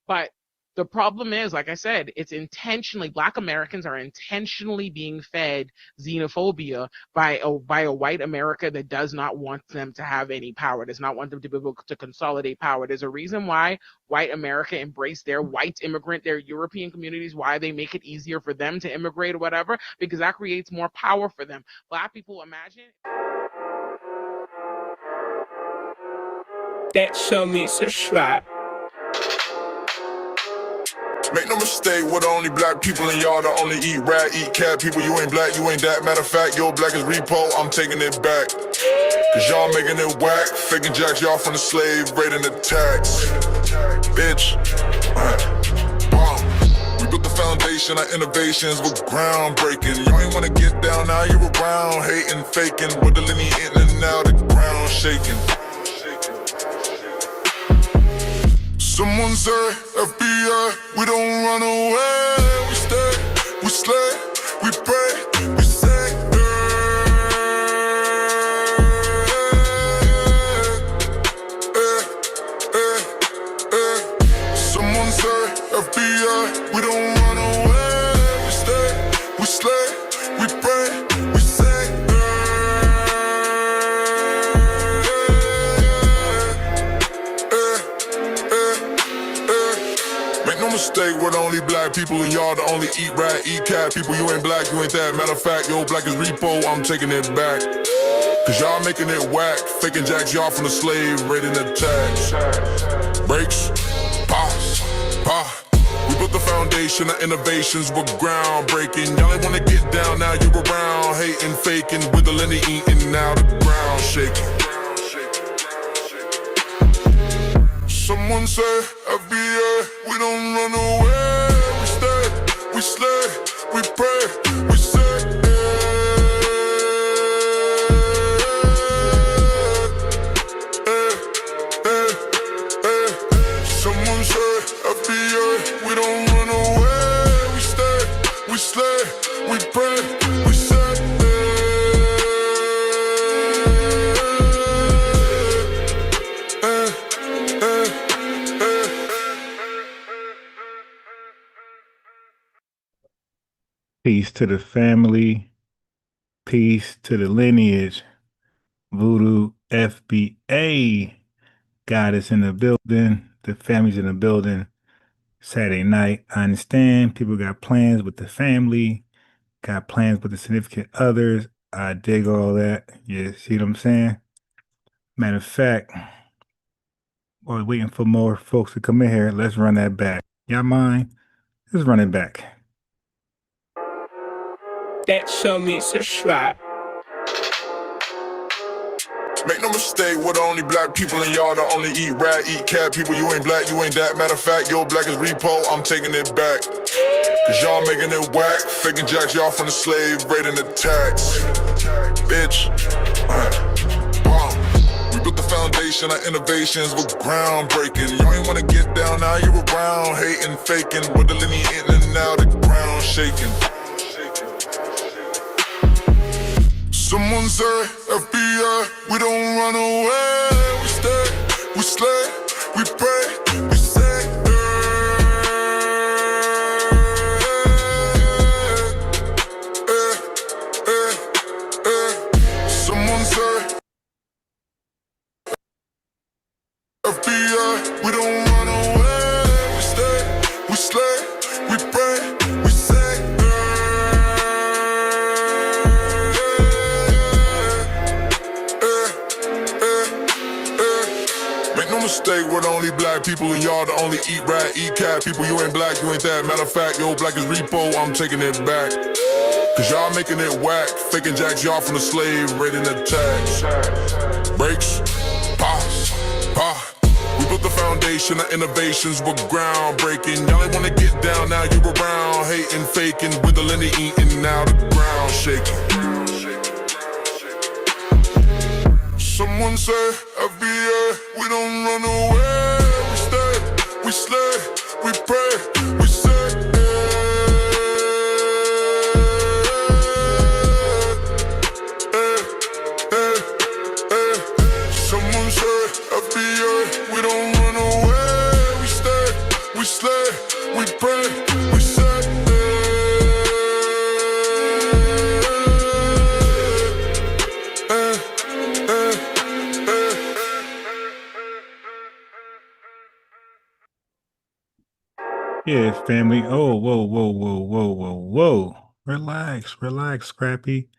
But the problem is, like I said, it's intentionally, Black Americans are intentionally being fed xenophobia by a white America that does not want them to have any power, does not want them to be able to consolidate power. There's a reason why white America embrace their white immigrant, their European communities, why they make it easier for them to immigrate or whatever, because that creates more power for them. Black people, imagine. That show me subscribe. Make no mistake, we're the only black people and y'all the only eat rat, eat cat people. You ain't black, you ain't that. Matter of fact, your black is repo, I'm taking it back. Cause y'all making it whack, faking jacks, y'all from the slave, raiding the tax. Bitch. We built the foundation, our innovations were groundbreaking. Y'all ain't wanna get down, now you're around, hating, faking. With the lineage in and out, the ground shaking. Someone say, FBA, we don't run away. We stay, we slay, we pray, we say, Someone say, FBA, we don't run away. We stay, we slay, we pray, we say, Make no mistake, we're the only black people and y'all the only eat rat, eat cat people. You ain't black, you ain't that. Matter of fact, your black is repo, I'm taking it back. Cause y'all making it whack, faking jacks, y'all from the slave, raiding the tax. Breaks, pause, pause. We built the foundation, our innovations were groundbreaking. Y'all ain't wanna get down, now you're around, hating, faking. With the lineage eating, now the ground shaking. Someone say, FBA, we don't run away. We stay, we slay, we pray, we say, Someone say, FBA, we don't run away. We stay, we slay, we pray, we say, Peace to the family, peace to the lineage. Voodoo FBA, God is in the building, the family's in the building. Saturday night, I understand people got plans with the family, got plans with the significant others. I dig all that. Yeah, see what I'm saying? Matter of fact, while we're waiting for more folks to come in here, let's run that back. Y'all mind? Let's run it back. That show me subscribe. Make no mistake, we're the only black people and y'all the only eat rat, eat cat people. You ain't black, you ain't that. Matter of fact, your black is repo, I'm taking it back. Cause y'all making it whack, faking jacks, y'all from the slave, raiding the tax. Bitch. We built the foundation, our innovations were groundbreaking. Y'all ain't wanna get down, now you're around, hating, faking. With the lineage in and out, the ground shaking. Someone say, FBA, we don't run away. We stay, we slay, we pray, we say, Someone say, FBA, we don't run away. We stay, we slay, we pray, we say, mistake, we're the only black people and y'all the only eat rat, eat cat people. You ain't black, you ain't that. Matter of fact, your black is repo, I'm taking it back. Cause y'all making it whack, faking jacks, y'all from the slave, raiding the tax. Breaks, pause, pause. We built the foundation, our innovations were groundbreaking. Y'all ain't wanna get down, now you're around, hating, faking. With the lineage eating, now the ground shaking. Someone say, FBA, we don't run away. We stay, we slay, we pray, we say, Someone say, FBA, we don't run away. We stay, we slay. Yeah, family. Oh, whoa, whoa, whoa, whoa, whoa, whoa. Relax, Scrappy.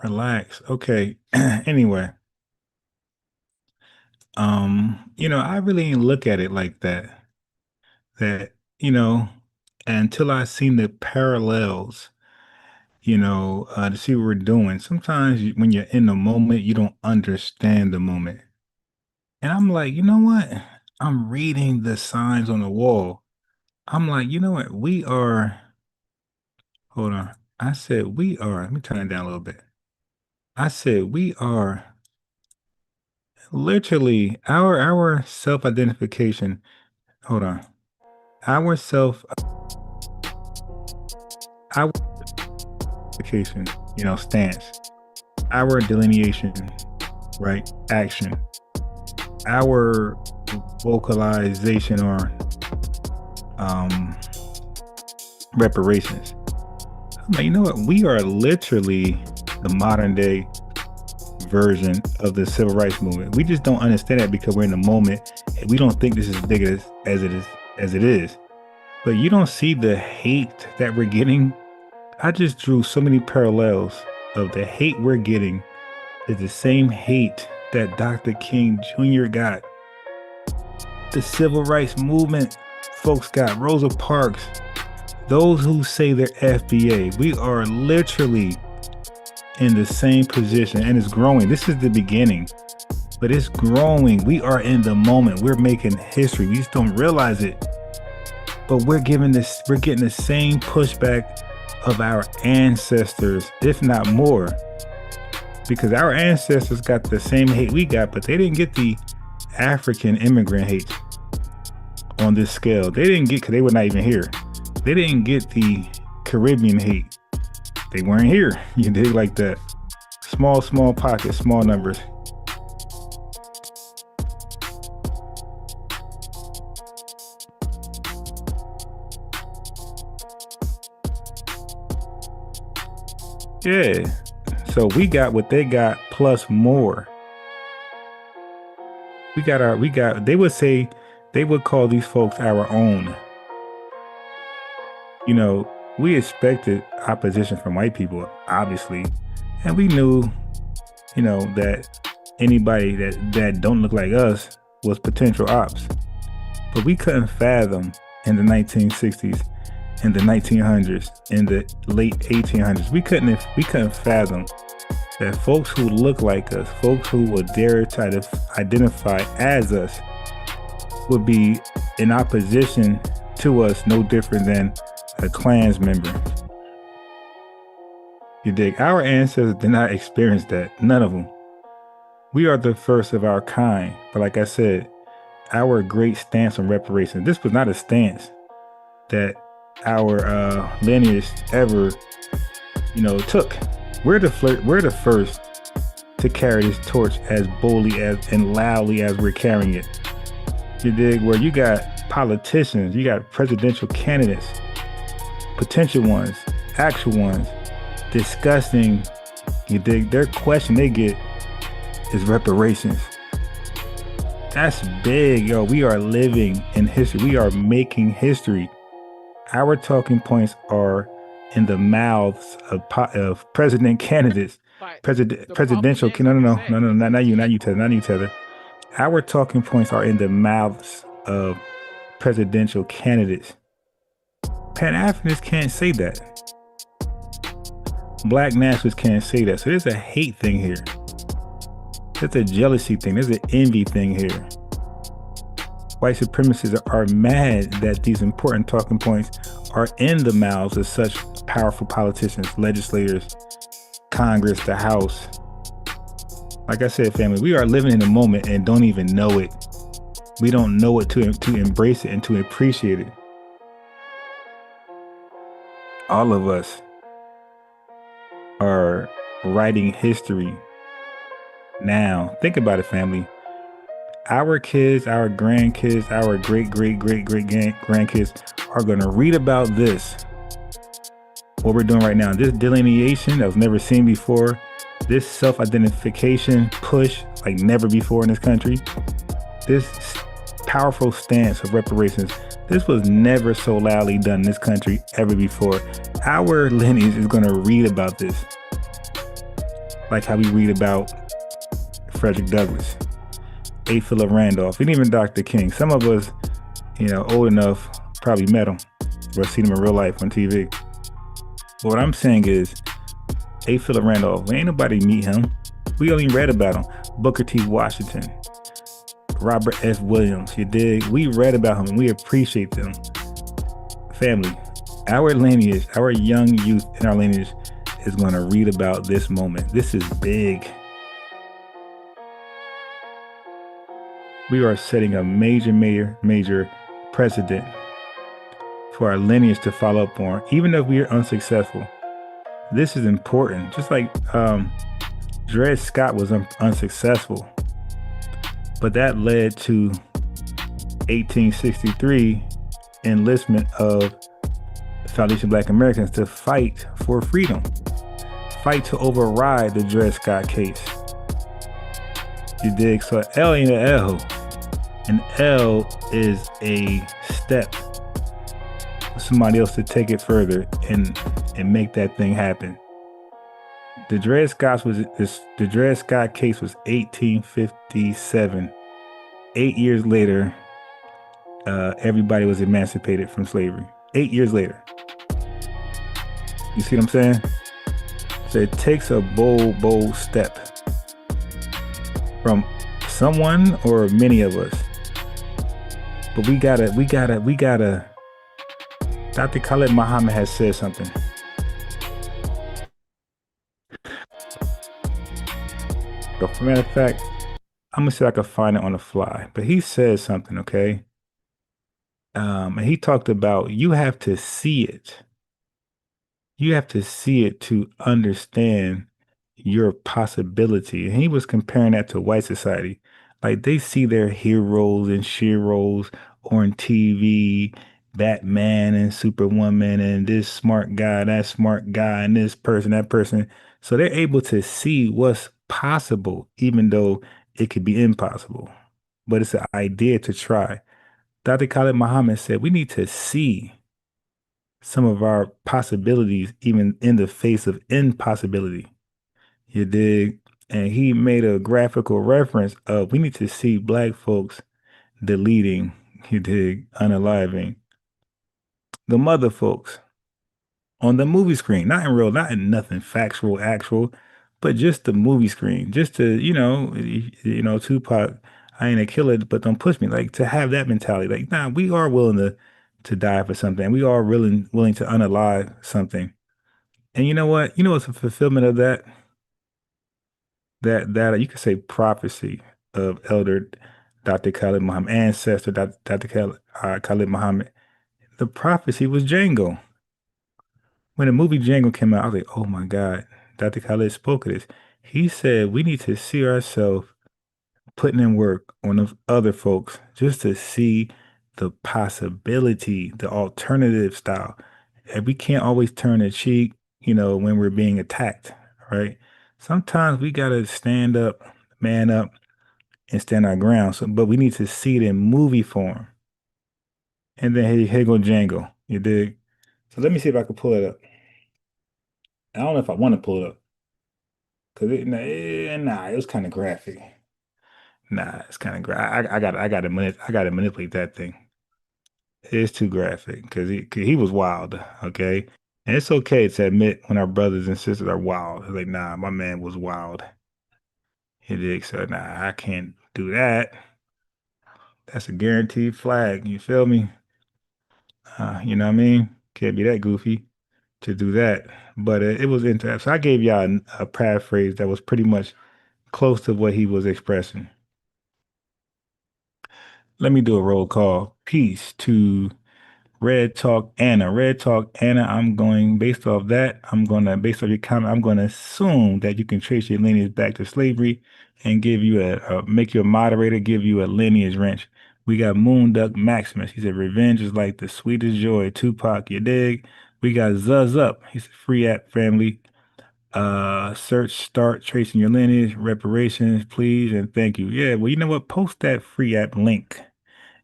Relax. Okay. Anyway, I really ain't look at it like that. That, until I seen the parallels, to see what we're doing. Sometimes when you're in the moment, you don't understand the moment. And I'm like, you know what? I'm reading the signs on the wall. I'm like, you know what? Hold on. I said we are, let me turn it down a little bit. I said we are literally our self-identification. Hold on. Our self our identification, stance, our delineation, right? Action, our vocalization or reparations. I'm like, you know what? We are literally the modern day version of the civil rights movement. We just don't understand that because we're in the moment and we don't think this is as big as it is. But you don't see the hate that we're getting. I just drew so many parallels of the hate we're getting is the same hate that Dr. King Jr. got. The civil rights movement folks got, Rosa Parks, those who say they're FBA. We are literally in the same position and it's growing. This is the beginning, but it's growing. We are in the moment. We're making history. We just don't realize it. But we're getting the same pushback of our ancestors, if not more. Because our ancestors got the same hate we got, but they didn't get the African immigrant hate on this scale. They didn't get, because they were not even here. They didn't get the Caribbean hate. They weren't here. You dig like that? Small pockets, small numbers. Yeah. So we got what they got plus more. They would call these folks our own. We expected opposition from white people, obviously. And we knew, that anybody that don't look like us was potential ops. But we couldn't fathom in the 1960s, in the 1900s, in the late 1800s, we couldn't fathom that folks who look like us, folks who would dare try to identify as us, would be in opposition to us, no different than a Klans member. You dig? Our ancestors did not experience that. None of them. We are the first of our kind. But like I said, our great stance on reparations, this was not a stance that our lineage ever, took. We're the first to carry this torch as boldly and loudly as we're carrying it. You dig? Where you got politicians, you got presidential candidates, potential ones, actual ones, discussing, you dig, their question they get is reparations. That's big, yo. We are living in history. We are making history. Our talking points are in the mouths of president candidates, presidential. No, not you, Tether. Our talking points are in the mouths of presidential candidates. Pan-Africanists can't say that. Black nationalists can't say that. So there's a hate thing here. There's a jealousy thing. There's an envy thing here. White supremacists are mad that these important talking points are in the mouths of such powerful politicians, legislators, Congress, the House. Like I said, family, we are living in the moment and don't even know it. We don't know it to embrace it and to appreciate it. All of us are writing history now. Think about it, family. Our kids, our grandkids, our great grandkids are going to read about this. What we're doing right now, this delineation that was never seen before, this self-identification push like never before in this country, this powerful stance of reparations. This was never so loudly done in this country ever before. Our lineage is going to read about this, like how we read about Frederick Douglass, A. Philip Randolph, and even Dr. King. Some of us, old enough, probably met him or seen him in real life on TV. But what I'm saying is, A. Philip Randolph, ain't nobody meet him. We only read about him. Booker T. Washington, Robert F. Williams, you dig? We read about him and we appreciate them. Family, our lineage, our young youth in our lineage is going to read about this moment. This is big. We are setting a major precedent for our lineage to follow up on, even if we are unsuccessful. This is important. Just like Dred Scott was unsuccessful, but that led to 1863 enlistment of Foundation Black Americans to fight for freedom, fight to override the Dred Scott case. You dig? So L ain't an L. An L is a step for somebody else to take it further and make that thing happen. The Dred Scott case was 1857. 8 years later, everybody was emancipated from slavery. 8 years later. You see what I'm saying? So it takes a bold step from someone or many of us. But we gotta. Dr. Khalid Muhammad has said something. But for matter of fact, I'm gonna see if I can find it on the fly. But he said something, okay? And he talked about you have to see it. You have to see it to understand your possibility. And he was comparing that to white society. Like they see their heroes and sheroes on TV, Batman and Superwoman and this smart guy, that smart guy, and this person, that person. So they're able to see what's possible, even though it could be impossible. But it's an idea to try. Dr. Khalid Muhammad said we need to see some of our possibilities, even in the face of impossibility. You dig? And he made a graphical reference of we need to see Black folks deleting, you dig, unaliving the mother folks on the movie screen, not in real, not in nothing factual, actual, but just the movie screen, just to, Tupac, I ain't a killer, but don't push me. Like to have that mentality, like, nah, we are willing to die for something. We are willing to unalive something. And you know what? You know what's a fulfillment of that? That you could say prophecy of Elder Dr. Khalid Muhammad, ancestor Dr. Khalid Muhammad. The prophecy was Django. When the movie Django came out, I was like, oh my God, Dr. Khalid spoke of this. He said we need to see ourselves putting in work on those other folks just to see the possibility, the alternative style. And we can't always turn a cheek, when we're being attacked, right? Sometimes we gotta stand up, man up, and stand our ground. So, but we need to see it in movie form. And then here go Django. You dig? So let me see if I can pull it up. I don't know if I want to pull it up. Cause it was kind of graphic. Nah, it's kind of graphic. I gotta manipulate that thing. It's too graphic because he was wild. Okay, and it's okay to admit when our brothers and sisters are wild. It's like, nah, my man was wild. He did, so nah, I can't do that. That's a guaranteed flag. You feel me? You know what I mean? Can't be that goofy to do that. But it was interesting. So I gave y'all a paraphrase that was pretty much close to what he was expressing. Let me do a roll call. Peace to Red Talk Anna. Red Talk Anna, based off your comment, I'm going to assume that you can trace your lineage back to slavery and give you make you a moderator, give you a lineage wrench. We got Moonduck Maximus. He said, revenge is like the sweetest joy. Tupac, you dig? We got Zuzz Up. He said, free app family. Start tracing your lineage, reparations, please, and thank you. Yeah, well, you know what? Post that free app link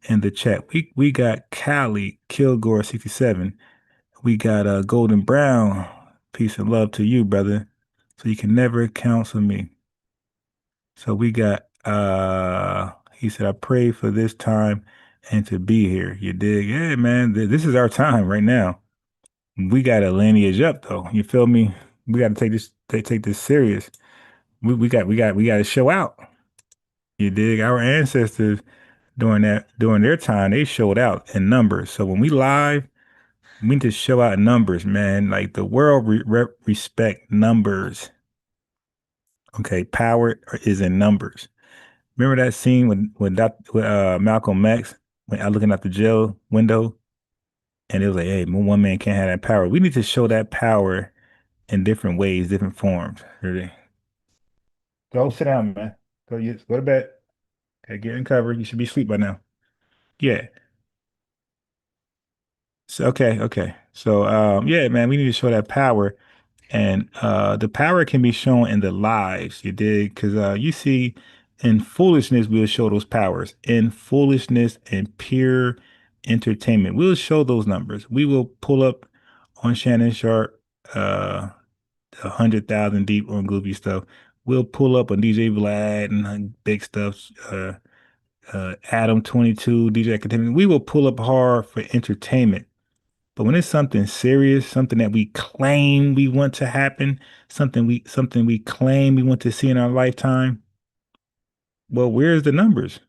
in the chat. We got Callie Kilgore 67. We got Golden Brown. Peace and love to you, brother. So you can never counsel me. So we got he said, I pray for this time and to be here. You dig? Yeah, man. This is our time right now. We gotta lineage up though. You feel me? We gotta take this serious. We gotta show out. You dig? Our ancestors during their time, they showed out in numbers. So when we live, we need to show out in numbers, man. Like the world respect numbers. Okay, power is in numbers. Remember that scene with Malcolm X when I looking out the jail window and it was like, hey, one man can't have that power. We need to show that power in different ways, different forms. Really. Go sit down, man. Go to bed. Okay, get in cover. You should be asleep by now. Yeah. So okay. So yeah, man, we need to show that power. And the power can be shown in the lives, you dig? Because you see, in foolishness, we'll show those powers. In foolishness and pure entertainment, we'll show those numbers. We will pull up on Shannon Sharp, 100,000 deep on Goofy stuff. We'll pull up on DJ Vlad and big stuff, Adam 22, DJ Academy. We will pull up hard for entertainment. But when it's something serious, something that we claim we want to happen, something we claim we want to see in our lifetime, well, where's the numbers?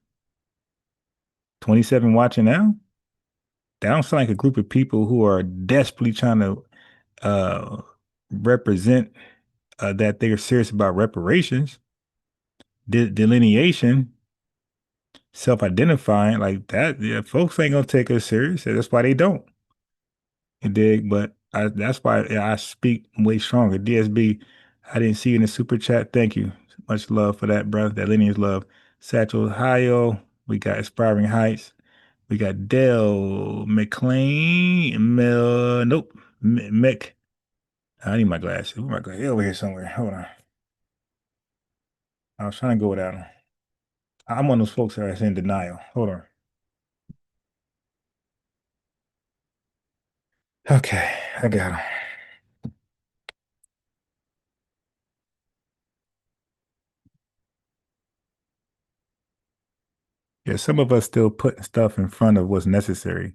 27 watching now? That don't sound like a group of people who are desperately trying to represent that they're serious about reparations, delineation, self-identifying like that. Yeah, folks ain't gonna take us serious. That's why they don't. You dig? But that's why I speak way stronger. DSB, I didn't see you in the super chat. Thank you. Much love for that, brother. That lineage love. Satchel Ohio. We got Aspiring Heights. We got Dale McLean. Nope. Mick. I need my glasses. Where my glasses? Over here somewhere. Hold on. I was trying to go without them. I'm one of those folks that are in denial. Hold on. Okay, I got them. Yeah, some of us still putting stuff in front of what's necessary.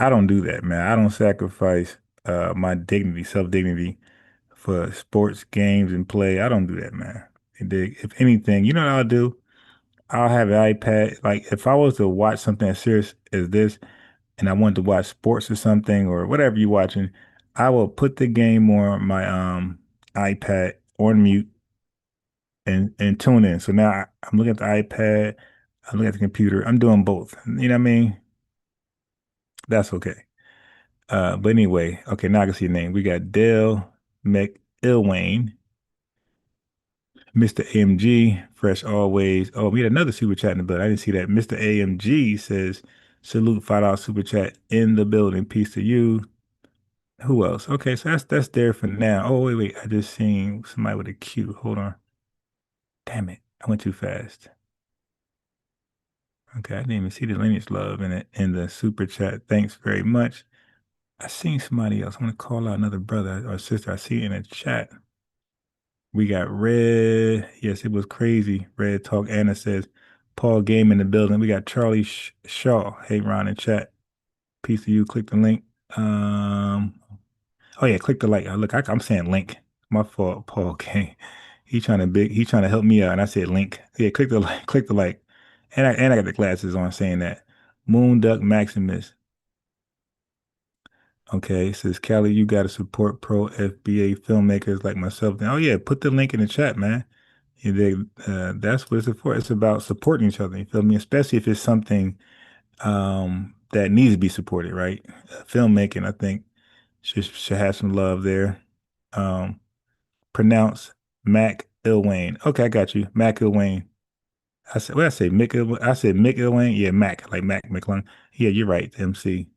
I don't do that, man. I don't sacrifice my dignity, self-dignity for sports, games, and play. I don't do that, man. If anything, you know what I'll do? I'll have an iPad. Like if I was to watch something as serious as this and I wanted to watch sports or something or whatever you're watching, I will put the game on my iPad on mute and tune in. So now I'm looking at the iPad, I'm looking at the computer. I'm doing both. You know what I mean? That's okay. But anyway, okay, now I can see your name. We got Dale McIlwain, Mr. AMG, fresh always. Oh, we had another super chat in the building. I didn't see that. Mr. AMG says, salute $5 super chat in the building. Peace to you. Who else? Okay, so that's there for now. Oh, wait. I just seen somebody with a Q. Hold on. Damn it. I went too fast. Okay, I didn't even see the lineage love in the super chat. Thanks very much. I seen somebody else. I'm gonna call out another brother or sister I see in the chat. We got Red. Yes, it was crazy. Red Talk. Anna says, Paul Game in the building. We got Charlie Shaw. Hey, Ron in chat. Peace to you. Click the link. Oh yeah, click the like. Look, I'm saying link. My fault, Paul Game. He trying to help me out, and I said link. Yeah, click the like. Click the like. And I got the glasses on saying that. Moon Duck Maximus. Okay, it says Callie, you got to support pro FBA filmmakers like myself. Oh yeah, put the link in the chat, man. That's what it's for. It's about supporting each other. You feel me? Especially if it's something that needs to be supported, right? Filmmaking, I think, should have some love there. Pronounce Mac Ilwain. Okay, I got you, Mac Ilwain. I say Mick. I said Mick Ilwain. Yeah, Mac, like Mac McClung. Yeah, you're right, MC.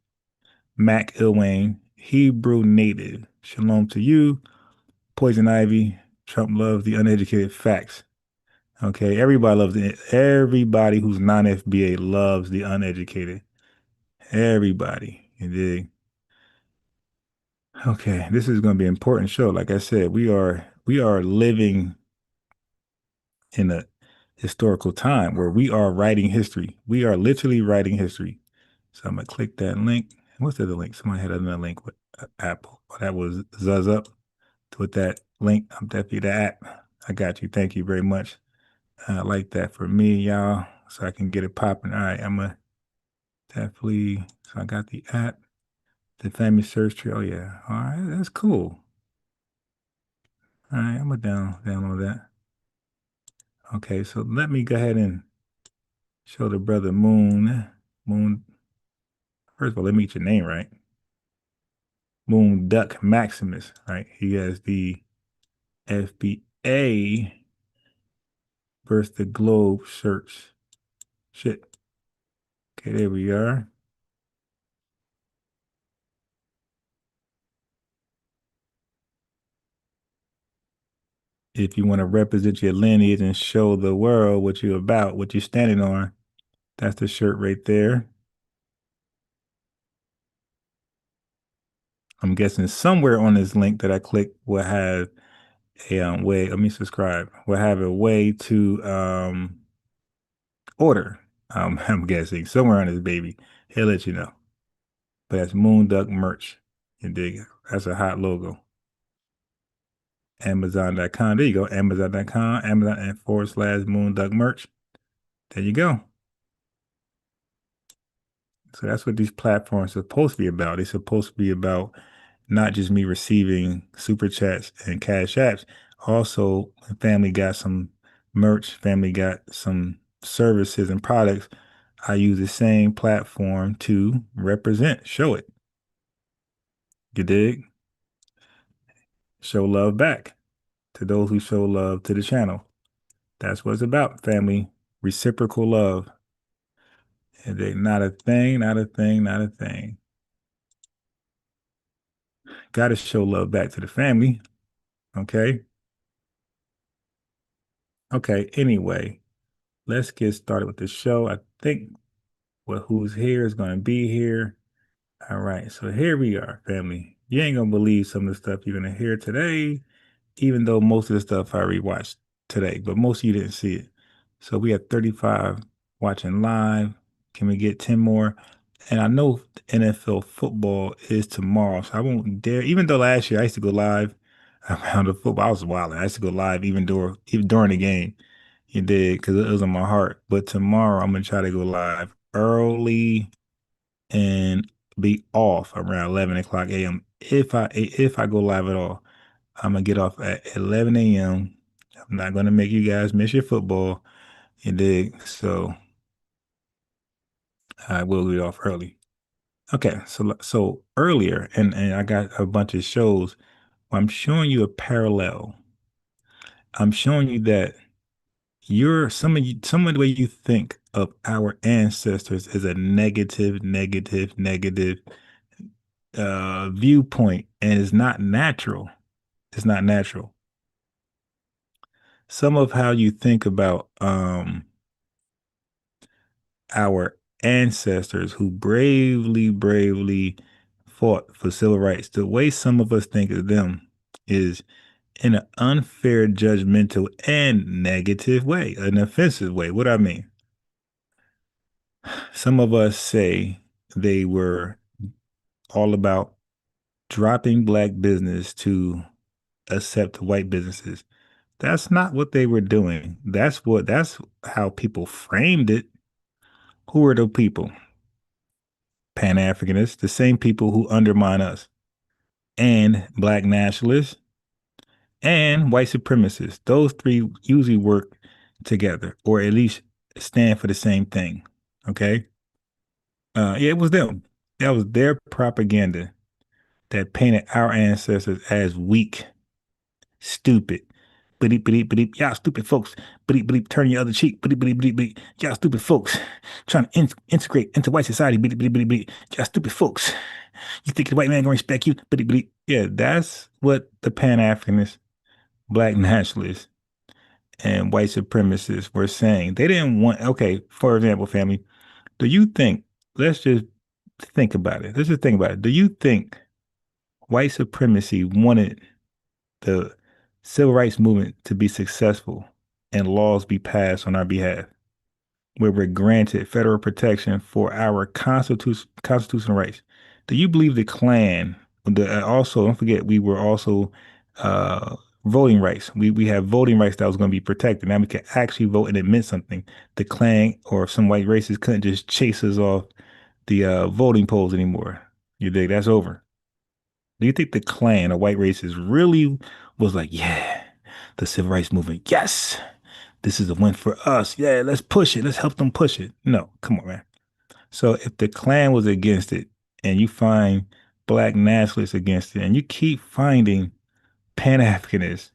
Mac Ilwain, Hebrew native. Shalom to you. Poison Ivy. Trump loves the uneducated facts. Okay, everybody loves it. Everybody who's non-FBA loves the uneducated. Everybody. You dig? Okay, this is going to be an important show. Like I said, we are living in a historical time where we are writing history. We are literally writing history. So I'm gonna click that link. What's the other link? Somebody had another link with Apple. Oh, that was Zuzz up with that link. I'm definitely the app. I got you. Thank you very much. I like that for me, y'all, so I can get it popping. All right, I'm gonna definitely. So I got the app, the family search tree. Oh yeah, all right, that's cool. All right, I'm gonna download that. Okay, so let me go ahead and show the brother Moon. Moon. First of all, let me get your name right. Moon Duck Maximus. Right, he has the FBA versus the Globe search. Shit. Okay, there we are. If you want to represent your lineage and show the world what you're about, what you're standing on, that's the shirt right there. I'm guessing somewhere on this link that I clicked will have a way. Let me subscribe. Will have a way to order. I'm guessing somewhere on this baby. He'll let you know. But that's Moon Duck merch. You dig? That's a hot logo. Amazon.com. There you go. Amazon.com. Amazon and / Moon Duck merch. There you go. So that's what these platforms are supposed to be about. They're supposed to be about not just me receiving super chats and cash apps. Also, family got some merch, family got some services and products. I use the same platform to represent, show it. You dig? Show love back to those who show love to the channel. That's what it's about, family. Reciprocal love. And they not a thing, not a thing, not a thing. Got to show love back to the family. Okay. Okay. Anyway, let's get started with the show. I think who's here is going to be here. All right. So here we are, family. You ain't going to believe some of the stuff you're going to hear today, even though most of the stuff I rewatched today, but most of you didn't see it. So we have 35 watching live. Can we get 10 more? And I know NFL football is tomorrow, so I won't dare. Even though last year I used to go live around the football, I was wild. I used to go live even during the game. You did because it was on my heart. But tomorrow I'm gonna try to go live early and be off around 11 o'clock a.m. If I go live at all, I'm gonna get off at 11 a.m. I'm not gonna make you guys miss your football. You dig? So I will get off early. Okay, so earlier, and I got a bunch of shows where I'm showing you a parallel. I'm showing you that some of the way you think of our ancestors is a negative viewpoint, and it's not natural. It's not natural. Some of how you think about our ancestors who bravely fought for civil rights, the way some of us think of them is in an unfair, judgmental, and negative way, an offensive way. What I mean, some of us say they were all about dropping black business to accept white businesses. That's not what they were doing. That's how people framed it. Who are the people? Pan-Africanists, the same people who undermine us, and black nationalists and white supremacists. Those three usually work together, or at least stand for the same thing. Okay. Yeah, it was them. That was their propaganda that painted our ancestors as weak, stupid. Bleep, bleep, bleep. Y'all stupid folks. Bleep, bleep, turn your other cheek. Bleep, bleep, bleep, bleep. Y'all stupid folks trying to integrate into white society. Bleep, bleep, bleep, bleep. Y'all stupid folks. You think the white man gonna respect you? Bleep, bleep. Yeah, that's what the Pan-Africanist black nationalists and white supremacists were saying. They didn't want, okay, for example, family, do you think, let's just think about it. Let's just think about it. Do you think white supremacy wanted the civil rights movement to be successful and laws be passed on our behalf, where we're granted federal protection for our constitutional rights? Do you believe the Klan? Also, don't forget, we were also uh, voting rights. We have voting rights that was going to be protected. Now we can actually vote, and it meant something. The Klan or some white races couldn't just chase us off the voting polls anymore. You dig? That's over. Do you think the Klan or white races really was like, yeah, the civil rights movement, yes, this is a win for us. Yeah, let's push it. Let's help them push it. No, come on, man. So if the Klan was against it and you find black nationalists against it and you keep finding Pan-Africanists,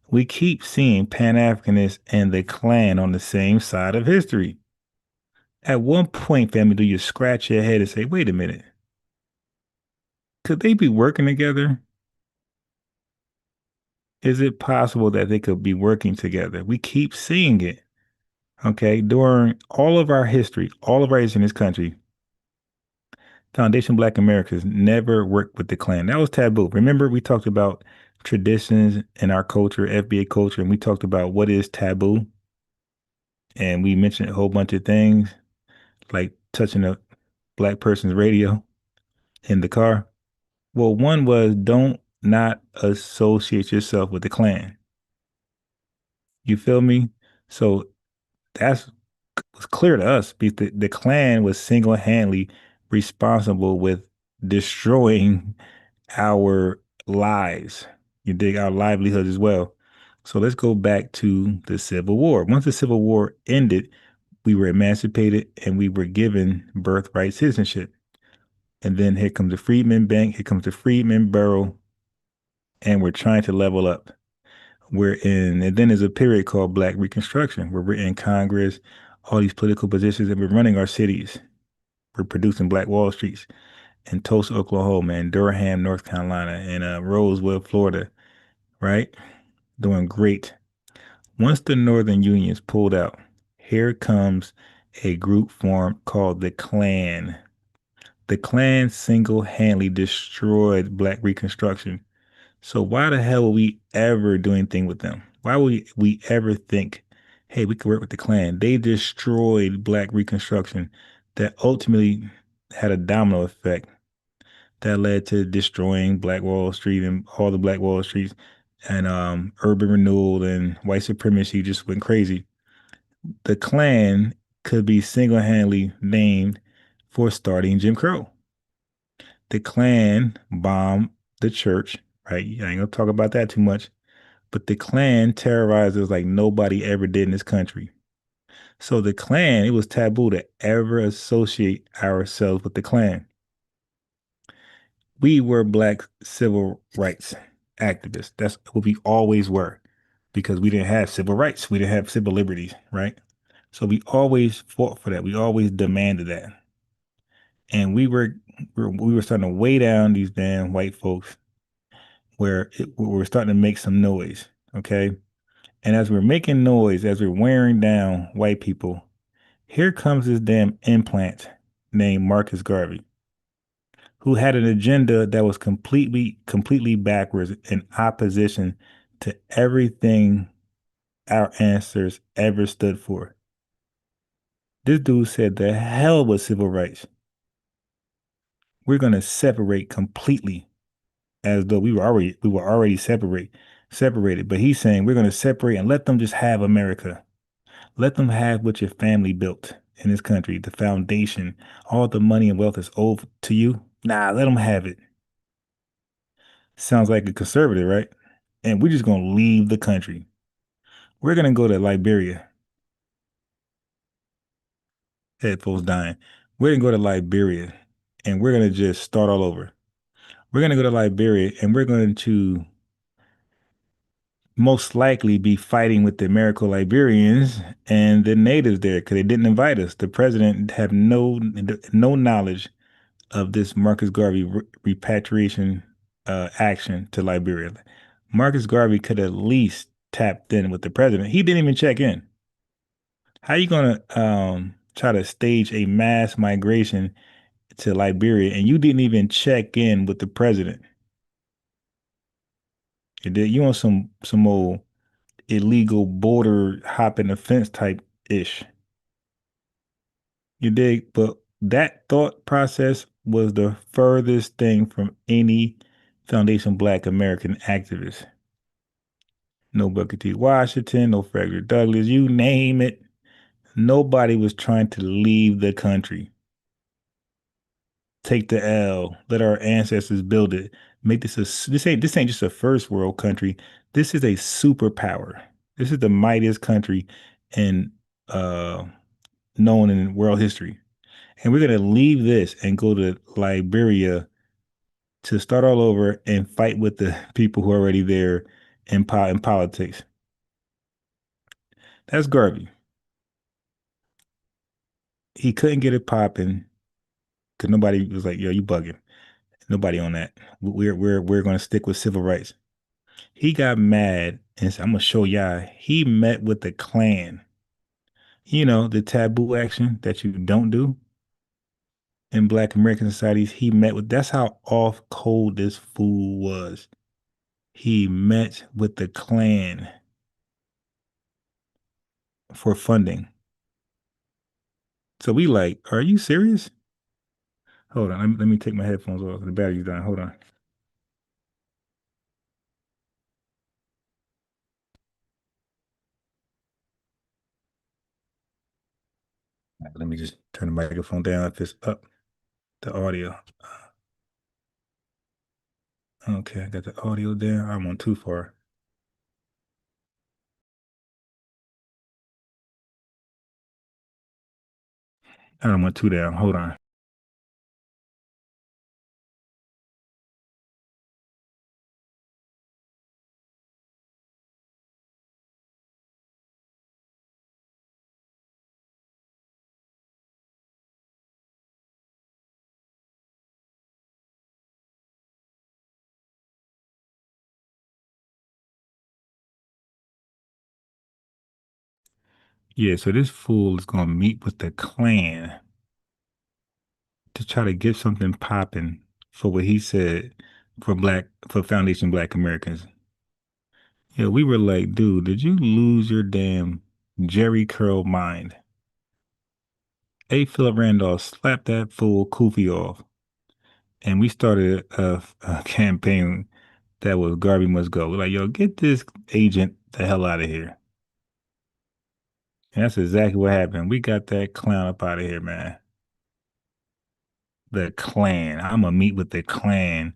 we keep seeing Pan-Africanists and the Klan on the same side of history. At one point, family, do you scratch your head and say, wait a minute, could they be working together? Is it possible that they could be working together? We keep seeing it. Okay. During all of our history, all of our history in this country, Foundation Black Americans never worked with the Klan. That was taboo. Remember, we talked about traditions in our culture, FBA culture, and we talked about what is taboo. And we mentioned a whole bunch of things like touching a black person's radio in the car. Well, one was don't not associate yourself with the Klan. You feel me? So that's was clear to us because the Klan was single-handedly responsible with destroying our lives. You dig, our livelihoods as well. So let's go back to the Civil War. Once the Civil War ended, we were emancipated and we were given birthright citizenship. And then here comes the Freedmen Bank, here comes the Freedmen Bureau, and we're trying to level up. And then there's a period called Black Reconstruction, where we're in Congress, all these political positions, and we're running our cities. We're producing Black Wall Streets in Tulsa, Oklahoma, and Durham, North Carolina, and Roseville, Florida, right? Doing great. Once the Northern Unions pulled out, here comes a group formed called the Klan. The Klan single-handedly destroyed Black Reconstruction. So why the hell would we ever do anything with them? Why would we ever think, hey, we could work with the Klan? They destroyed Black Reconstruction that ultimately had a domino effect that led to destroying Black Wall Street and all the Black Wall Streets and urban renewal and white supremacy just went crazy. The Klan could be single-handedly named for starting Jim Crow. The Klan bombed the church, right? I ain't gonna talk about that too much, but the Klan terrorized us like nobody ever did in this country. So the Klan, it was taboo to ever associate ourselves with the Klan. We were Black civil rights activists. That's what we always were because we didn't have civil rights. We didn't have civil liberties, right? So we always fought for that. We always demanded that. And we were starting to weigh down these damn white folks where we're starting to make some noise, okay? And as we're making noise, as we're wearing down white people, here comes this damn implant named Marcus Garvey, who had an agenda that was completely backwards in opposition to everything our ancestors ever stood for. This dude said the hell with civil rights. We're going to separate completely, as though we were already separated. But he's saying we're going to separate and let them just have America. Let them have what your family built in this country, the foundation, all the money and wealth is owed to you. Nah, let them have it. Sounds like a conservative, right? And we're just going to leave the country. We're going to go to Liberia. Headphones dying. We're going to go to Liberia and we're going to just start all over. We're going to go to Liberia and we're going to most likely be fighting with the American Liberians and the natives there because they didn't invite us. The president had no knowledge of this Marcus Garvey repatriation action to Liberia. Marcus Garvey could at least tapped in with the president. He didn't even check in. How you gonna try to stage a mass migration to Liberia and you didn't even check in with the president? You did. You on some old illegal border hopping the fence type ish. You dig? But that thought process was the furthest thing from any Foundation Black American activist. No Booker T. Washington, no Frederick Douglass, you name it. Nobody was trying to leave the country. Take the L. Let our ancestors build it. Make this ain't just a first world country. This is a superpower. This is the mightiest country in known in world history. And we're gonna leave this and go to Liberia to start all over and fight with the people who are already there in politics. That's Garvey. He couldn't get it popping because nobody was like, "Yo, you bugging." Nobody on that. We're gonna stick with civil rights. He got mad and said, "I'm gonna show y'all." He met with the Klan. You know, the taboo action that you don't do in Black American societies. He met with. That's how off cold this fool was. He met with the Klan for funding. So we like, are you serious? Hold on, let me take my headphones off. The battery's dying. Hold on. Let me just turn the microphone down if it's up, the audio. Okay, I got the audio down. I went too far. I don't went too down. Hold on. Yeah, so this fool is gonna meet with the Klan to try to get something popping for what he said for Foundation Black Americans. Yeah, we were like, dude, did you lose your damn Jerry curl mind? A. Philip Randolph slapped that fool Koofy off, and we started a campaign that was Garvey must go. We're like, yo, get this agent the hell out of here. And that's exactly what happened. We got that clown up out of here, man. The Klan. I'm gonna meet with the Klan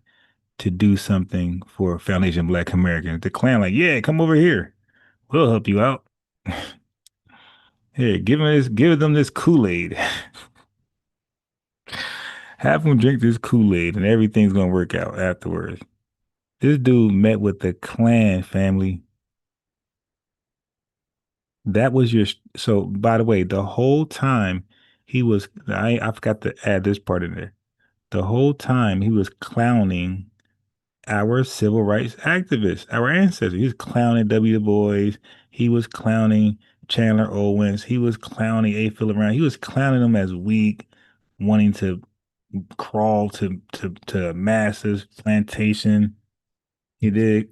to do something for Foundation Black Americans. The Klan, like, yeah, come over here. We'll help you out. Here, give them this Kool-Aid. Have them drink this Kool-Aid and everything's gonna work out afterwards. This dude met with the Klan family. That was so by the way, the whole time I forgot to add this part in there. The whole time he was clowning our civil rights activists, our ancestors. He was clowning W. Du Bois. He was clowning Chandler Owens. He was clowning A. Philip Brown. He was clowning them as weak, wanting to crawl to masses, plantation. He did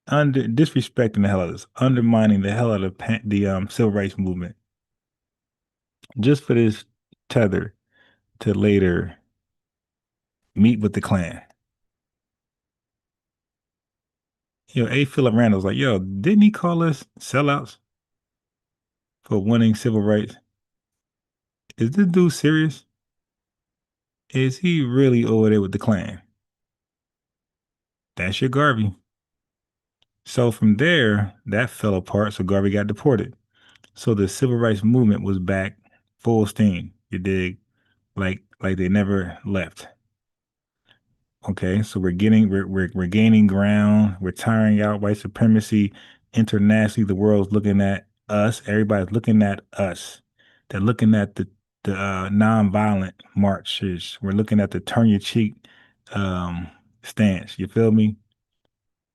disrespecting the hell out of us, undermining the hell out of the civil rights movement, just for this tether to later meet with the Klan. You know, A. Philip Randall's like, yo, didn't he call us sellouts for winning civil rights? Is this dude serious? Is he really over there with the Klan? That's your Garvey. So from there, that fell apart. So Garvey got deported. So the civil rights movement was back full steam. You dig? Like they never left. Okay, so we're gaining ground. We're tiring out white supremacy internationally. The world's looking at us. Everybody's looking at us. They're looking at the nonviolent marches. We're looking at the turn your cheek stance. You feel me?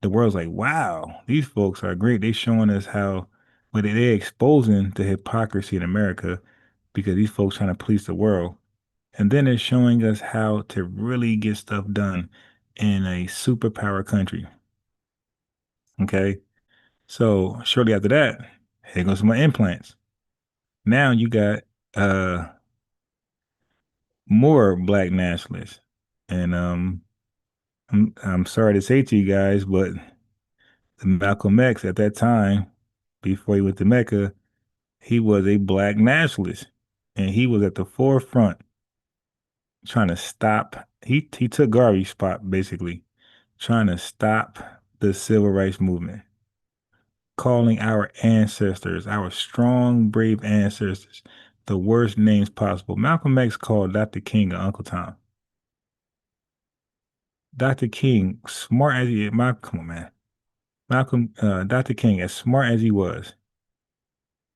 the world's like, wow, these folks are great. They showing us how, but they're exposing the hypocrisy in America because these folks trying to police the world. And then they're showing us how to really get stuff done in a superpower country. Okay. So shortly after that, here goes my implants. Now you got uh more black nationalists. And I'm sorry to say to you guys, but Malcolm X at that time, before he went to Mecca, he was a black nationalist. And he was at the forefront trying to stop he took Garvey's spot basically, trying to stop the civil rights movement, calling our ancestors, our strong, brave ancestors, the worst names possible. Malcolm X called Dr. King Uncle Tom. Dr. King, smart as he come on, man. Dr. King, as smart as he was,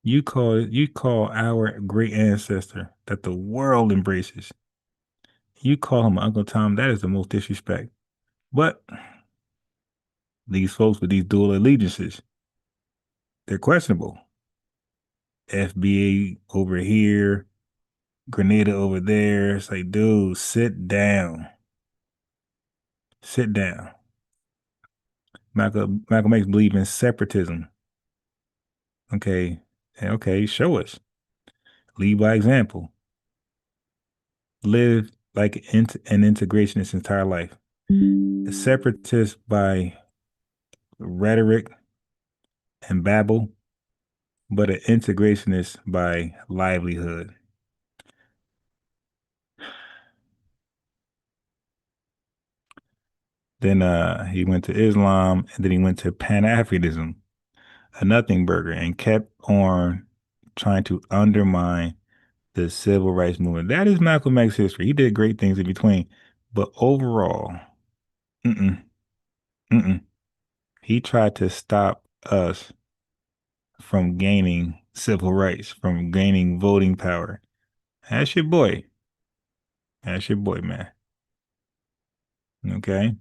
you call our great ancestor that the world embraces. You call him Uncle Tom, that is the most disrespect. But these folks with these dual allegiances, they're questionable. FBA over here, Grenada over there. It's like, dude, sit down. Sit down. Malcolm X believed in separatism. Okay. Okay, show us. Lead by example. Live like an integrationist entire life. A separatist by rhetoric and babble, but an integrationist by livelihood. Then he went to Islam, and then he went to Pan-Africanism, a nothing burger, and kept on trying to undermine the civil rights movement. That is Malcolm X's history. He did great things in between, but overall, mm-mm, mm-mm. He tried to stop us from gaining civil rights, from gaining voting power. That's your boy. That's your boy, man. Okay.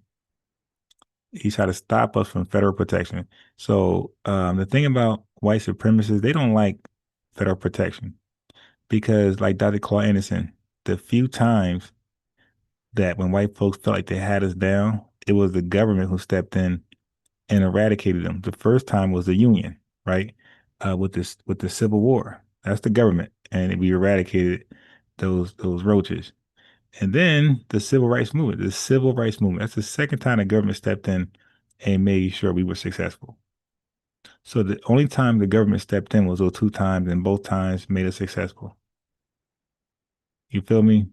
He tried to stop us from federal protection. So the thing about white supremacists, they don't like federal protection because, like Dr. Claude Anderson, the few times that when white folks felt like they had us down, it was the government who stepped in and eradicated them. The first time was the Union, right? With the Civil War, that's the government, and we eradicated those roaches. And then the civil rights movement, the civil rights movement. That's the second time the government stepped in and made sure we were successful. So the only time the government stepped in was those two times, and both times made us successful. You feel me?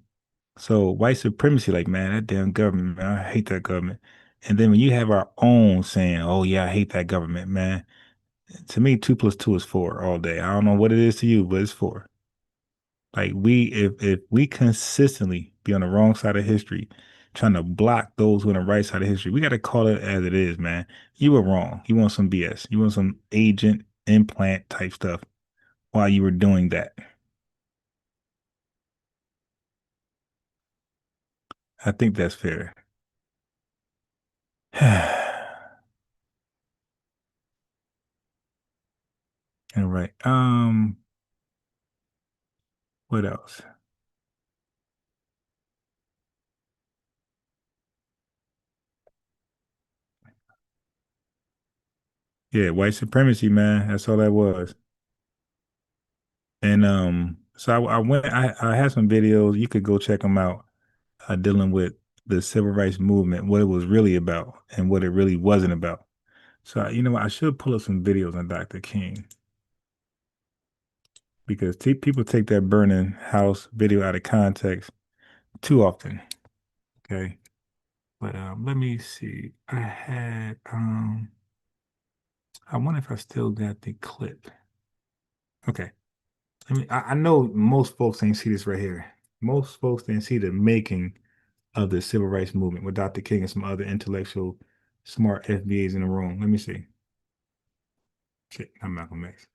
So white supremacy, like, man, that damn government, man, I hate that government. And then when you have our own saying, oh yeah, I hate that government, man. To me, 2 + 2 is 4 all day. I don't know what it is to you, but it's 4. Like if we consistently be on the wrong side of history, trying to block those who are on the right side of history, we got to call it as it is, man. You were wrong. You want some BS. You want some agent implant type stuff while you were doing that. I think that's fair. All right. What else? Yeah, white supremacy, man. That's all that was. And so I had some videos. You could go check them out, dealing with the civil rights movement, what it was really about, and what it really wasn't about. So you know what? I should pull up some videos on Dr. King because people take that burning house video out of context too often. Okay, but let me see. I wonder if I still got the clip. Okay. I know most folks ain't see this right here. Most folks didn't see the making of the civil rights movement with Dr. King and some other intellectual, smart FBAs in the room. Let me see. Shit, I'm Malcolm X.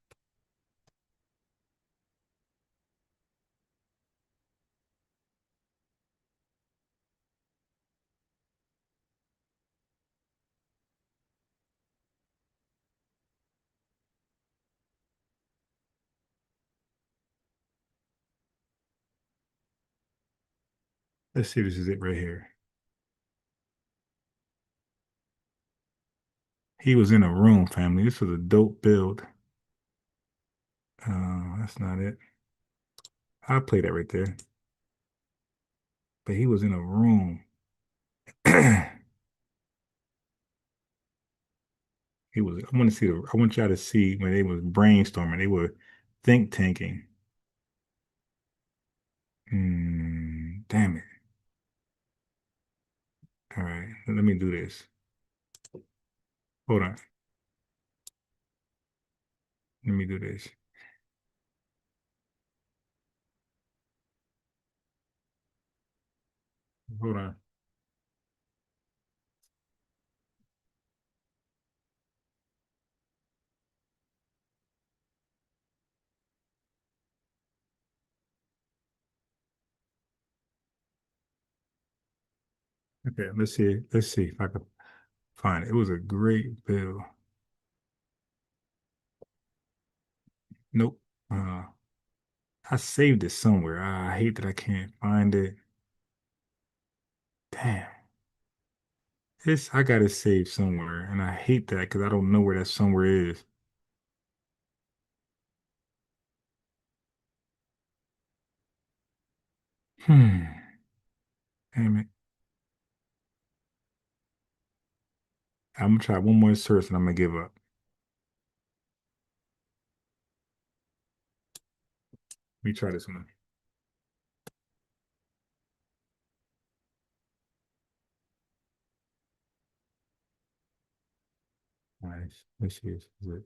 Let's see if this is it right here. He was in a room, family. This was a dope build. That's not it. I'll play that right there. But he was in a room. He was. I want to see I want y'all to see when they was brainstorming. They were think tanking. Damn it. All right, let me do this. Hold on. Let me do this. Hold on. Okay, let's see. Let's see if I can find it. It was a great bill. Nope. I saved it somewhere. I hate that I can't find it. Damn. I got it saved somewhere, and I hate that because I don't know where that somewhere is. Hmm. Damn it. I'm gonna try one more search and I'm gonna give up. Let me try this one. Nice. Let's see. Is it?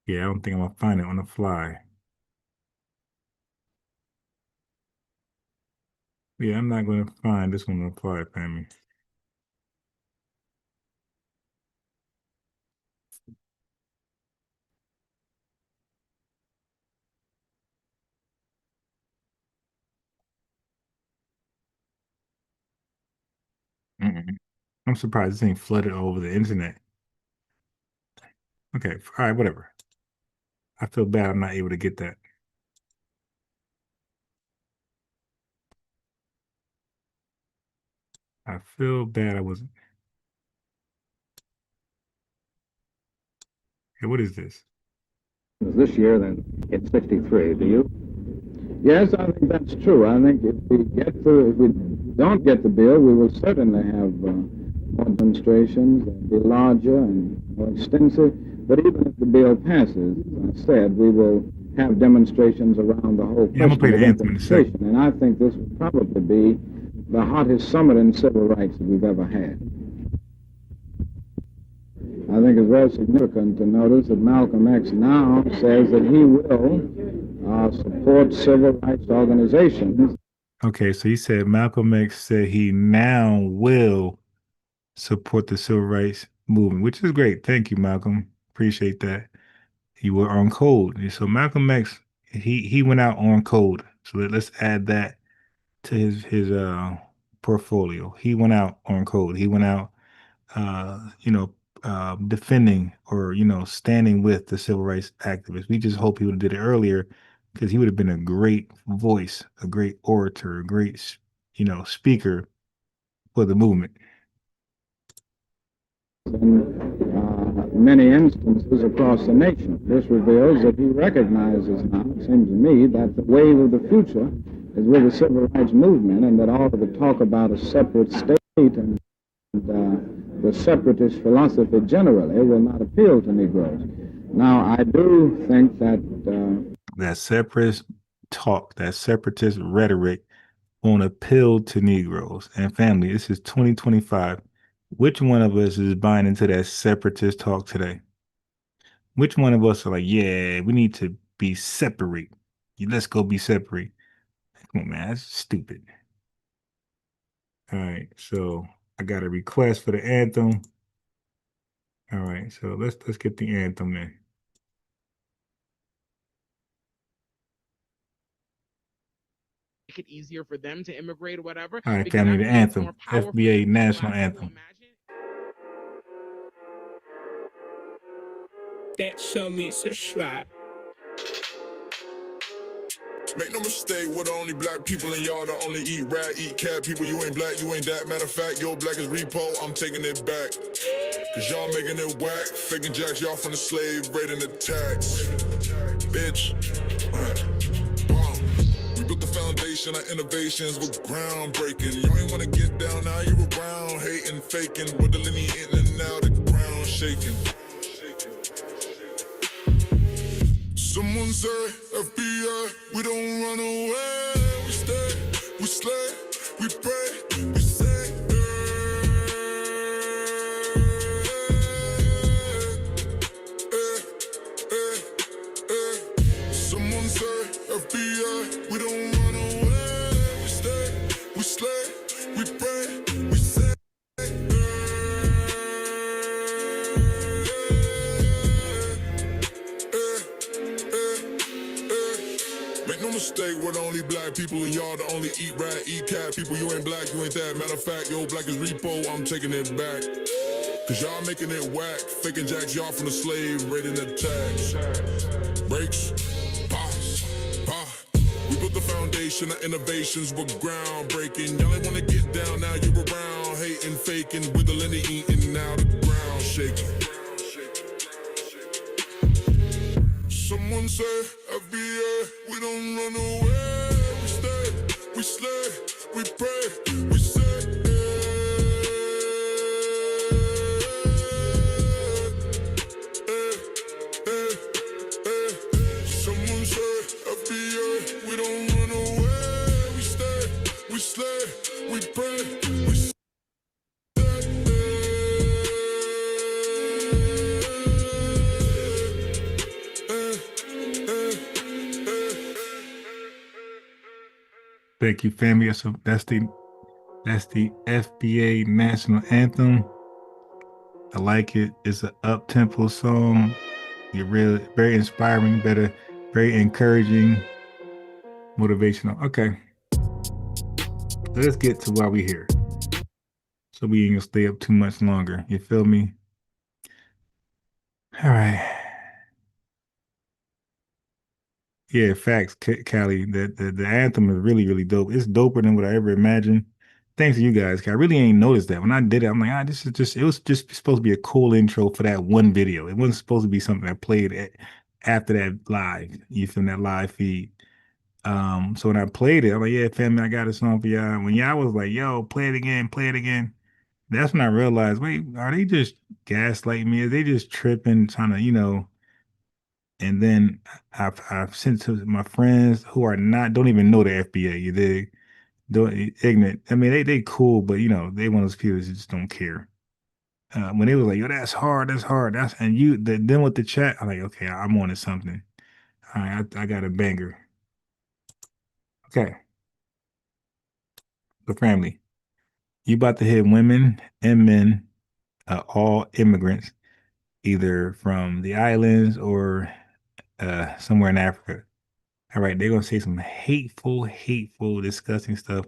Yeah, I don't think I'm gonna find it on the fly. Yeah, I'm not gonna find this one on the fly, family. Mm-mm. I'm surprised this ain't flooded all over the internet. Okay, all right, whatever. I feel bad I'm not able to get that. I feel bad I wasn't. Hey, what is this? This year than in '63. Do you? Yes, I think that's true. I think if we don't get the bill, we will certainly have more demonstrations. They'll be larger and more extensive. But even if the bill passes, as I said, we will have demonstrations around the whole Yeah, I'm gonna play question the of anthem in a second. implementation. And I think this will probably be the hottest summit in civil rights that we've ever had. I think it's very significant to notice that Malcolm X now says that he will support civil rights organizations. Okay, so he said Malcolm X said he now will support the civil rights movement, which is great. Thank you, Malcolm. Appreciate that. You were on code. So Malcolm X, he went out on code. So let's add that to his portfolio. He went out on code. He went out defending or standing with the civil rights activists. We just hope he would have did it earlier because he would have been a great voice, a great orator, a great speaker for the movement. In many instances across the nation, this reveals that he recognizes now, it seems to me, that the wave of the future is with the civil rights movement, and that all of the talk about a separate state and the separatist philosophy generally will not appeal to Negroes. Now, I do think that that separatist talk, that separatist rhetoric won't appeal to Negroes and family. This is 2025. Which one of us is buying into that separatist talk today? Which one of us are like, yeah, we need to be separate. Let's go be separate. Come on, man, that's stupid. All right, so I got a request for the anthem. All right, so let's get the anthem in. Make it easier for them to immigrate or whatever. All right, because family, that the feels anthem, more powerful FBA national black people. anthem. Imagine that, show me, subscribe. Make no mistake, we're the only black people and y'all the only eat rat, eat cat people. You ain't black, you ain't that. Matter of fact, your black is repo, I'm taking it back. Cause y'all making it whack, faking jacks, y'all from the slave, raiding the tax. Bitch. We built the foundation, our innovations were groundbreaking. You ain't wanna get down, now you around, hating, faking, we're delineating and now the ground shaking. Someone say, FBA, we don't run away. We stay, we slay, we pray, we say, Someone say, FBA, we don't run away. We stay, we slay, we pray, we say. Make no mistake, we're the only black people and y'all the only eat rat, eat cat people. You ain't black, you ain't that. Matter of fact, your black is repo, I'm taking it back. Cause y'all making it whack, faking jacks, y'all from the slave, raiding the tax. Breaks, pause, pause. We built the foundation, our innovations were groundbreaking. Y'all ain't wanna get down, now you around, hating, faking, with the eating, now the ground shaking. Someone say, FBA, we don't run away. We stay, we slay, we pray, we say. Someone say, FBA, we don't run away. We stay, we slay, we pray, we say. Thank you, family. So that's the FBA national anthem. I like it. It's an up-tempo song. You're really very inspiring, very encouraging, motivational. Okay. Let's get to why we're here. So we ain't gonna stay up too much longer. You feel me? All right. Yeah, facts, Callie. The anthem is really, really dope. It's doper than what I ever imagined. Thanks to you guys. I really ain't noticed that. When I did it, I'm like, this is just, it was just supposed to be a cool intro for that one video. It wasn't supposed to be something I played after that live. You feel that live feed. So when I played it, I'm like, yeah, family, I got a song for y'all. When y'all was like, yo, play it again, that's when I realized, wait, are they just gaslighting me? Are they just tripping, trying to, and then I've sent to my friends who are don't even know the FBA. They don't ignorant. I mean, they cool, but they one of those people that just don't care. When they was like, yo, that's hard, then with the chat, I'm like, okay, I'm on to something. All right, I got a banger. Okay. The family. You about to hit women and men, all immigrants, either from the islands or somewhere in Africa. All right, they're gonna say some hateful, disgusting stuff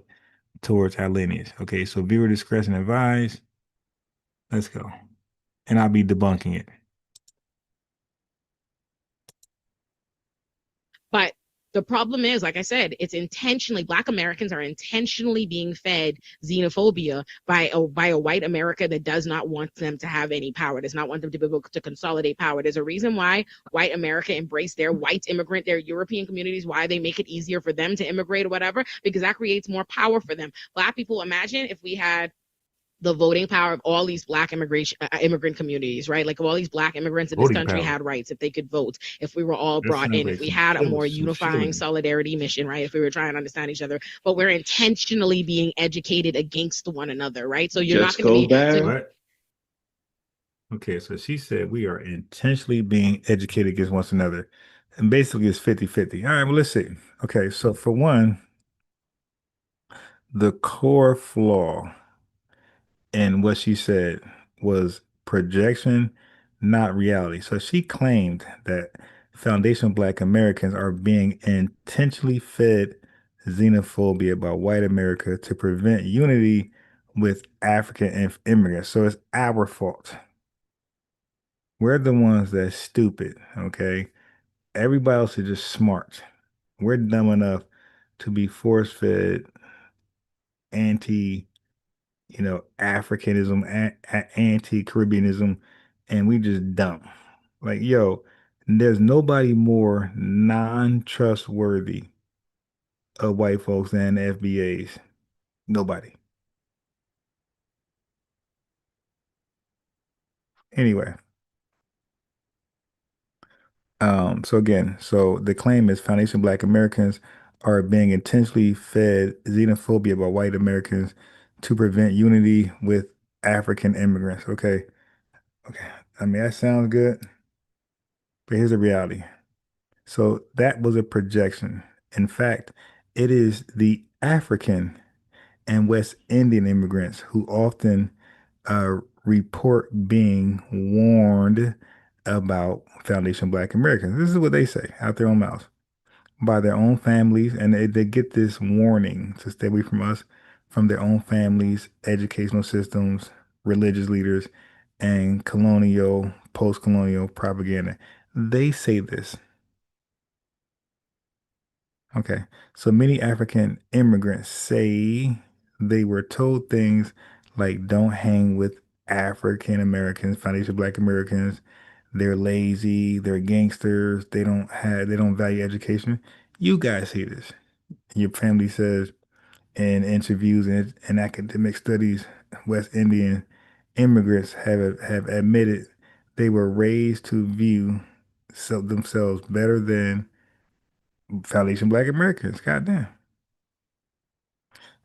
towards our lineage. Okay, so viewer discretion advised. Let's go. And I'll be debunking it. But the problem is, like I said, it's intentionally, Black Americans are intentionally being fed xenophobia by a white America that does not want them to have any power, does not want them to be able to consolidate power. There's a reason why white America embraced their white immigrant, their European communities, why they make it easier for them to immigrate or whatever, because that creates more power for them. Black people, imagine if we had the voting power of all these Black immigrant communities, right? Like all these Black immigrants in this country had rights if they could vote, if we were all brought in, if we had a more unifying solidarity mission, right? If we were trying to understand each other, but we're intentionally being educated against one another, right? So you're not going to be. Okay, so she said we are intentionally being educated against one another. And basically it's 50-50. All right, well, let's see. Okay, so for one, the core flaw and what she said was projection, not reality. So she claimed that foundational Black Americans are being intentionally fed xenophobia by white America to prevent unity with African immigrants. So it's our fault. We're the ones that's stupid, okay? Everybody else is just smart. We're dumb enough to be force-fed anti, Africanism, anti-Caribbeanism, and we just dumb. Like, yo, there's nobody more non-trustworthy of white folks than FBAs. Nobody. Anyway, so the claim is Foundation Black Americans are being intentionally fed xenophobia by white Americans to prevent unity with African immigrants. Okay. Okay. I mean, that sounds good, but here's the reality. So that was a projection. In fact, it is the African and West Indian immigrants who often report being warned about Foundation Black Americans. This is what they say out their own mouths by their own families, and they get this warning to stay away from us from their own families, educational systems, religious leaders, and colonial, post-colonial propaganda. They say this. Okay. So many African immigrants say they were told things like don't hang with African Americans, foundation Black Americans. They're lazy, they're gangsters, they don't value education. You guys see this. Your family says in interviews and academic studies, West Indian immigrants have admitted they were raised to view themselves better than Foundation Black Americans. Goddamn.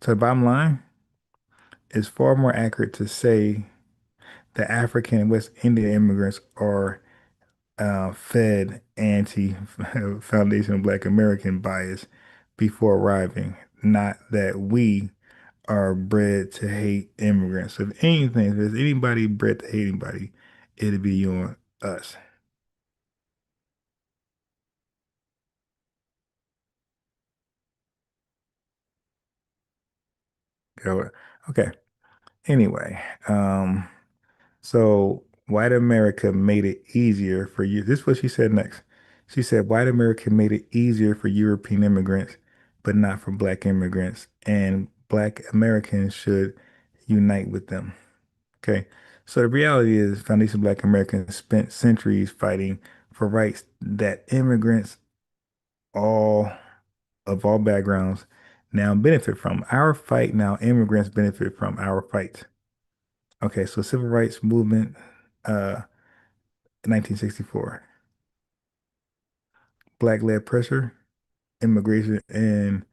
So the bottom line is far more accurate to say that African and West Indian immigrants are fed anti-Foundation Black American bias before arriving, not that we are bred to hate immigrants. So if anything, if there's anybody bred to hate anybody, it'll be you and us. Go. Okay. Anyway, so white America made it easier for you. This is what she said next. She said white America made it easier for European immigrants, but not for black immigrants, and black Americans should unite with them. Okay. So the reality is Foundation Black Americans spent centuries fighting for rights that immigrants all of all backgrounds now benefit from. Our fight now immigrants benefit from our fight. Okay, so civil rights movement, 1964. Black-led pressure, immigration and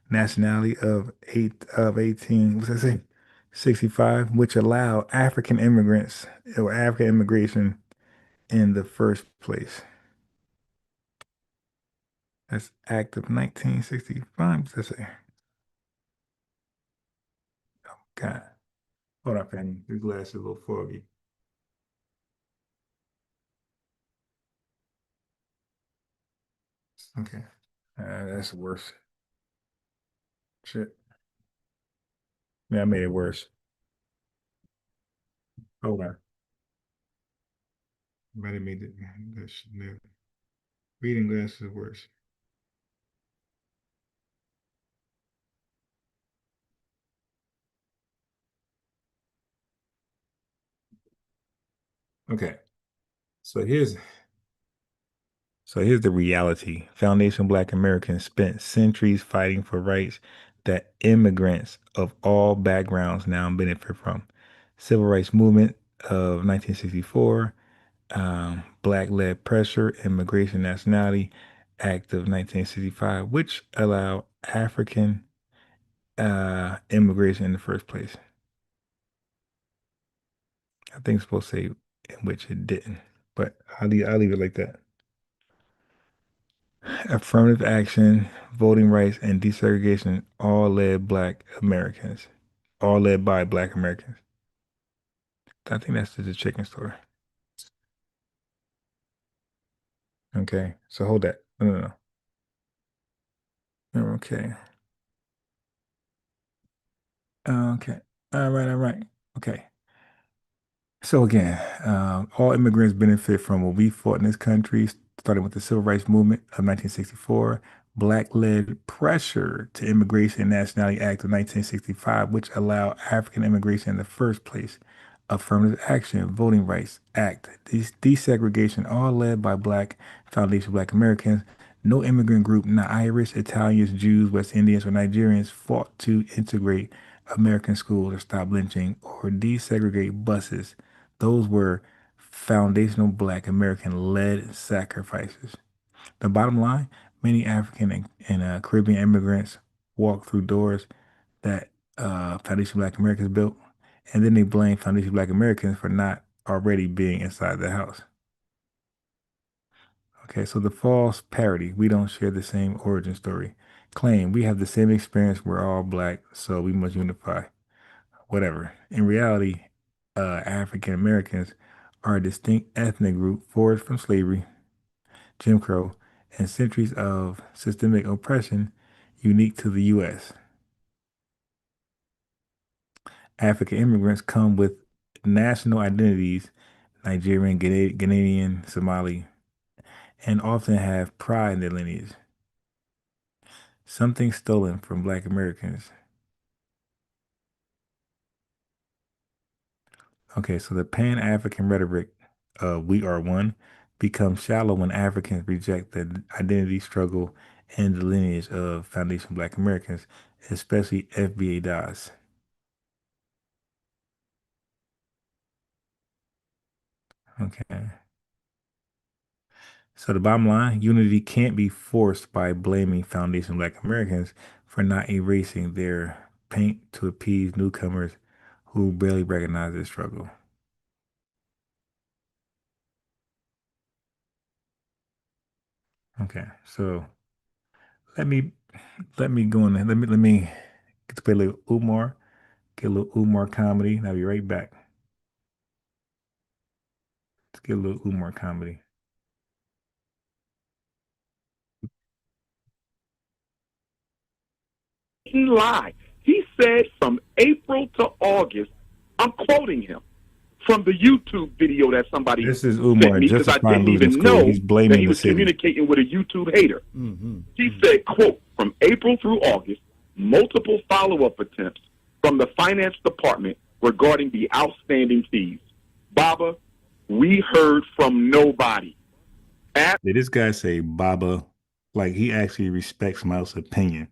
nationality of 18, what's that say? 65, which allowed African immigrants or African immigration in the first place. That's Act of 1965. What's that say? God. Hold on, Fanny. This glass is a little foggy. Okay. That's worse. Shit. Yeah, I made it worse. Hold on. Might have made it. That's no. Reading glasses is worse. Okay. So here's so here's the reality. Foundation Black Americans spent centuries fighting for rights that immigrants of all backgrounds now benefit from. Civil rights movement of 1964, Black-led pressure, Immigration Nationality Act of 1965, which allowed African immigration in the first place. I think it's supposed to say in which it didn't, but I'll leave it like that. Affirmative action, voting rights, and desegregation all led Black Americans, all led by Black Americans. I think that's just a chicken story. Okay, so hold that. No. Okay. Okay. All right. Okay. So again, all immigrants benefit from what we fought in this country, starting with the Civil Rights Movement of 1964, Black-led pressure to Immigration and Nationality Act of 1965, which allowed African immigration in the first place, Affirmative Action, Voting Rights Act, desegregation, all led by Black Foundation Black Americans. No immigrant group, not Irish, Italians, Jews, West Indians, or Nigerians, fought to integrate American schools or stop lynching or desegregate buses. Those were foundational Black American led sacrifices. The bottom line, many African and Caribbean immigrants walk through doors that Foundation Black Americans built, and then they blame Foundation Black Americans for not already being inside the house. Okay, so the false parody, we don't share the same origin story. Claim we have the same experience, we're all Black, so we must unify. Whatever. In reality, African Americans are a distinct ethnic group forged from slavery, Jim Crow, and centuries of systemic oppression unique to the U.S. African immigrants come with national identities, Nigerian, Ghanaian, Somali, and often have pride in their lineage. Something stolen from Black Americans. Okay, so the Pan-African rhetoric of "we are one" becomes shallow when Africans reject the identity struggle and the lineage of Foundation Black Americans, especially FBA DOS. Okay. So the bottom line, unity can't be forced by blaming Foundation Black Americans for not erasing their paint to appease newcomers who barely recognize their struggle. Okay, so let me go in. Let me get to play a little Umar, get a little Umar comedy, and I'll be right back. Let's get a little Umar comedy. He lied. He said from April to August, I'm quoting him from the YouTube video that somebody This is sent Umar me because I justifying didn't losing even school. know He's that blaming he the was city. communicating with a YouTube hater. He said, quote, from April through August, multiple follow-up attempts from the finance department regarding the outstanding fees. Baba, we heard from nobody. Did this guy say Baba? Like he actually respects somebody else's opinion.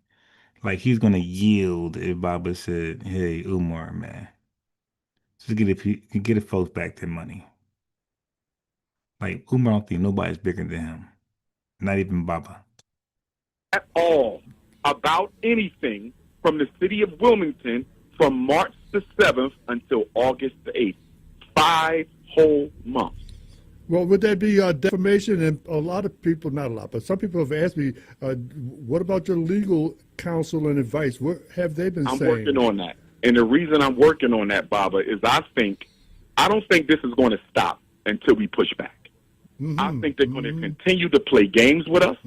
Like he's gonna yield if Baba said, "Hey, Umar, man, just get the folks back their money." Like Umar don't think nobody's bigger than him, not even Baba. At all about anything from the city of Wilmington from March the 7th until August the 8th. 5 whole months. Well, would that be defamation? And a lot of people, not a lot, but some people have asked me, what about your legal counsel and advice? What have they been saying? I'm working on that. And the reason I'm working on that, Baba, is I don't think this is going to stop until we push back. I think they're going to continue to play games with us.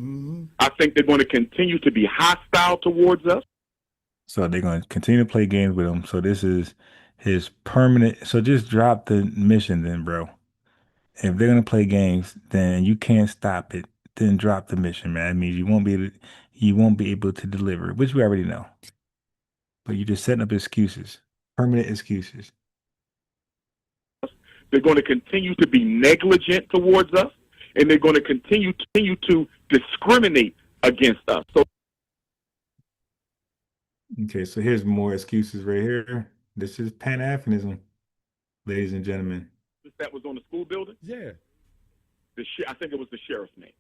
I think they're going to continue to be hostile towards us. So they're going to continue to play games with him. So this is his permanent. So just drop the mission then, bro. If they're going to play games, then you can't stop it. Then drop the mission, man. That means you won't be able to deliver, which we already know. But you're just setting up excuses, permanent excuses. They're going to continue to be negligent towards us, and they're going to continue to discriminate against us. So, okay, so here's more excuses right here. This is Pan-Africanism, ladies and gentlemen. that was on the school building? Yeah. I think it was the sheriff's name.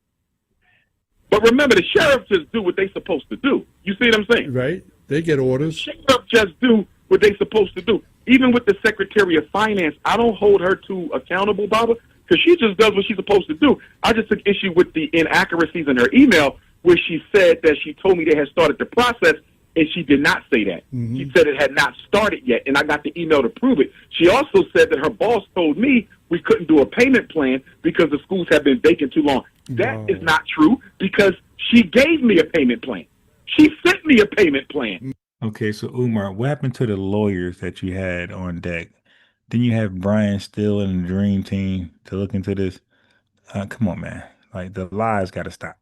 But remember, the sheriff just do what they supposed to do. You see what I'm saying? Right. They get orders. Sheriff just do what they supposed to do. Even with the Secretary of Finance, I don't hold her to accountable, Baba, because she just does what she's supposed to do. I just took issue with the inaccuracies in her email where she said that she told me they had started the process, and she did not say that. She said it had not started yet, and I got the email to prove it. She also said that her boss told me we couldn't do a payment plan because the schools have been vacant too long. That is not true because she gave me a payment plan. She sent me a payment plan. Okay, so Umar, what happened to the lawyers that you had on deck Then you have Brian Still and the Dream Team to look into this. Come on, man. Like, the lies got to stop.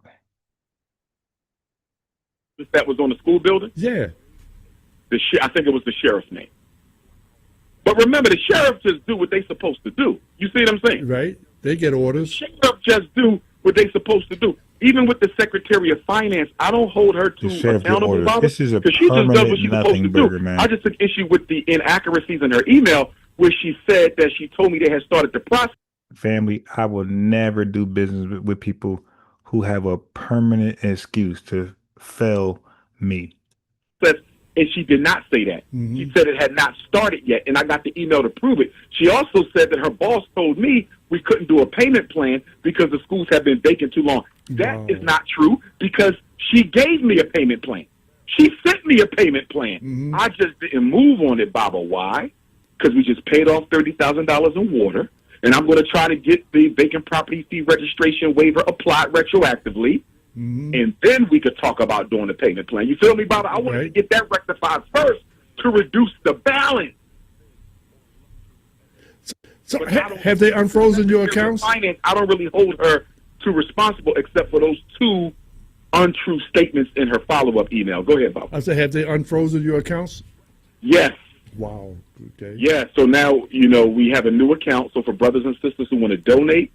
That was on the school building? Yeah. I think it was the sheriff's name. But remember, the sheriff just do what they supposed to do. You see what I'm saying? Right. They get orders. The sheriff just do what they supposed to do. Even with the Secretary of Finance, I don't hold her to accountable, Bobby, this is a because she just does what she's supposed to burger, do. man. I just took issue with the inaccuracies in her email where she said that she told me they had started the process. Family, I will never do business with people who have a permanent excuse to fail me. And she did not say that. Mm-hmm. She said it had not started yet, and I got the email to prove it. She also said that her boss told me we couldn't do a payment plan because the schools have been vacant too long. That is not true, because she gave me a payment plan. She sent me a payment plan. Mm-hmm. I just didn't move on it, Baba. Why? Because we just paid off $30,000 in water, and I'm going to try to get the vacant property fee registration waiver applied retroactively. Mm-hmm. And then we could talk about doing the payment plan. You feel me, Baba? I wanted to get that rectified first to reduce the balance. So have they unfrozen your accounts? Finance, I don't really hold her to responsible except for those two untrue statements in her follow-up email. Go ahead, Baba. I said, have they unfrozen your accounts? Yes. Wow. Okay. Yeah, so now, we have a new account. So for brothers and sisters who want to donate,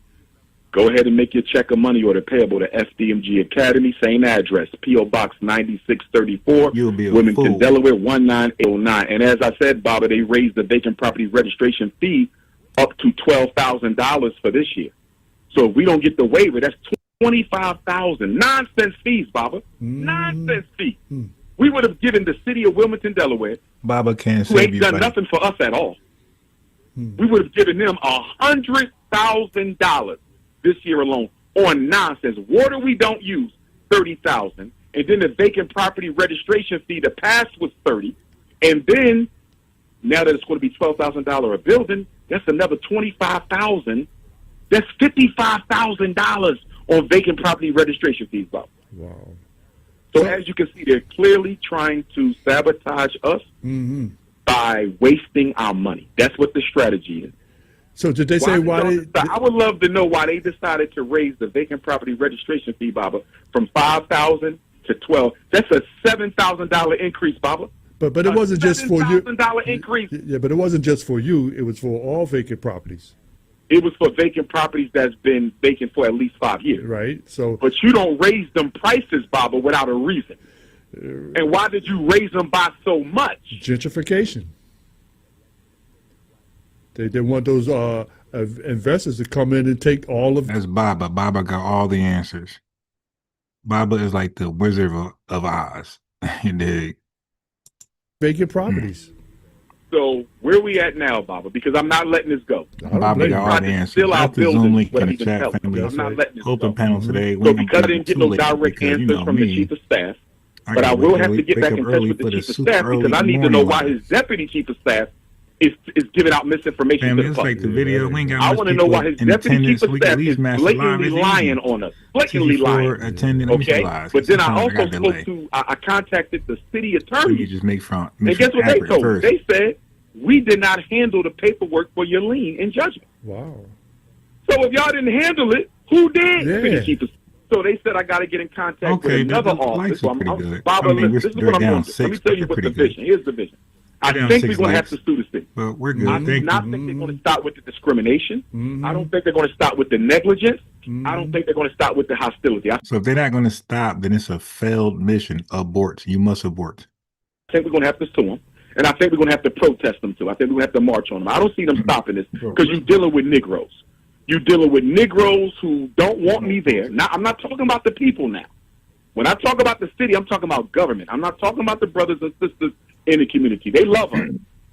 go ahead and make your check or money order payable to FDMG Academy, same address, P.O. Box 9634, Wilmington, Delaware 19809. And as I said, Baba, they raised the vacant property registration fee up to $12,000 for this year. So if we don't get the waiver, that's $25,000. Nonsense fees, Baba. Nonsense fees. We would have given the city of Wilmington, Delaware, Baba can't who save ain't you, done buddy. nothing for us at all. We would have given them $100,000 this year alone on nonsense. Water we don't use, $30,000, and then the vacant property registration fee. The past was $30,000, and then now that it's going to be $12,000 a building, that's another $25,000. That's $55,000 on vacant property registration fees, Bob. Wow. So as you can see, they're clearly trying to sabotage us by wasting our money. That's what the strategy is. So did they say why they? I would love to know why they decided to raise the vacant property registration fee, Baba, from $5,000 to $12,000. That's a $7,000 increase, Baba. But it wasn't just for you. $7,000 increase. Yeah, but it wasn't just for you. It was for all vacant properties. It was for vacant properties that's been vacant for at least 5 years. Right. So. But you don't raise them prices, Baba, without a reason. And why did you raise them by so much? Gentrification. They want those investors to come in and take all of. That's Baba. Baba got all the answers. Baba is like the Wizard of Oz. You dig? Vacant properties. So where we at now, Baba? Because I'm not letting this go. Baba got all the answers. Still our That's the Zoom buildings, link but in the I can chat, tell. family. I'm not letting this Open go. panel today. So because I didn't get no direct answers from the chief of staff, but I will have to get back in touch with the chief of staff because I need to know why his deputy chief of staff is giving out misinformation Family, to the it's public. like the video. We ain't got I much want to know why his in deputy attendance. chief of We can staff at is least master blatantly live. lying on us. Blatantly lying. Attending. Let me see Okay? live. But then I Sometimes also got delay. spoke to, I contacted the city We attorney. can just make front. And guess what they told me? They said, we did not handle the paperwork for your lien in judgment. Wow. So if y'all didn't handle it, who did? Yeah. So they said I got to get in contact with another office. So Baba, I mean, this is what I'm going to do. Let me tell you what the vision. Here's the vision. I think we're going to have to sue the city. But we're good. I do not think they're going to stop with the discrimination. I don't think they're going to stop with the negligence. I don't think they're going to stop with the hostility. So if they're not going to stop, then it's a failed mission. Abort. You must abort. I think we're going to have to sue them. And I think we're going to have to protest them, too. I think we're going to have to march on them. I don't see them stopping this because you're dealing with Negroes. You're dealing with Negroes who don't want me there. Now, I'm not talking about the people now. When I talk about the city, I'm talking about government. I'm not talking about the brothers and sisters in the community. They love us.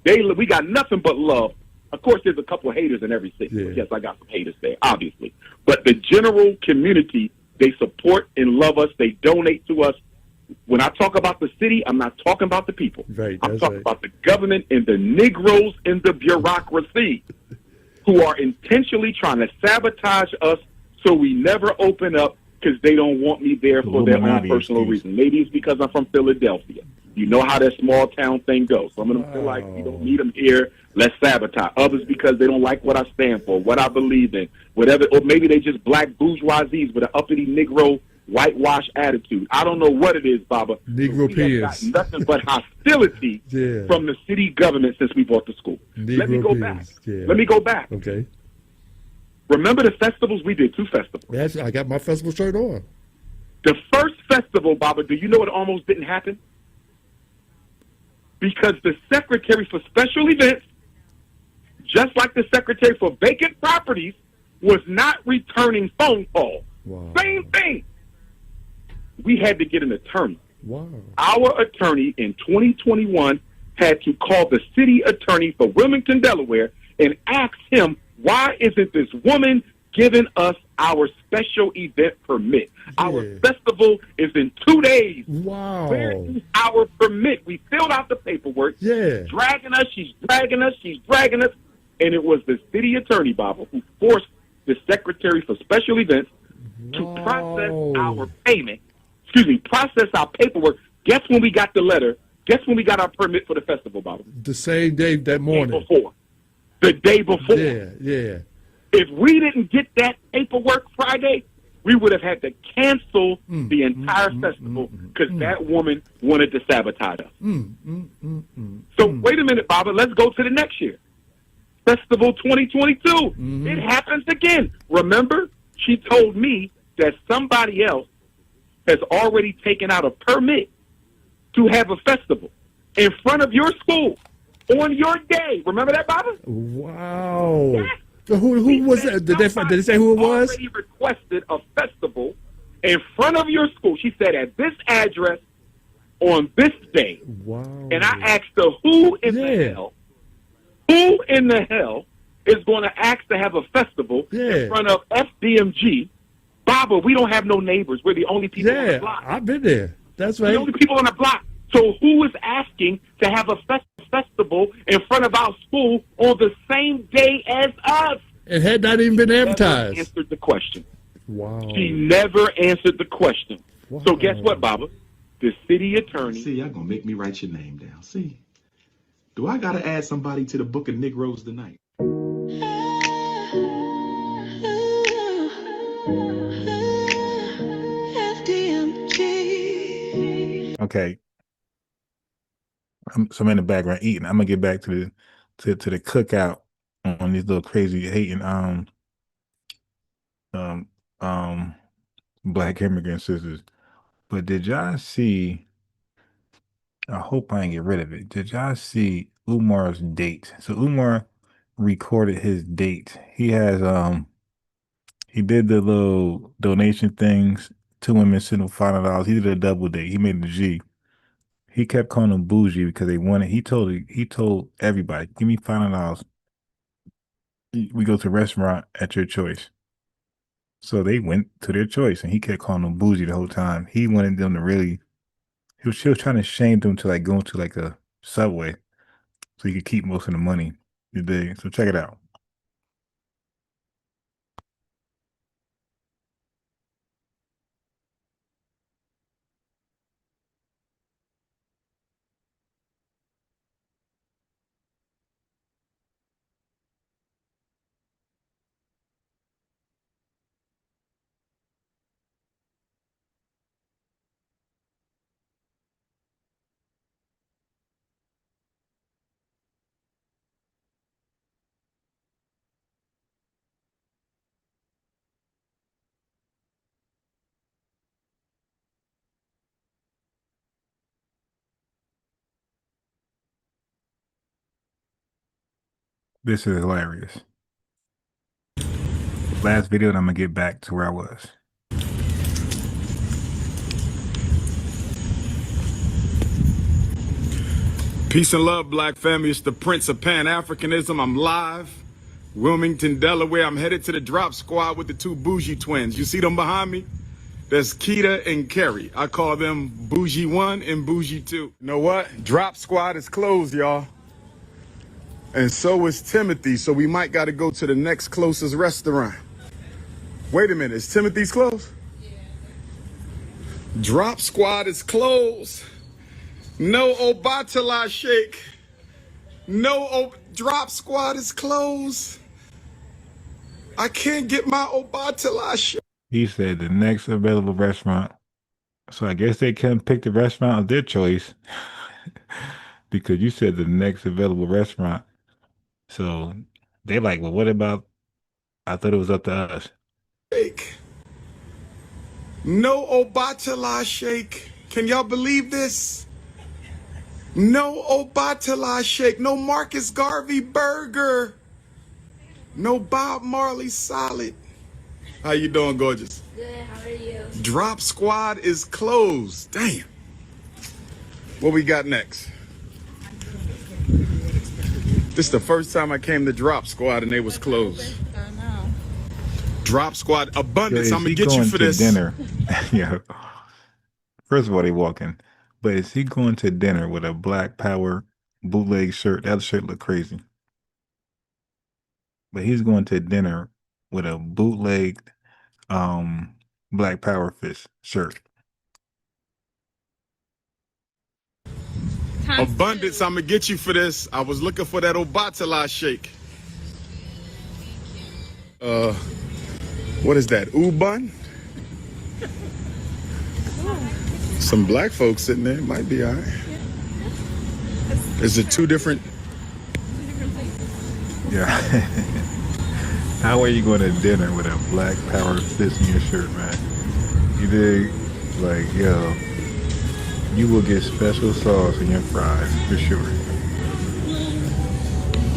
We got nothing but love. Of course, there's a couple of haters in every city. Yeah. Yes, I got some haters there, obviously. But the general community, they support and love us. They donate to us. When I talk about the city, I'm not talking about the people. Right, I'm talking about the government and the Negroes in the bureaucracy who are intentionally trying to sabotage us so we never open up because they don't want me there for their own personal reason. Maybe it's because I'm from Philadelphia. You know how that small town thing goes. Some of them feel like we don't need them here. let's sabotage. Others because they don't like what I stand for, what I believe in, whatever, or maybe they just black bourgeoisies with an uppity Negro whitewash attitude. I don't know what it is, Baba. Negro peers. Nothing but hostility from the city government since we bought the school. Let me go back. Let me go back. Okay. Remember the festivals? We did 2 festivals. Yes, I got my festival shirt on. The first festival, Baba, do you know it almost didn't happen? Because the secretary for special events, just like the secretary for vacant properties, was not returning phone calls. Wow. Same thing. We had to get an attorney. Wow. Our attorney in 2021 had to call the city attorney for Wilmington, Delaware, and ask him, why isn't this woman giving us our special event permit? Our festival is in 2 days. Wow. Where is our permit? We filled out the paperwork. Yeah. Dragging us, she's dragging us, she's dragging us. And it was the city attorney, Baba, who forced the secretary for special events to process our payment. Process our paperwork. Guess when we got the letter? Guess when we got our permit for the festival, Baba? The same day, that morning. The day before. Yeah. If we didn't get that paperwork Friday, we would have had to cancel the entire festival because that woman wanted to sabotage us. So wait a minute, Baba. Let's go to the next year. Festival 2022. It happens again. Remember, she told me that somebody else has already taken out a permit to have a festival in front of your school on your day. Remember that, Baba? Wow. Yes. So who was that? Did they say who it was? Already requested a festival in front of your school. She said at this address on this day. Wow. And I asked her, who in the hell is going to ask to have a festival in front of FDMG? Baba, we don't have no neighbors. We're the only people on the block. I've been there. That's right. We're the only people on the block. So who is asking to have a festival in front of our school on the same day as us? It had not even been advertised. She never answered the question. Wow. She never answered the question. Wow. So guess what, Baba? The city attorney. See, y'all gonna make me write your name down. See, do I gotta add somebody to the book of Negroes tonight? Okay. So I'm in the background eating. I'm gonna get back to the cookout on these little crazy hating black immigrant sisters. But did y'all see? I hope I ain't get rid of it. Did y'all see Umar's date? So Umar recorded his date. He has he did the little donation things. 2 women sitting with $500. He did a double date. He made the G. He kept calling them bougie because they wanted. He told everybody, "Give me $500. We go to a restaurant at your choice." So they went to their choice, and he kept calling them bougie the whole time. He wanted them to really. She was trying to shame them to like go into like a Subway, so he could keep most of the money. You dig? So check it out. This is hilarious. Last video, and I'm gonna get back to where I was. Peace and love, black family. It's the Prince of Pan-Africanism. I'm live, Wilmington, Delaware. I'm headed to the drop squad with the 2 bougie twins. You see them behind me? That's Keita and Kerry. I call them Bougie 1 and Bougie 2. You know what? Drop squad is closed, y'all. And so is Timothy, so we might got to go to the next closest restaurant. Wait a minute, is Timothy's closed? Yeah. Drop squad is closed. No Obatala shake. No, Drop Squad is closed. I can't get my Obatala shit. He said the next available restaurant. So I guess they couldn't pick the restaurant of their choice because you said the next available restaurant. So they like, well, what about? I thought it was up to us. Shake. No Obatala shake. Can y'all believe this? No Obatala shake. No Marcus Garvey burger. No Bob Marley salad. How you doing, gorgeous? Good, how are you? Drop Squad is closed. Damn. What we got next? This is the first time I came to Drop Squad and they was closed. I know. Drop Squad abundance. So I'm gonna get you for this. Dinner? Yeah. First of all, they walking, but is he going to dinner with a Black Power bootleg shirt? That shirt look crazy. But he's going to dinner with a bootleg Black Power fist shirt. Abundance, I'm gonna get you for this. I was looking for that Obatala shake. What is that? Bun? Some black folks sitting there. Might be all right. Is it two different? Yeah. How are you going to dinner with a Black Power fist in your shirt, man? You dig? Like, yo, you will get special sauce in your fries for sure.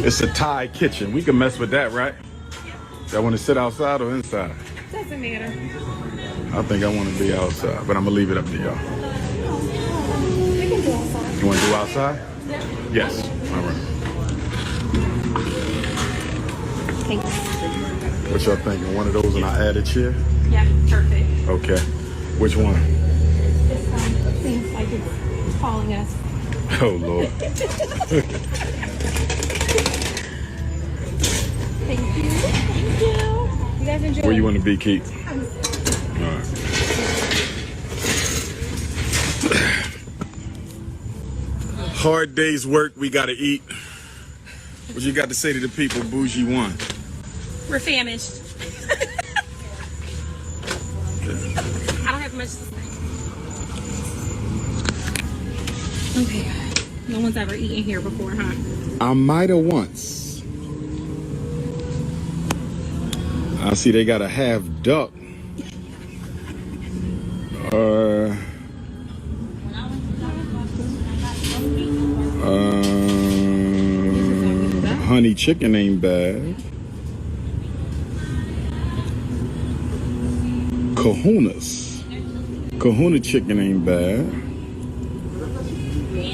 It's a Thai kitchen. We can mess with that, right? I want to sit outside or inside? Doesn't matter. I think I want to be outside, but I'm gonna leave it up to y'all. We can do outside. You want to do outside? Yeah. Yes. All right. Thanks. What y'all thinking? One of those and I add a chair? Yeah, perfect. Okay. Which one? This seems like it's calling us. Oh, Lord. Thank you. Thank you. You guys enjoy. Where you want to be, Keith? All right. Hard day's work. We got to eat. What you got to say to the people, Bougie One? We're famished. I don't have much to say. Okay. No one's ever eaten here before, huh? I might have once. I see they got a half duck. Honey chicken ain't bad. Kahuna chicken ain't bad.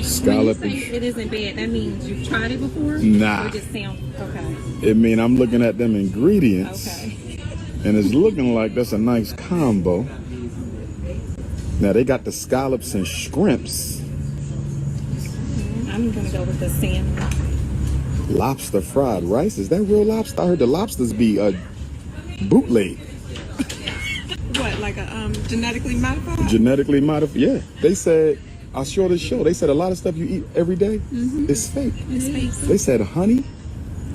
Scallop. When you say it isn't bad, that means you've tried it before? Nah. Or it just sounds okay. It mean I'm looking at them ingredients. Okay. And it's looking like that's a nice combo. Now they got the scallops and shrimps. I'm gonna go with the salmon. Lobster fried rice. Is that real lobster? I heard the lobsters be bootleg. What, like a genetically modified? Genetically modified. Yeah. They said, I saw this show. They said a lot of stuff you eat every day is fake. It's fake. They said honey,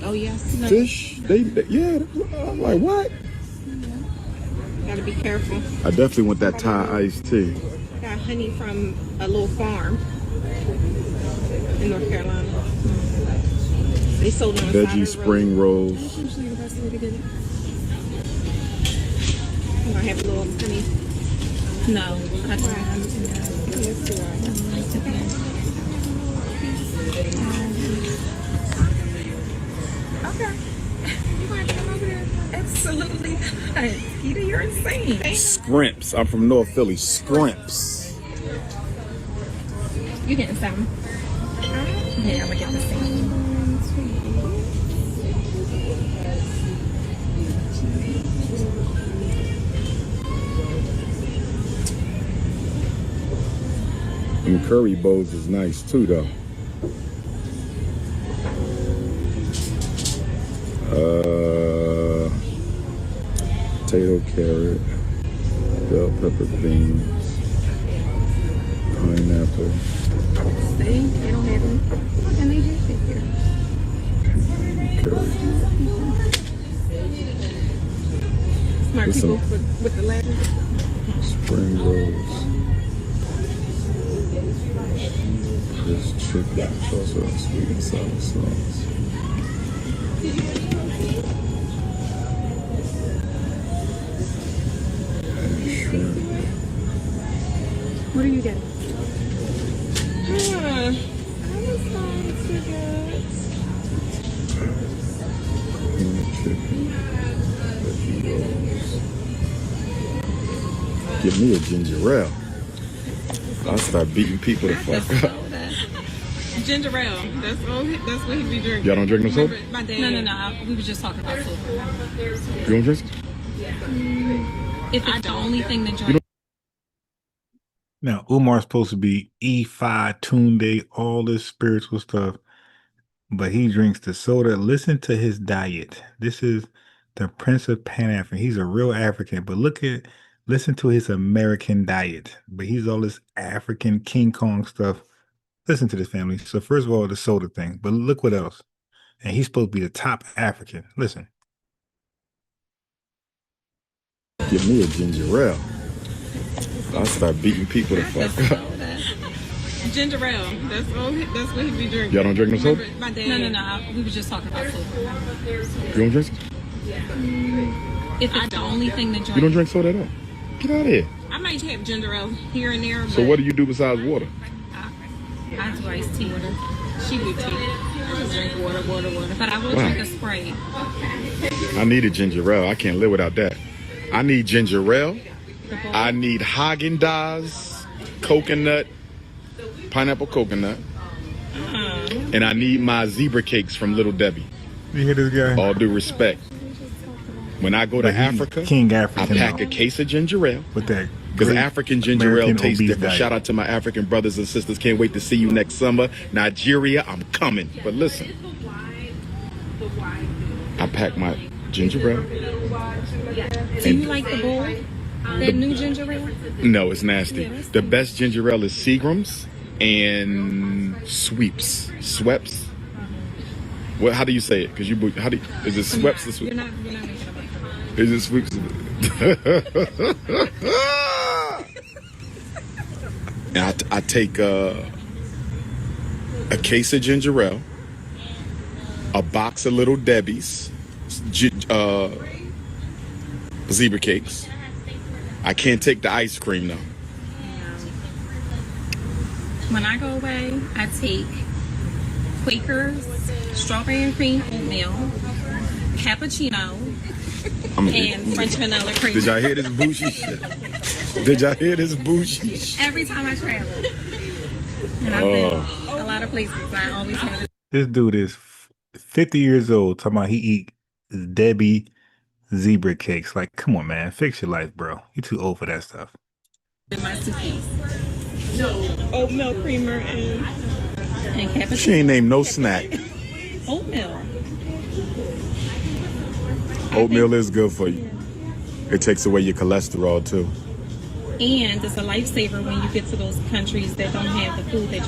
Oh yes. No. fish. Yeah. I'm like, what? Gotta be careful. I definitely want that Thai iced tea. Got honey from a little farm in North Carolina. They sold it on the side Veggie of the road. spring rolls. That's usually the best way to get it. I'm gonna have a little honey. No, I tried honey. Yes, you are. Okay. You want to come over there? Absolutely not. Keita, you're insane. Scrimps. I'm from North Philly. Scrimps. You getting some? Yeah, I'm gonna get the same. And curry bowls is nice too, though. Potato, carrot, bell pepper, beans, pineapple. See, they don't have any. And they just sit here. Smart people with the letters. Spring rolls. This chicken also has sweet and sour sauce. And shrimp. What are you getting? I was trying to get Chicken. Veggie rolls. Give me a ginger ale. I'll start beating people the fuck up. ginger ale. That's what he be drinking. Y'all don't drink no soda? My dad. No. We were just talking about soda. You don't drink? If it's the only thing that drink. Now, Umar's supposed to be E5, Tunde, all this spiritual stuff, but he drinks the soda. Listen to his diet. This is the Prince of Pan-African. He's a real African, but listen to his American diet. But he's all this African King Kong stuff. Listen to this, family. So first of all, the soda thing, but look what else. And he's supposed to be the top African. Listen. Give me a ginger ale. I'll start beating people the fuck up. Ginger ale. That's what he be drinking. Y'all don't drink no soda? My dad. No. We were just talking about soda. You don't drink? If it's the only thing that drink. You don't drink soda at all? Get out of here. I might have ginger ale here and there. So what do you do besides water? I do iced tea. She do tea. I just drink water. But I will drink a Sprite. I need a ginger ale. I can't live without that. I need ginger ale. I need Haagen-Dazs, coconut, pineapple coconut. And I need my zebra cakes from Little Debbie. You hear this guy? All due respect. When I go to Africa, King African I pack a case of ginger ale. With that. Because African ginger ale tastes different. Diet. Shout out to my African brothers and sisters. Can't wait to see you next summer. Nigeria, I'm coming. But listen, I pack my ginger ale. Do you like the bowl? That new ginger ale? No, it's nasty. The best ginger ale is Seagram's and Sweeps. Sweps? What? How do you say it? Because is it Sweps or Sweeps? You're not making it up. Is it Sweeps? And I take a case of ginger ale, a box of Little Debbie's, zebra cakes. I can't take the ice cream though. When I go away, I take Quaker's strawberry and cream oatmeal, cappuccino, and French vanilla cream. Did y'all hear this bougie shit? Did y'all hear this bougie shit? Every time I travel. And I've been a lot of places. I always have it. This dude is 50 years old, talking about he eat Debbie zebra cakes. Like, come on, man. Fix your life, bro. You too old for that stuff. In my suitcase. Oatmeal creamer and cappuccino. She ain't named no snack. Oatmeal. Oatmeal is good for you. It takes away your cholesterol too. And it's a lifesaver when you get to those countries that don't have the food that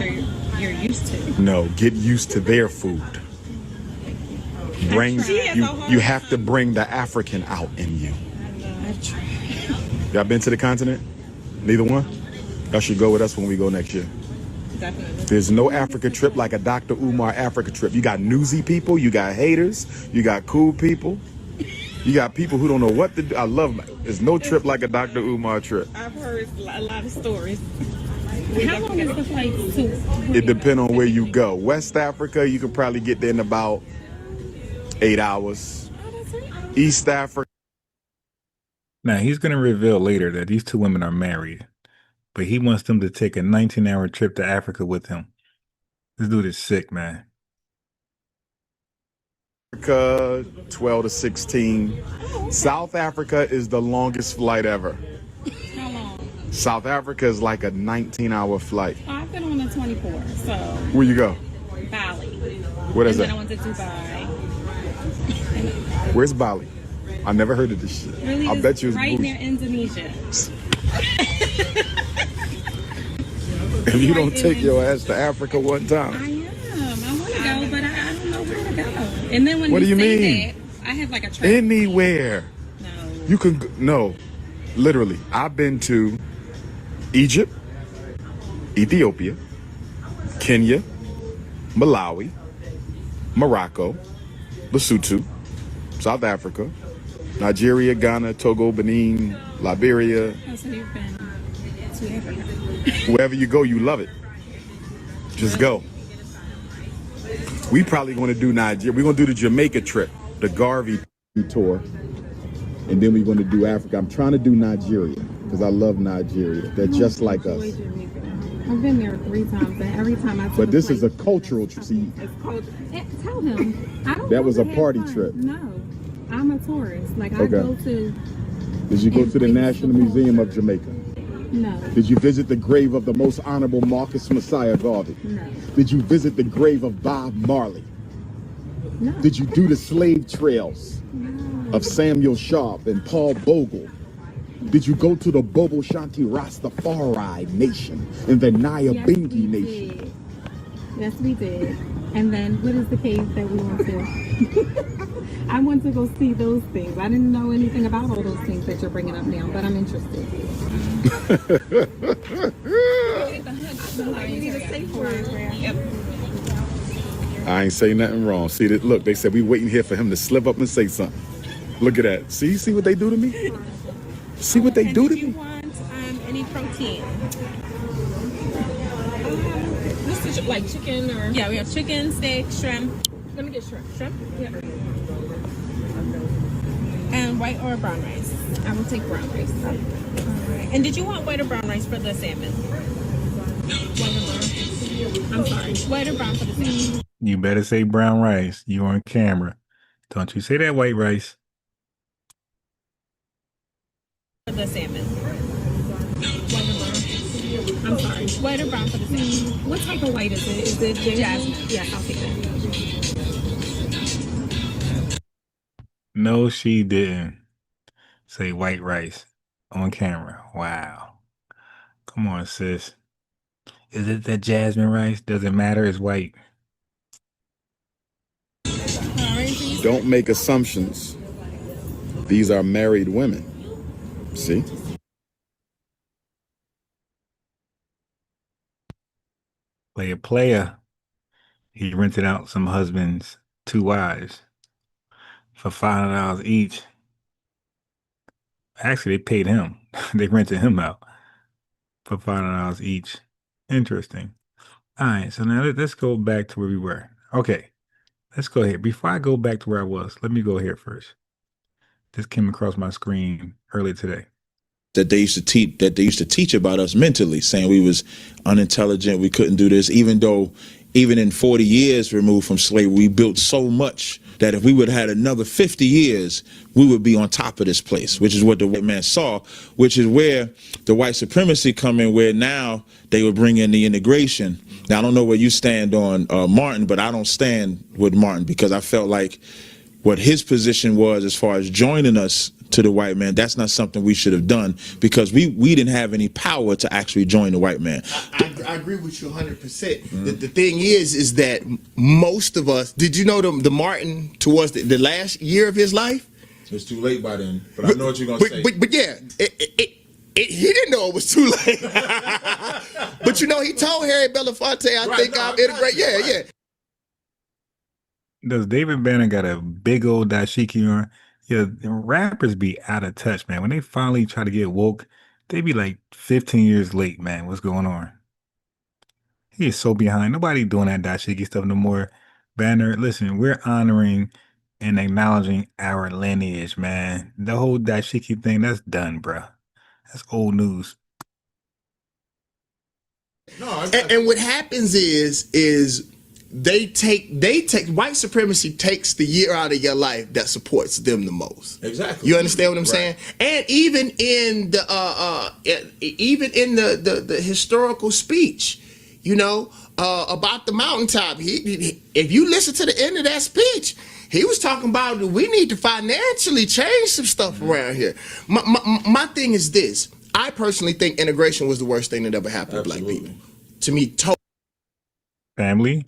you're used to. No, get used to their food. You have to bring the African out in you. I've tried. Y'all been to the continent? Neither one? Y'all should go with us when we go next year. Definitely. There's no Africa trip like a Dr. Umar Africa trip. You got newsy people, you got haters, you got cool people, you got people who don't know what to do. I love it. There's no trip like a Dr. Umar trip. I've heard a lot of stories. How long is the flight to? It depends on where you go. West Africa, you can probably get there in about 8 hours. East Africa. Now, he's going to reveal later that these two women are married, but he wants them to take a 19-hour trip to Africa with him. This dude is sick, man. Africa, 12 to 16. South Africa is the longest flight ever. How long? South Africa is like a 19-hour flight. Oh, I've been on a 24, so. Where you go? Bali. What is and that? Then I went to Dubai. Where's Bali? I never heard of this shit. Really, I bet you it's right bougie. near Indonesia. If you don't take your ass to Africa one time. I am. I want to go, but I don't know where to go. And then when What do you say mean? that, I have like a travel. Anywhere. No. You can no. Literally, I've been to Egypt, Ethiopia, Kenya, Malawi, Morocco, Lesotho, South Africa, Nigeria, Ghana, Togo, Benin, Liberia. Oh, so you've been to Africa. Wherever you go, you love it. Just go. We probably going to do Nigeria. We're going to do the Jamaica trip, the Garvey tour, and then we're going to do Africa. I'm trying to do Nigeria because I love Nigeria. They're just like us. I've been there 3 times, and every time I took But this is a cultural trip. See, it's culture. Tell him. I don't. that was a have party fun. trip. No, I'm a tourist. Like I Okay. go to. Did you go to the National Museum of Jamaica? No. Did you visit the grave of the most honorable Marcus Messiah Garvey? No. Did you visit the grave of Bob Marley? No. Did you do the slave trails of Samuel Sharp and Paul Bogle? Did you go to the Bobo Shanti Rastafari Nation and the Nyabingi Nation? Did. Yes, we did. And then what is the cave that we went to? I want to go see those things. I didn't know anything about all those things that you're bringing up now, but I'm interested. I ain't say nothing wrong. See that? Look, they said we waiting here for him to slip up and say something. Look at that. See what they do to me? See what they do to Do you me? want any protein? What's the like chicken or? Yeah, we have chicken, steak, shrimp. Let me get shrimp. Shrimp? Yeah. And white or brown rice? I will take brown rice. All right. And did you want white or brown rice for the salmon? White or brown? I'm sorry. White or brown for the salmon? You better say brown rice. You on camera. Don't you say that white rice. For the salmon. White or brown? I'm sorry. White or brown for the salmon? What type of white is it? Is it jasmine? Yeah, I'll take that. No, she didn't say white rice on camera. Wow. Come on, sis. Is it that jasmine rice? Doesn't matter. It's white. Don't make assumptions. These are married women. See? Player. He rented out some husbands, 2 wives, for $500 each. Actually, they paid him. They rented him out for $500 each. Interesting. All right, so now let's go back to where we were. Okay, let's go here. Before I go back to where I was, let me go here first. This came across my screen earlier today. That they used to teach about us mentally, saying we was unintelligent, we couldn't do this, even though even in 40 years removed from slavery, we built so much that if we would have had another 50 years, we would be on top of this place, which is what the white man saw, which is where the white supremacy come in, where now they would bring in the integration. Now, I don't know where you stand on Martin, but I don't stand with Martin because I felt like what his position was as far as joining us to the white man, that's not something we should have done because we didn't have any power to actually join the white man. I agree with you 100%. The thing is that most of us, did you know the Martin towards the last year of his life? It's too late by then, but I know what you're going to say. But yeah, he didn't know it was too late. But you know, he told Harry Belafonte, I think I'll integrate. Yeah. Does David Banner got a big old dashiki on? Yeah, rappers be out of touch, man. When they finally try to get woke, they be like 15 years late, man. What's going on? He is so behind. Nobody doing that dashiki stuff no more. Banner, listen, we're honoring and acknowledging our lineage, man. The whole dashiki thing, that's done, bruh. That's old news. And what happens is they take white supremacy takes the year out of your life that supports them the most. Exactly. You understand what I'm saying? And even in the the historical speech, you know, about the mountaintop, he if you listen to the end of that speech, he was talking about we need to financially change some stuff around here. My thing is this: I personally think integration was the worst thing that ever happened to black people. To me, family.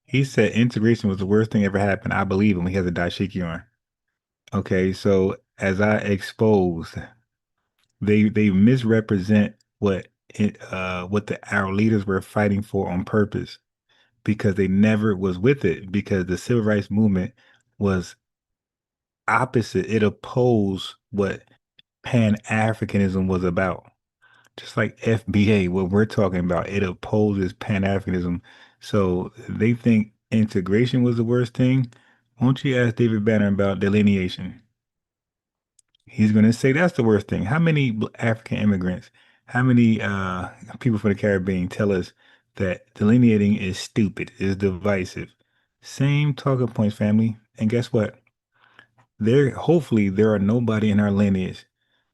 He said integration was the worst thing ever happened. I believe him. He has a dashiki on. Okay, so as I exposed, they misrepresent what our leaders were fighting for on purpose, because they never was with it, because the civil rights movement was opposite. It opposed what Pan-Africanism was about. Just like FBA, what we're talking about, it opposes Pan-Africanism. So they think integration was the worst thing. Won't you ask David Banner about delineation? He's going to say that's the worst thing. How many African immigrants, how many people from the Caribbean tell us that delineating is stupid, is divisive? Same talking points, family. And guess what? Hopefully there are nobody in our lineage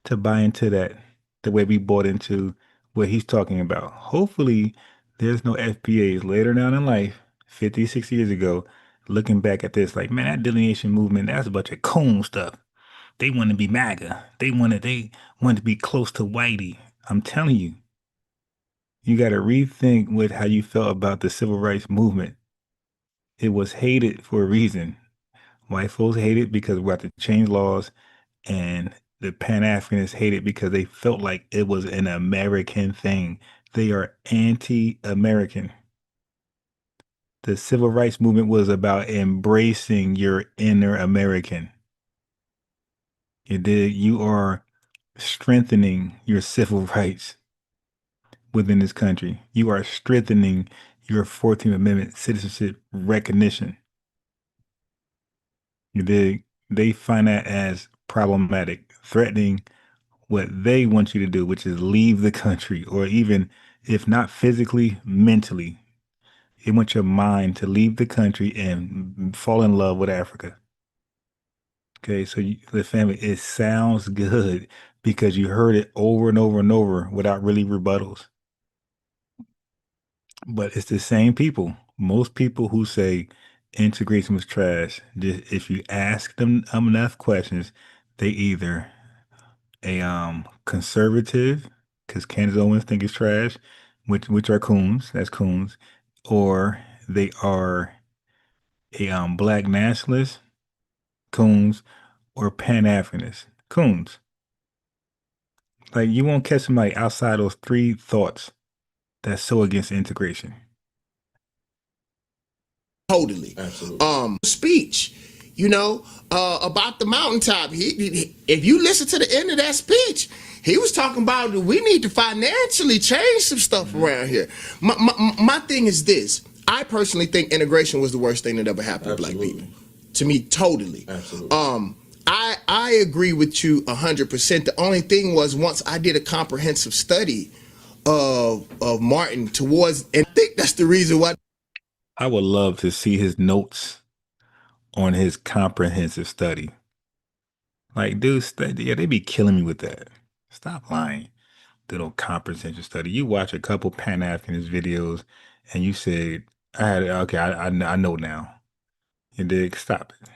to buy into that the way we bought into what he's talking about. Hopefully there's no FBAs later down in life, 50, 60 years ago, looking back at this like, man, that delineation movement, that's a bunch of coon stuff. They want to be MAGA. They want to be close to Whitey. I'm telling you, you got to rethink with how you felt about the civil rights movement. It was hated for a reason. White folks hate it because we have to change laws, and the Pan-Africanists hate it because they felt like it was an American thing. They are anti-American. The civil rights movement was about embracing your inner American. You are strengthening your civil rights within this country. You are strengthening your 14th Amendment citizenship recognition. You dig? They find that as problematic, threatening what they want you to do, which is leave the country, or even if not physically, mentally. They want your mind to leave the country and fall in love with Africa. Okay, so the family, it sounds good because you heard it over and over and over without really rebuttals. But it's the same people. Most people who say integration was trash, if you ask them enough questions, they either a conservative, because Candace Owens think it's trash, which are coons, that's coons, or they are a black nationalist, coons, or Pan-Africanist, coons. Like, you won't catch somebody outside those three thoughts that's so against integration. Totally. Absolutely. Speech, about the mountaintop. If you listen to the end of that speech, he was talking about we need to financially change some stuff around here. My thing is this. I personally think integration was the worst thing that ever happened to black people. To me, totally. Absolutely. I agree with you 100%. The only thing was, once I did a comprehensive study of Martin and I think that's the reason why. I would love to see his notes on his comprehensive study. Like, dude, yeah, they be killing me with that. Stop lying. They don't comprehensive study. You watch a couple Pan-Africanist videos and you say, I know now. You dig? Stop it.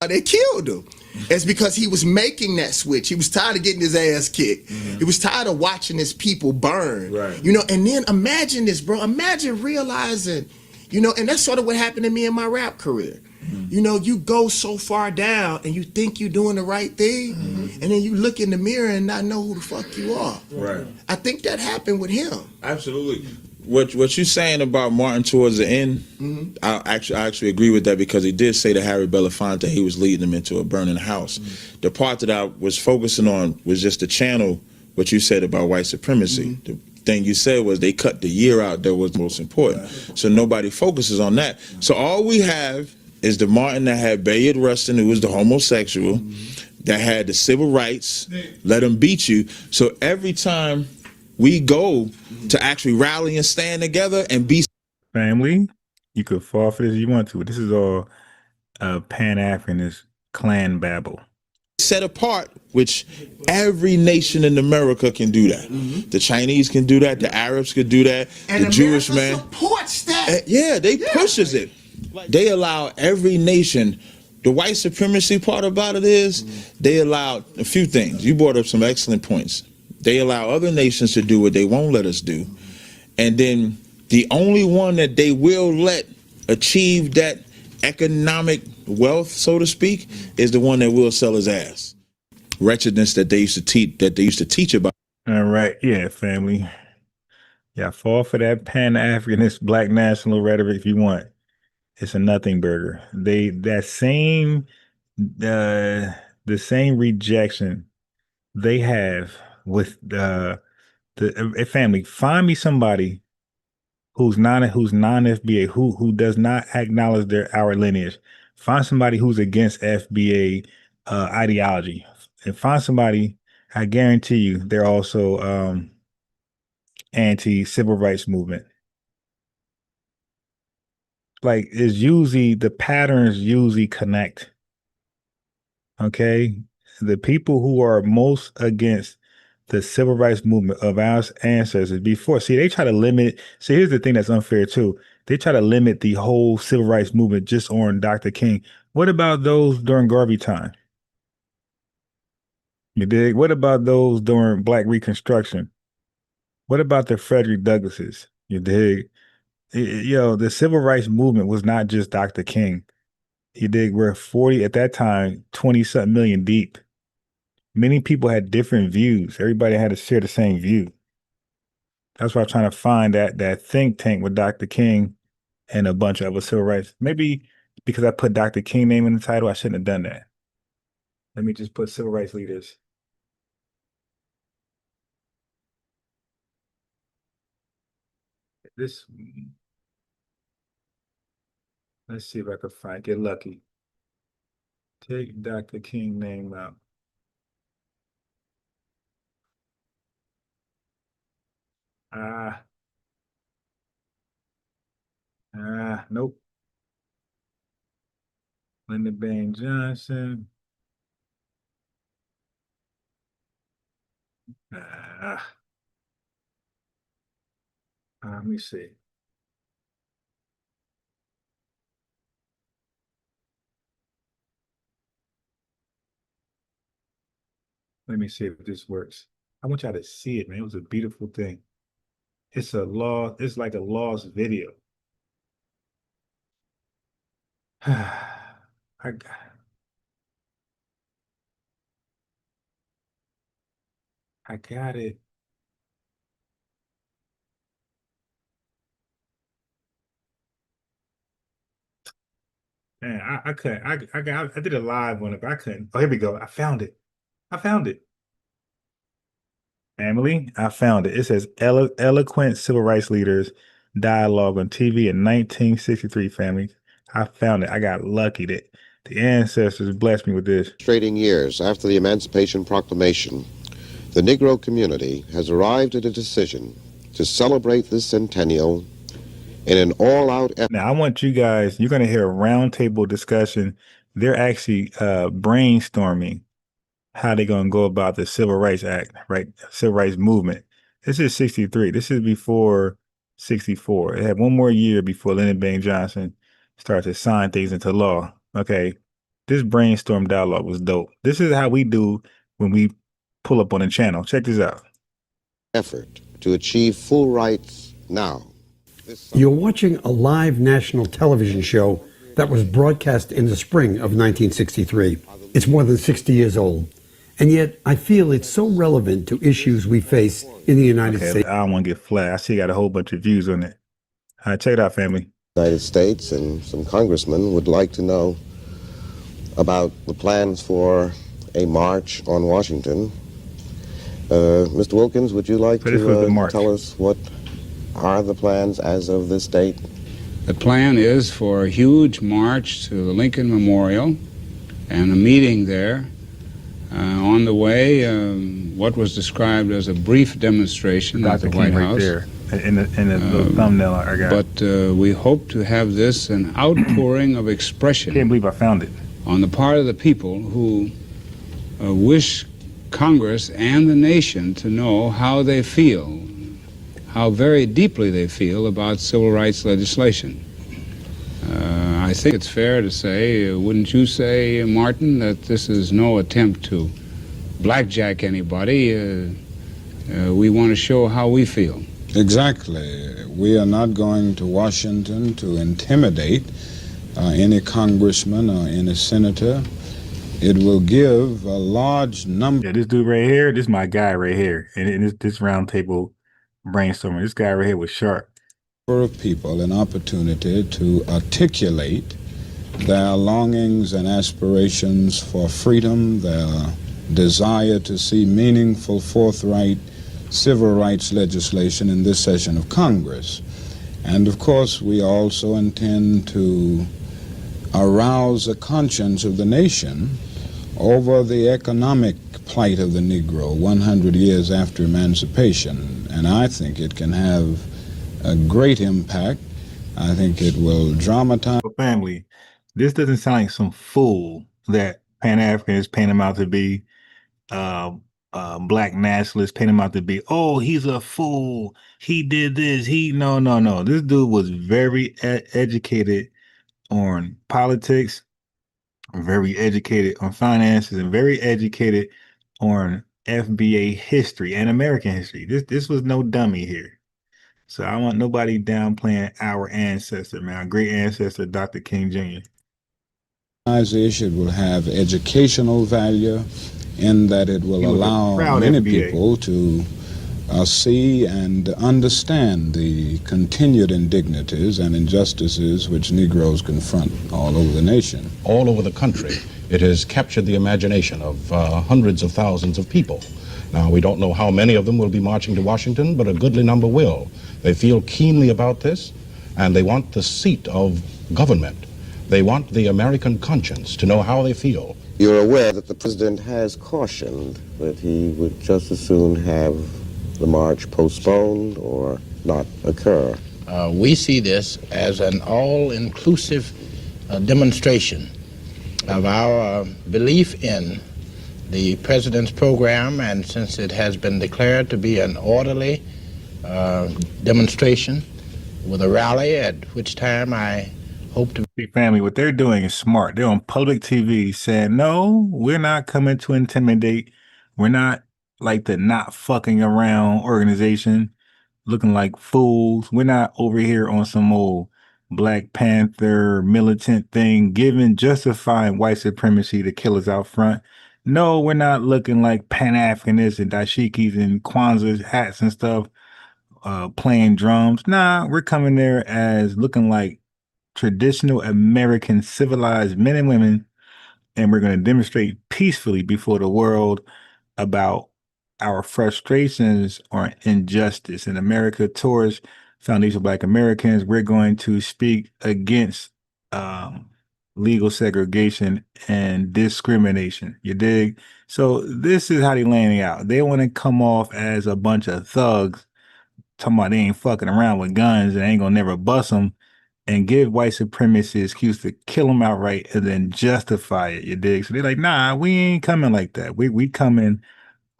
They killed him. It's because he was making that switch. He was tired of getting his ass kicked. He was tired of watching his people burn. Right. And then imagine this, bro. Imagine realizing, and that's sort of what happened to me in my rap career. You go so far down and you think you're doing the right thing, and then you look in the mirror and not know who the fuck you are. Right. I think that happened with him. Absolutely. What you're saying about Martin towards the end, I actually agree with that, because he did say to Harry Belafonte he was leading him into a burning house. The part that I was focusing on was just to channel what you said about white supremacy. The thing you said was they cut the year out that was most important. So nobody focuses on that. So all we have is the Martin that had Bayard Rustin, who was the homosexual, that had the civil rights, let him beat you. So every time we go to actually rally and stand together and be family, you could fall for this if you want to. This is all Pan-Africanist clan babble. Set apart, which every nation in America can do that. The Chinese can do that. The Arabs can do that. And the Jewish America man supports that. They pushes it. They allow every nation. The white supremacy part about it is they allow a few things. You brought up some excellent points. They allow other nations to do what they won't let us do. And then the only one that they will let achieved that economic wealth, so to speak, is the one that will sell his ass. Wretchedness that they used to teach about. All right, yeah, family. Yeah, fall for that Pan-Africanist black national rhetoric if you want. It's a nothing burger. The same rejection they have with the family. Find me somebody who's non-FBA, who does not acknowledge our lineage. Find somebody who's against FBA ideology, and find somebody. I guarantee you, they're also anti-civil rights movement. Like, the patterns usually connect. Okay, the people who are most against the civil rights movement of our ancestors before. See, they try to limit. See, here's the thing that's unfair too. They try to limit the whole civil rights movement just on Dr. King. What about those during Garvey time? You dig? What about those during Black Reconstruction? What about the Frederick Douglasses? You dig? The civil rights movement was not just Dr. King. You dig? We're 40 at that time, 20-something million deep. Many people had different views. Everybody had to share the same view. That's why I'm trying to find that think tank with Dr. King and a bunch of other civil rights. Maybe because I put Dr. King name in the title, I shouldn't have done that. Let me just put civil rights leaders. Let's see if I can get lucky. Take Dr. King name out. Nope. Lyndon Baines Johnson. Let me see. Let me see if this works. I want y'all to see it, man. It was a beautiful thing. It's like a lost video. I got it. Man, I couldn't. I did a live one, but I couldn't. Oh, here we go. I found it. Family, I found it. It says eloquent civil rights leaders dialogue on TV in 1963. Family, I found it. I got lucky that the ancestors blessed me with this. Trading years after the Emancipation Proclamation, the Negro community has arrived at a decision to celebrate this centennial in an all-out effort. Now, I want you guys, you're going to hear a roundtable discussion. They're actually brainstorming how they're going to go about the Civil Rights Act, right? Civil rights movement. This is 63. This is before 64. It had one more year before Lyndon Baines Johnson started to sign things into law. Okay. This brainstorm dialogue was dope. This is how we do when we pull up on the channel. Check this out. Effort to achieve full rights now. You're watching a live national television show that was broadcast in the spring of 1963. It's more than 60 years old. And yet, I feel it's so relevant to issues we face in the United States. I don't want to get flat. I see you got a whole bunch of views on it. All right, check it out, family. The United States and some congressmen would like to know about the plans for a march on Washington. Mr. Wilkins, would you like to tell us what are the plans as of this date? The plan is for a huge march to the Lincoln Memorial and a meeting there. On the way, what was described as a brief demonstration at the White House. Right there, in the little thumbnail I got. But we hope to have this an outpouring of expression. Can't believe I found it. On the part of the people who wish Congress and the nation to know how they feel, how very deeply they feel about civil rights legislation. I think it's fair to say, wouldn't you say, Martin, that this is no attempt to blackjack anybody? We want to show how we feel. Exactly. We are not going to Washington to intimidate any congressman or any senator. It will give a large number. Yeah, this dude right here, this is my guy right here. And this round table brainstorming. This guy right here was sharp. Of people an opportunity to articulate their longings and aspirations for freedom, their desire to see meaningful, forthright civil rights legislation in this session of Congress. And of course, we also intend to arouse the conscience of the nation over the economic plight of the Negro 100 years after emancipation. And I think it can have a great impact. I think it will dramatize. Family, this doesn't sound like some fool that Pan-Africanists paint him out to be, black nationalists paint him out to be, oh, he's a fool, he did this, no. This dude was very educated on politics, very educated on finances, and very educated on FBA history and American history. This was no dummy here. So I want nobody downplaying our ancestor, man, our great ancestor, Dr. King Jr. It will have educational value in that it will allow many people to see and understand the continued indignities and injustices which Negroes confront all over the nation. All over the country, it has captured the imagination of hundreds of thousands of people. Now, we don't know how many of them will be marching to Washington, but a goodly number will. They feel keenly about this, and they want the seat of government. They want the American conscience to know how they feel. You're aware that the president has cautioned that he would just as soon have the march postponed or not occur. We see this as an all-inclusive demonstration of our belief in the president's program, and since it has been declared to be an orderly demonstration with a rally, at which time I hope to see. Family, what they're doing is smart. They're on public TV saying, no, we're not coming to intimidate. We're not like the not fucking around organization looking like fools. We're not over here on some old Black Panther militant thing, justifying white supremacy to killers out front. No, we're not looking like Pan-Africanists and dashikis and Kwanzaa hats and stuff, playing drums. Nah, we're coming there as looking like traditional American civilized men and women, and we're going to demonstrate peacefully before the world about our frustrations on injustice. In America, towards Foundation of Black Americans, we're going to speak against legal segregation and discrimination. You dig? So this is how they laying it out. They want to come off as a bunch of thugs, talking about they ain't fucking around with guns and ain't gonna never bust them, and give white supremacy excuse to kill them outright and then justify it. You dig? So they're like, nah, we ain't coming like that. We coming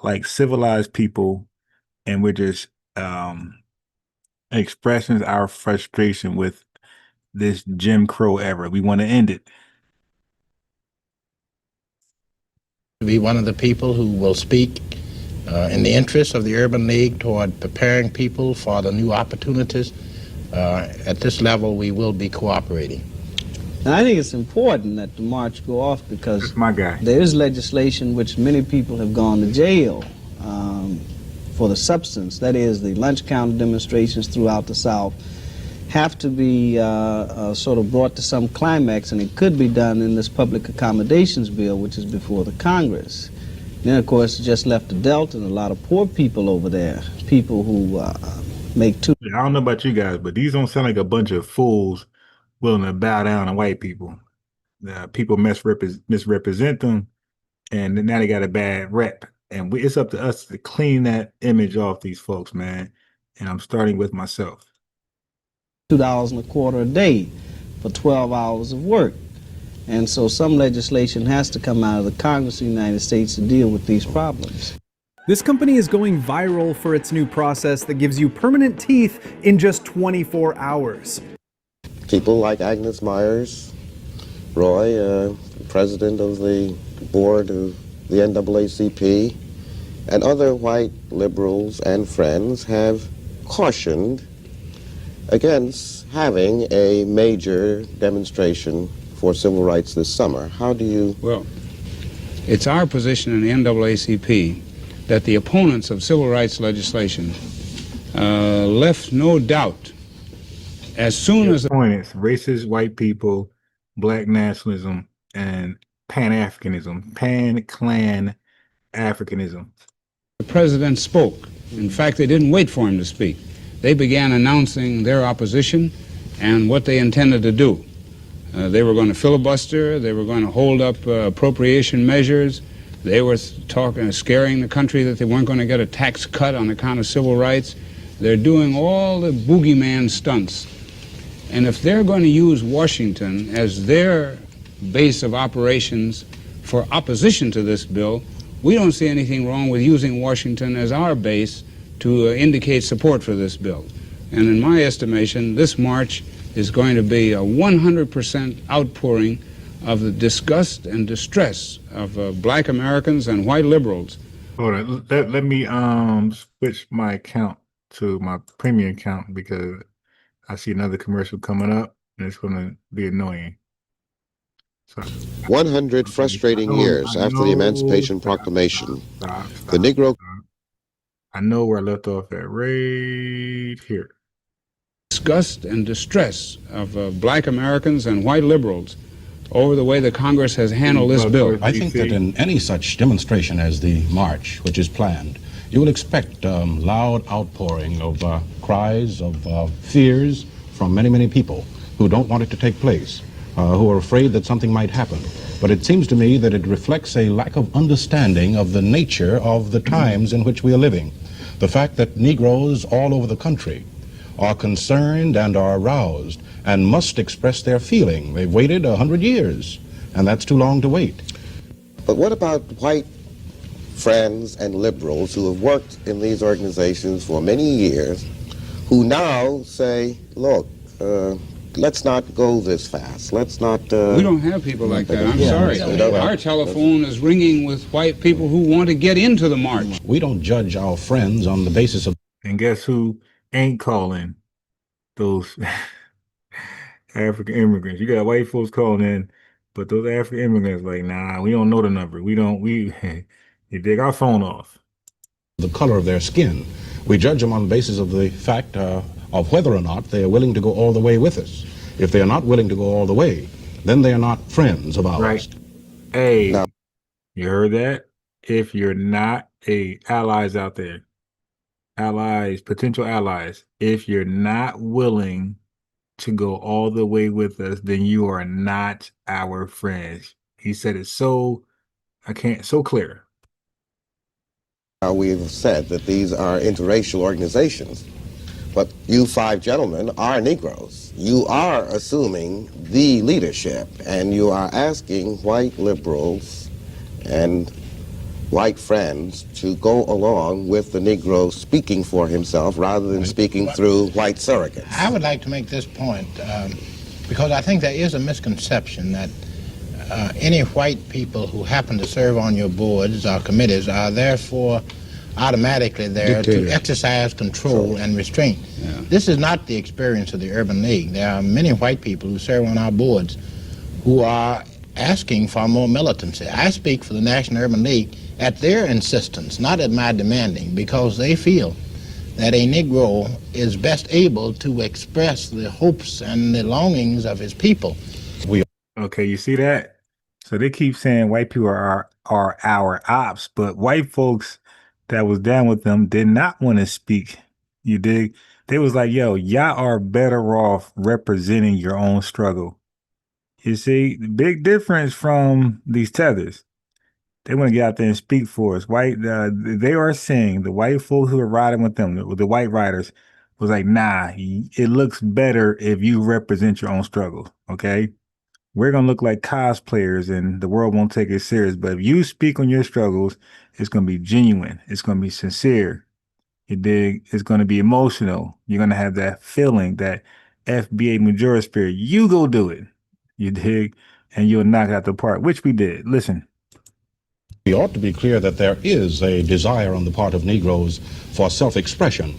like civilized people, and we're just expressing our frustration with this Jim Crow era. We want to end it. To be one of the people who will speak in the interest of the Urban League toward preparing people for the new opportunities. At this level, we will be cooperating. And I think it's important that the march go off because that's my guy. There is legislation which many people have gone to jail for the substance. That is, the lunch counter demonstrations throughout the South have to be sort of brought to some climax, and it could be done in this public accommodations bill, which is before the Congress. Then, of course, it just left the Delta and a lot of poor people over there, people who make too. I don't know about you guys, but these don't sound like a bunch of fools willing to bow down to white people. People misrepresent them, and now they got a bad rep. And it's up to us to clean that image off these folks, man. And I'm starting with myself. $2.25 a day for 12 hours of work. And so some legislation has to come out of the Congress of the United States to deal with these problems. This company is going viral for its new process that gives you permanent teeth in just 24 hours. People like Agnes Myers, Roy, president of the board of the NAACP, and other white liberals and friends have cautioned against having a major demonstration for civil rights this summer. How do you... Well, it's our position in the NAACP that the opponents of civil rights legislation left no doubt as soon as... Point is, racist white people, black nationalism, and Pan-Africanism, Pan-Clan Africanism. The president spoke. In fact, they didn't wait for him to speak. They began announcing their opposition and what they intended to do. They were going to filibuster. They were going to hold up appropriation measures. They were scaring the country that they weren't going to get a tax cut on account of civil rights. They're doing all the boogeyman stunts. And if they're going to use Washington as their base of operations for opposition to this bill, we don't see anything wrong with using Washington as our base to indicate support for this bill. And in my estimation, this march is going to be a 100% outpouring of the disgust and distress of black Americans and white liberals. Hold on, let me switch my account to my premium account because I see another commercial coming up and it's going to be annoying. So, 100 frustrating years after the Emancipation Proclamation, the Negro... I know where I left off at, right here. Disgust and distress of black Americans and white liberals over the way the Congress has handled this bill. I think that in any such demonstration as the march, which is planned, you will expect loud outpouring of cries, of fears from many, many people who don't want it to take place, who are afraid that something might happen. But it seems to me that it reflects a lack of understanding of the nature of the times in which we are living. The fact that Negroes all over the country are concerned and are aroused and must express their feeling. They've waited 100 years, and that's too long to wait. But what about white friends and liberals who have worked in these organizations for many years, who now say, look, let's not go this fast. Let's not... We don't have people like that. I'm sorry. Our telephone is ringing with white people who want to get into the march. We don't judge our friends on the basis of... And guess who ain't calling those African immigrants? You got white folks calling in, but those African immigrants like, nah, we don't know the number. You dig our phone off. The color of their skin. We judge them on the basis of the fact of whether or not they are willing to go all the way with us. If they are not willing to go all the way, then they are not friends of ours. Right. Hey, no. You heard that? If you're not allies out there, allies, potential allies, if you're not willing to go all the way with us, then you are not our friends. He said it so clear. We've said that these are interracial organizations, but you five gentlemen are Negroes. You are assuming the leadership, and you are asking white liberals and white friends to go along with the Negro speaking for himself rather than speaking through white surrogates. I would like to make this point because I think there is a misconception that any white people who happen to serve on your boards or committees are therefore automatically there to exercise control and restraint. Yeah. This is not the experience of the Urban League. There are many white people who serve on our boards who are asking for more militancy. I speak for the National Urban League at their insistence, not at my demanding, because they feel that a Negro is best able to express the hopes and the longings of his people. Okay, you see that? So they keep saying white people are our ops, but white folks that was down with them did not want to speak. You dig? They was like, yo, y'all are better off representing your own struggle. You see, the big difference from these tethers. They want to get out there and speak for us. They are saying, the white folks who are riding with them, the white riders, was like, nah, it looks better if you represent your own struggle, okay? We're going to look like cosplayers and the world won't take it serious. But if you speak on your struggles, it's going to be genuine. It's going to be sincere. You dig? It's going to be emotional. You're going to have that feeling, that FBA majority spirit. You go do it. You dig? And you'll knock it out the park, which we did. Listen. We ought to be clear that there is a desire on the part of Negroes for self-expression.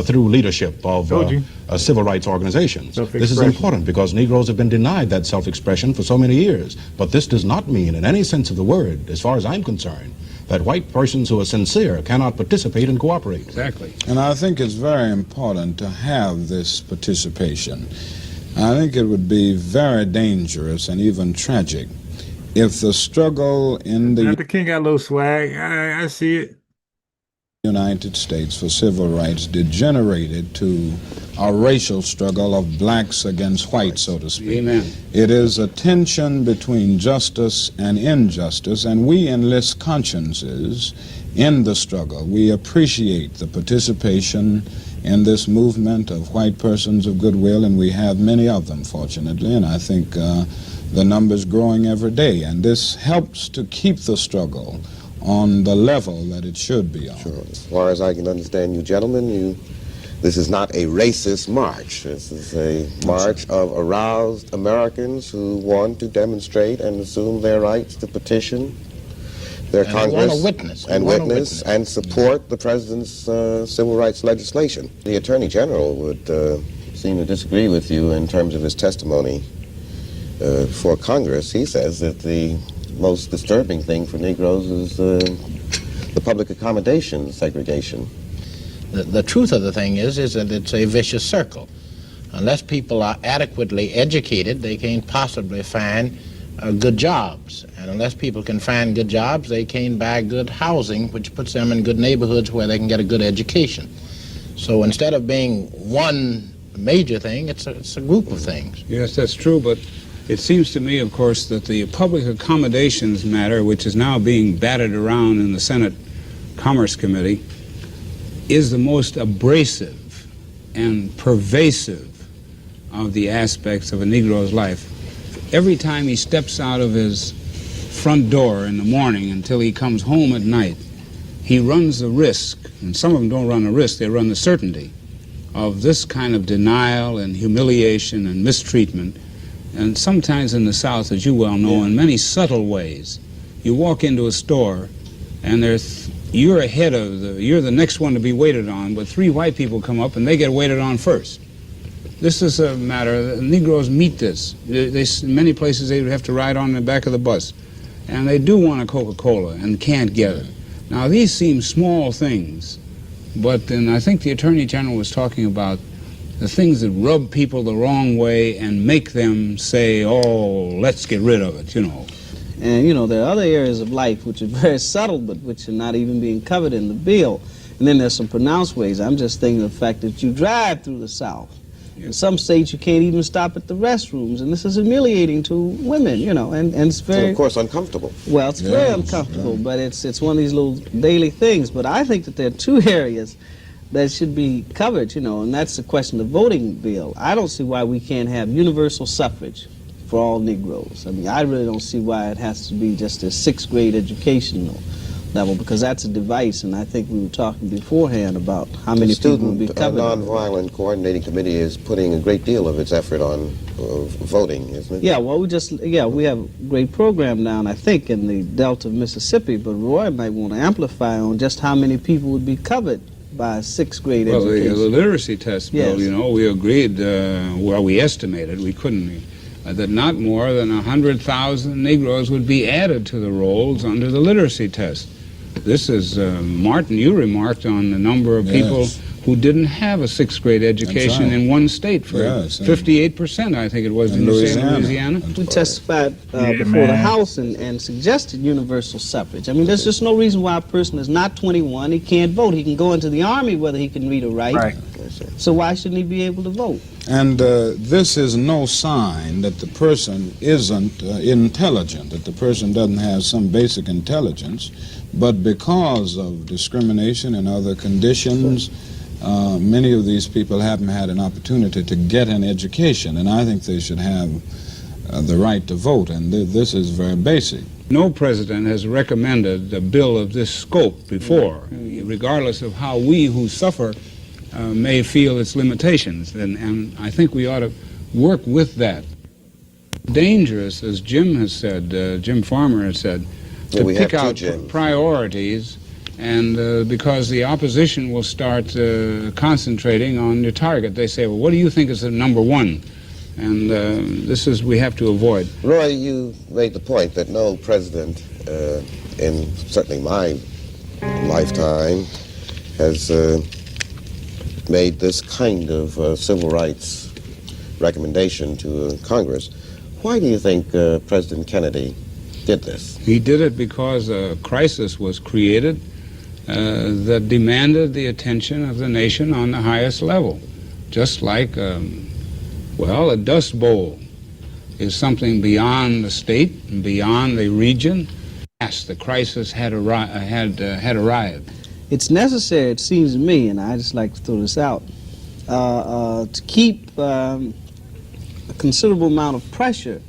through leadership of civil rights organizations. This is important because Negroes have been denied that self-expression for so many years. But this does not mean, in any sense of the word, as far as I'm concerned, that white persons who are sincere cannot participate and cooperate. Exactly. And I think it's very important to have this participation. I think it would be very dangerous and even tragic if the struggle in the King got a little swag. I see it. United States for civil rights degenerated to a racial struggle of blacks against whites, so to speak. Amen. It is a tension between justice and injustice, and we enlist consciences in the struggle. We appreciate the participation in this movement of white persons of goodwill, and we have many of them, fortunately, and I think the number's growing every day, and this helps to keep the struggle on the level that it should be on. Sure. As far as I can understand you gentlemen, this is not a racist march. This is a march of aroused Americans who want to demonstrate and assume their rights to petition their Congress and support the President's civil rights legislation. The Attorney General would seem to disagree with you in terms of his testimony for Congress. He says that the most disturbing thing for Negroes is the public accommodation segregation. The truth of the thing is that it's a vicious circle. Unless people are adequately educated, they can't possibly find good jobs. And unless people can find good jobs, they can't buy good housing, which puts them in good neighborhoods where they can get a good education. So instead of being one major thing, it's a group of things. Yes, that's true, but it seems to me, of course, that the public accommodations matter, which is now being batted around in the Senate Commerce Committee, is the most abrasive and pervasive of the aspects of a Negro's life. Every time he steps out of his front door in the morning until he comes home at night, he runs the risk, and some of them don't run the risk, they run the certainty of this kind of denial and humiliation and mistreatment. And sometimes in the South, as you well know, in many subtle ways, you walk into a store and you're ahead of you're the next one to be waited on, but 3 white people come up and they get waited on first. This is a matter, Negroes meet this. In many places they would have to ride on the back of the bus. And they do want a Coca-Cola and can't get it. Now these seem small things, but then I think the Attorney General was talking about the things that rub people the wrong way and make them say, oh, let's get rid of it, you know. And, you know, there are other areas of life which are very subtle, but which are not even being covered in the bill. And then there's some pronounced ways. I'm just thinking of the fact that you drive through the South. In some states, you can't even stop at the restrooms, and this is humiliating to women, you know, and it's very... And of course, uncomfortable. Well, it's very uncomfortable, but it's one of these little daily things. But I think that there are 2 areas that should be covered, you know, and that's the question of the voting bill. I don't see why we can't have universal suffrage for all Negroes. I mean, I really don't see why it has to be just a 6th grade educational level, because that's a device, and I think we were talking beforehand about how many people will be covered. The Nonviolent Coordinating Committee is putting a great deal of its effort on voting, isn't it? Yeah, well, we have a great program down, I think, in the Delta of Mississippi, but Roy might want to amplify on just how many people would be covered by a 6th grade education. Well, the literacy test bill, yes. You know, we agreed, well, we estimated, we couldn't, that not more than 100,000 Negroes would be added to the rolls under the literacy test. This is, Martin, you remarked on the number of people who didn't have a 6th grade education in one state for 58%, I think it was, in Louisiana. We testified before the House and suggested universal suffrage. I mean, there's just no reason why a person is not 21, he can't vote. He can go into the Army whether he can read or write. Right. So why shouldn't he be able to vote? And this is no sign that the person isn't intelligent, that the person doesn't have some basic intelligence, but because of discrimination and other conditions, many of these people haven't had an opportunity to get an education, and I think they should have the right to vote, and this is very basic. No president has recommended a bill of this scope before, regardless of how we who suffer may feel its limitations, and I think we ought to work with that. Dangerous, as Jim has said, Jim Farmer has said, to pick out priorities And because the opposition will start concentrating on your target. They say, well, what do you think is the number one? And this is, we have to avoid. Roy, you made the point that no president in certainly my lifetime has made this kind of civil rights recommendation to Congress. Why do you think President Kennedy did this? He did it because a crisis was created that demanded the attention of the nation on the highest level. Just like, well, a dust bowl is something beyond the state and beyond the region. Yes, the crisis had arrived. It's necessary, it seems to me, and I just like to throw this out, to keep a considerable amount of pressure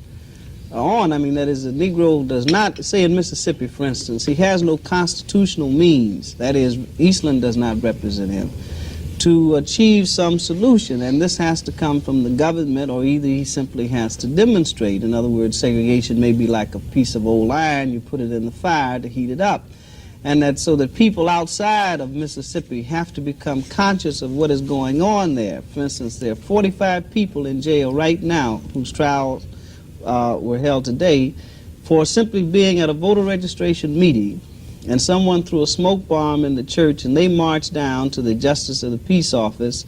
on. I mean, that is, the Negro does not, say in Mississippi, for instance, he has no constitutional means, that is, Eastland does not represent him, to achieve some solution, and this has to come from the government, or either he simply has to demonstrate. In other words, segregation may be like a piece of old iron, you put it in the fire to heat it up. And that so that people outside of Mississippi have to become conscious of what is going on there. For instance, there are 45 people in jail right now whose trials were held today for simply being at a voter registration meeting, and someone threw a smoke bomb in the church, and they marched down to the Justice of the Peace Office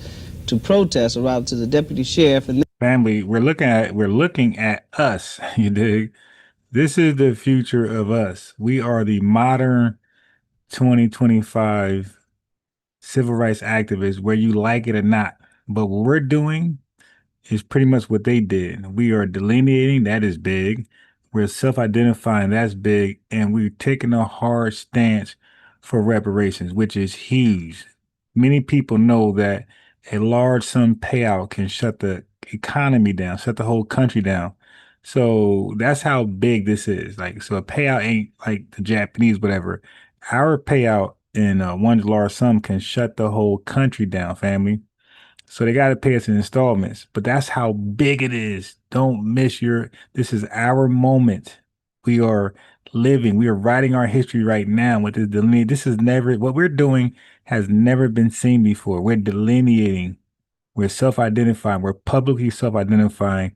to protest, or rather to the deputy sheriff. And family, we're looking at us. You dig? This is the future of us. We are the modern 2025 civil rights activists, where you like it or not. But what we're doing is pretty much what they did. We are delineating, that is big. We're self-identifying, that's big. And we're taking a hard stance for reparations, which is huge. Many people know that a large sum payout can shut the economy down, shut the whole country down. So that's how big this is. Like, so a payout ain't like the Japanese, whatever. Our payout in one large sum can shut the whole country down, family. So they got to pay us in installments, but that's how big it is. Don't miss this is our moment. We are living, we are writing our history right now with this delineation. This is never, what we're doing has never been seen before. We're delineating, we're self-identifying, we're publicly self-identifying,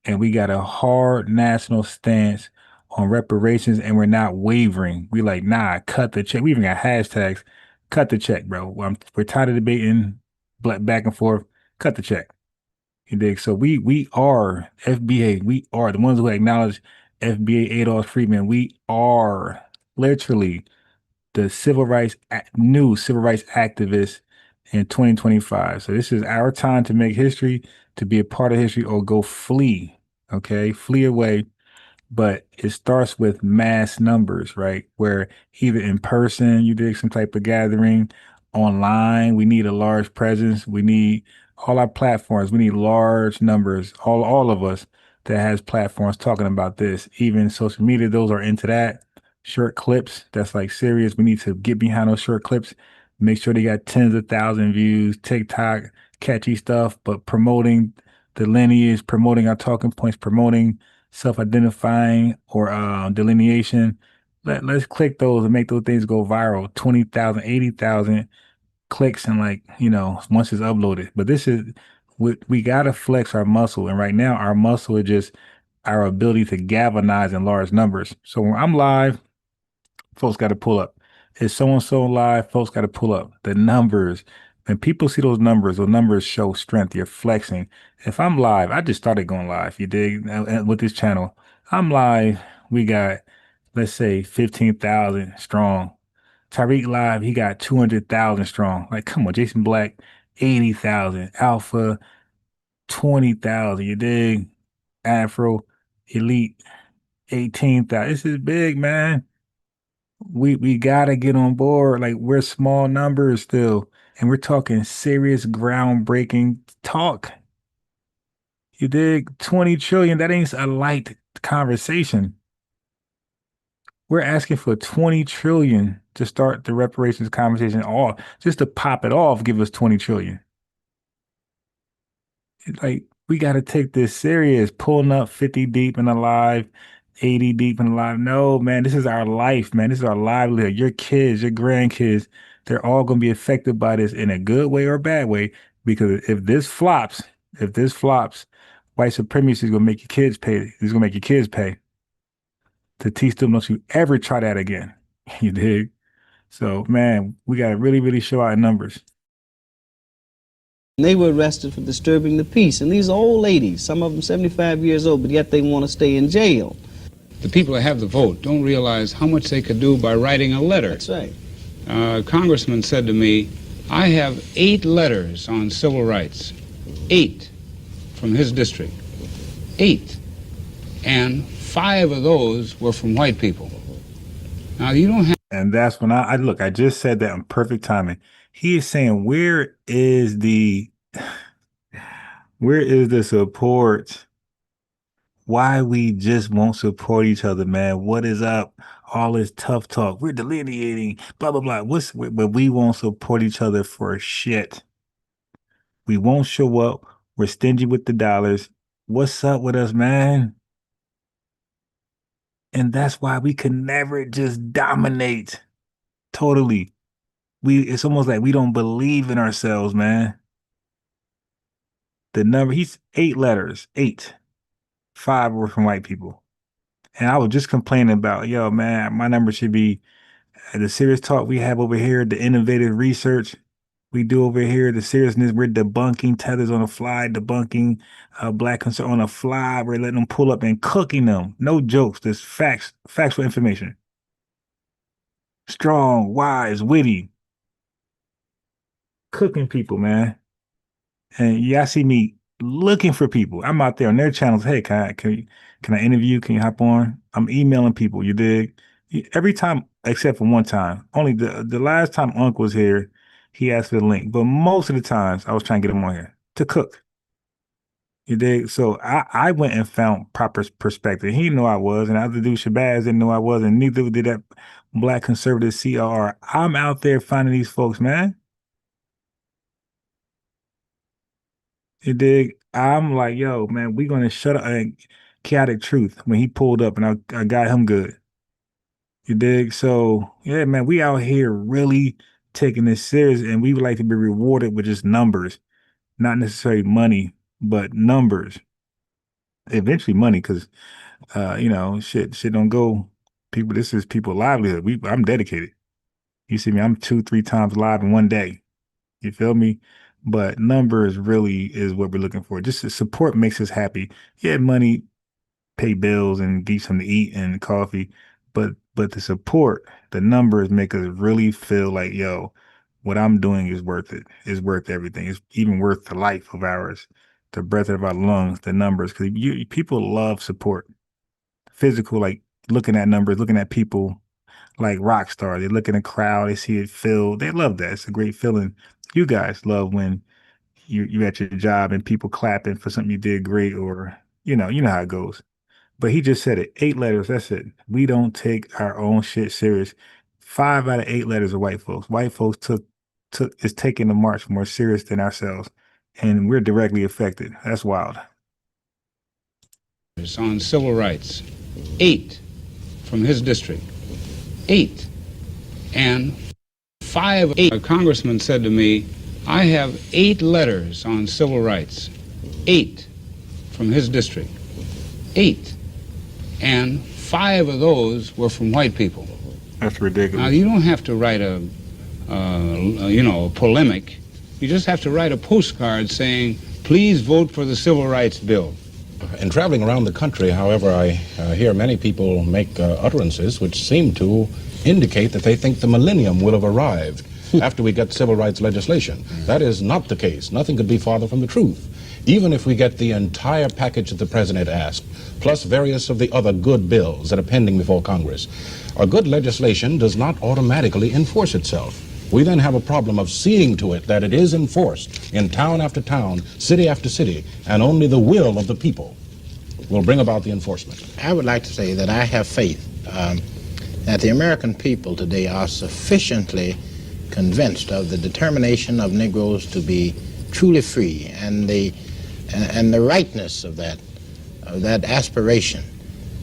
and we got a hard national stance on reparations, and we're not wavering. We like, nah, cut the check. We even got hashtags, cut the check, bro. We're tired of debating back and forth, cut the check. You dig? So we are FBA. We are the ones who acknowledge FBA Adolph Freeman. We are literally the new civil rights activists in 2025. So this is our time to make history, to be a part of history, or go flee. Okay, flee away. But it starts with mass numbers, right? Where either in person, you did some type of gathering, online, we need a large presence. We need all our platforms. We need large numbers, all of us that has platforms talking about this. Even social media, those are into that. Short clips, that's like serious. We need to get behind those short clips, make sure they got tens of thousands views, TikTok, catchy stuff, but promoting the lineage, promoting our talking points, promoting self-identifying or delineation. Let's click those and make those things go viral. 20,000, 80,000 clicks, and like, once it's uploaded. But this is, we got to flex our muscle. And right now our muscle is just our ability to galvanize in large numbers. So when I'm live, folks got to pull up. Is so-and-so live? Folks got to pull up. The numbers, when people see those numbers show strength. You're flexing. If I'm live, I just started going live, you dig, with this channel. I'm live. We got, let's say, 15,000 strong. Tariq live, he got 200,000 strong. Like, come on, Jason Black, 80,000. Alpha, 20,000. You dig? Afro, Elite, 18,000. This is big, man. We gotta get on board. Like, we're small numbers still, and we're talking serious, groundbreaking talk. You dig? 20 trillion, that ain't a light conversation. We're asking for 20 trillion to start the reparations conversation off, just to pop it off, give us 20 trillion. Like, we got to take this serious, pulling up 50 deep in the live, 80 deep in the life. No, man, this is our life, man. This is our livelihood. Your kids, your grandkids, they're all going to be affected by this in a good way or a bad way. Because if this flops, white supremacy is going to make your kids pay. It's going to make your kids pay to teach them, don't you ever try that again. You dig? So, man, we got to really, really show our numbers. They were arrested for disturbing the peace. And these are old ladies, some of them 75 years old, but yet they want to stay in jail. The people that have the vote don't realize how much they could do by writing a letter. That's right. A congressman said to me, I have 8 letters on civil rights. 8 from his district. 8. And 5 of those were from white people. Now, you don't have... And that's when I look, I just said that in perfect timing. He is saying, where is the support? Why we just won't support each other, man? What is up? All this tough talk. We're delineating, blah, blah, blah. But we won't support each other for shit. We won't show up. We're stingy with the dollars. What's up with us, man? And that's why we can never just dominate totally. It's almost like we don't believe in ourselves, man. The number, he's 8 letters, 8. 5 were from white people. And I was just complaining about, yo, man, my number should be the serious talk we have over here, the innovative research we do over here, the seriousness, we're debunking tethers on the fly, debunking black concern on the fly. We're letting them pull up and cooking them. No jokes, just factual information. Strong, wise, witty. Cooking people, man. And y'all see me looking for people. I'm out there on their channels. Hey, can I interview? Can you hop on? I'm emailing people. You dig? Every time, except for one time. Only the last time Unc was here, he asked for the link. But most of the times, I was trying to get him on here to cook. You dig? So I went and found proper perspective. He didn't know I was, and the other dude, Shabazz, didn't know I was, and neither did that black conservative CR. I'm out there finding these folks, man. You dig? I'm like, yo, man, we gonna shut up. Chaotic Truth when he pulled up, and I got him good. You dig? So yeah, man, we out here really taking this serious, and we would like to be rewarded with just numbers, not necessarily money, but numbers. Eventually, money, because shit don't go. People, this is people's livelihood. I'm dedicated. You see me? I'm 2-3 times live in one day. You feel me? But numbers really is what we're looking for. Just the support makes us happy. Yeah, money, pay bills and get something to eat and coffee. But the support, the numbers make us really feel like, yo, what I'm doing is worth it. It's worth everything. It's even worth the life of ours, the breath of our lungs, the numbers. Because people love support. Physical, like looking at numbers, looking at people like rock stars. They look in a crowd, they see it filled. They love that. It's a great feeling. You guys love when you're at your job and people clapping for something you did great, or you know how it goes. But he just said it. 8 letters, that's it. We don't take our own shit serious. 5 out of 8 letters are white folks. White folks is taking the march more serious than ourselves, and we're directly affected. That's wild. On civil rights, 8 from his district. 8. And 5, a congressman said to me, I have 8 letters on civil rights. 8 from his district. 8. And 5 of those were from white people. That's ridiculous. Now, you don't have to write a polemic. You just have to write a postcard saying, please vote for the Civil Rights Bill. In traveling around the country, however, I hear many people make utterances which seem to indicate that they think the millennium will have arrived after we get civil rights legislation. That is not the case. Nothing could be farther from the truth. Even if we get the entire package that the president asked, plus various of the other good bills that are pending before Congress, a good legislation does not automatically enforce itself. We then have a problem of seeing to it that it is enforced in town after town, city after city, and only the will of the people will bring about the enforcement. I would like to say that I have faith that the American people today are sufficiently convinced of the determination of Negroes to be truly free, and the rightness of that aspiration,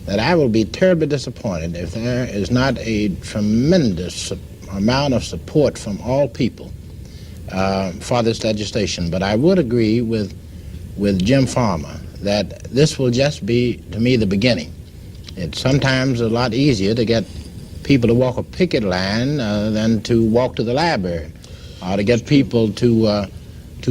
that I will be terribly disappointed if there is not a tremendous amount of support from all people for this legislation. But I would agree with Jim Farmer that this will just be, to me, the beginning. It's sometimes a lot easier to get people to walk a picket line than to walk to the library, or to get people to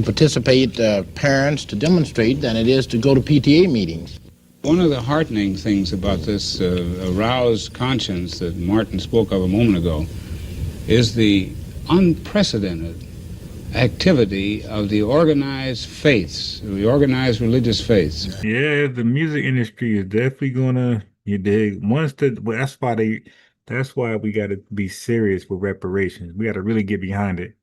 participate, parents to demonstrate, than it is to go to PTA meetings. One of the heartening things about this aroused conscience that Martin spoke of a moment ago is the unprecedented activity of the organized faiths, the organized religious faiths. Yeah, the music industry is definitely gonna, you dig. That's why we gotta be serious with reparations. We gotta really get behind it.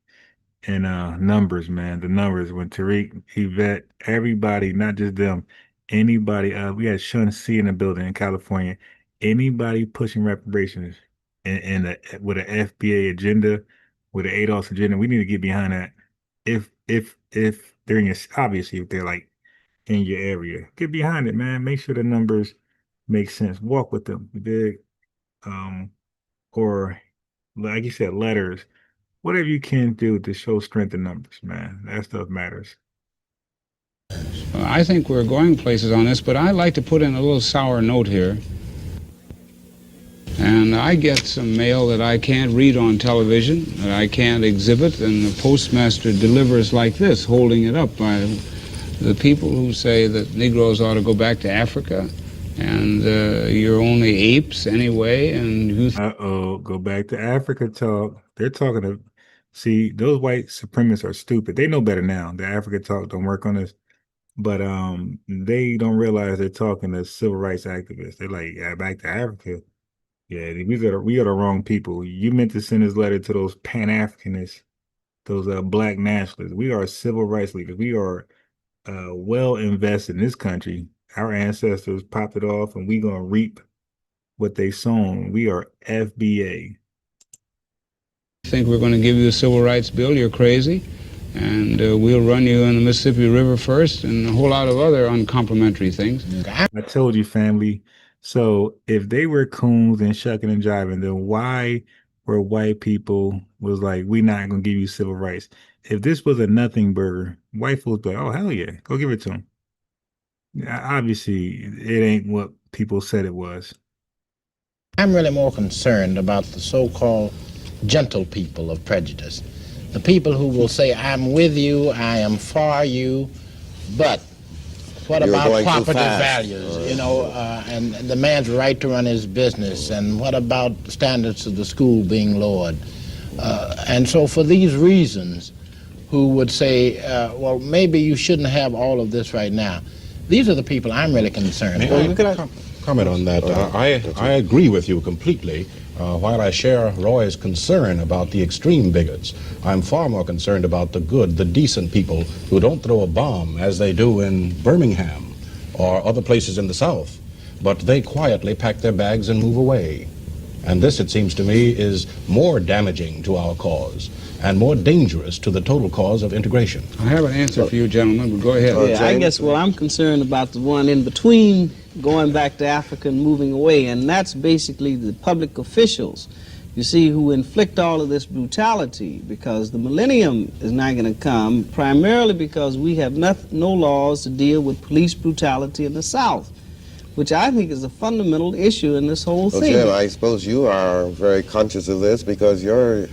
And numbers, man. The numbers when Tariq, Yvette, everybody, not just them, anybody, we had Shun C in the building in California. Anybody pushing reparations and with an FBA agenda, with an ADOS agenda, we need to get behind that. If they're in your, obviously if they're like in your area, get behind it, man. Make sure the numbers make sense. Walk with them, big, or like you said, letters. Whatever you can do to show strength in numbers, man. That stuff matters. I think we're going places on this, but I'd like to put in a little sour note here. And I get some mail that I can't read on television, that I can't exhibit, and the postmaster delivers like this, holding it up by the people who say that Negroes ought to go back to Africa, and you're only apes anyway, and you... Go back to Africa talk. They're talking to... See, those white supremacists are stupid. They know better now. The Africa talk don't work on this. But they don't realize they're talking to civil rights activists. They're like, yeah, back to Africa. Yeah, we are the wrong people. You meant to send this letter to those Pan-Africanists, those black nationalists. We are civil rights leaders. We are well invested in this country. Our ancestors popped it off, and we're going to reap what they sown. We are FBA. Think we're going to give you a civil rights bill, you're crazy, and we'll run you in the Mississippi River first, and a whole lot of other uncomplimentary things. I told you, family. So if they were coons and shucking and jiving, then why were white people was like, we're not going to give you civil rights? If this was a nothing burger, white folks be like, oh, hell yeah, go give it to them. Obviously, it ain't what people said it was. I'm really more concerned about the so-called gentle people of prejudice, the people who will say, I'm with you, I am for you, but what about property values, you know, and the man's right to run his business, and what about the standards of the school being lowered? And so for these reasons, who would say, well, maybe you shouldn't have all of this right now. These are the people I'm really concerned about. Comment on that. I agree with you completely. While I share Roy's concern about the extreme bigots, I'm far more concerned about the good, the decent people who don't throw a bomb as they do in Birmingham or other places in the South, but they quietly pack their bags and move away. And this, it seems to me, is more damaging to our cause and more dangerous to the total cause of integration. I have an answer for you, gentlemen, but go ahead. Yeah, I guess, well, I'm concerned about the one in between going back to Africa and moving away, and that's basically the public officials, you see, who inflict all of this brutality, because the millennium is not going to come primarily because we have no laws to deal with police brutality in the South, which I think is a fundamental issue in this whole thing. Jim, I suppose you are very conscious of this because your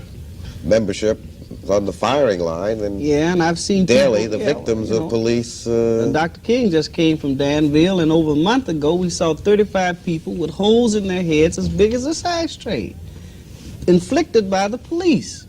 membership is on the firing line, and yeah, and I've seen daily people, the victims of police. Dr. King just came from Danville, and over a month ago we saw 35 people with holes in their heads as big as a ashtray, inflicted by the police.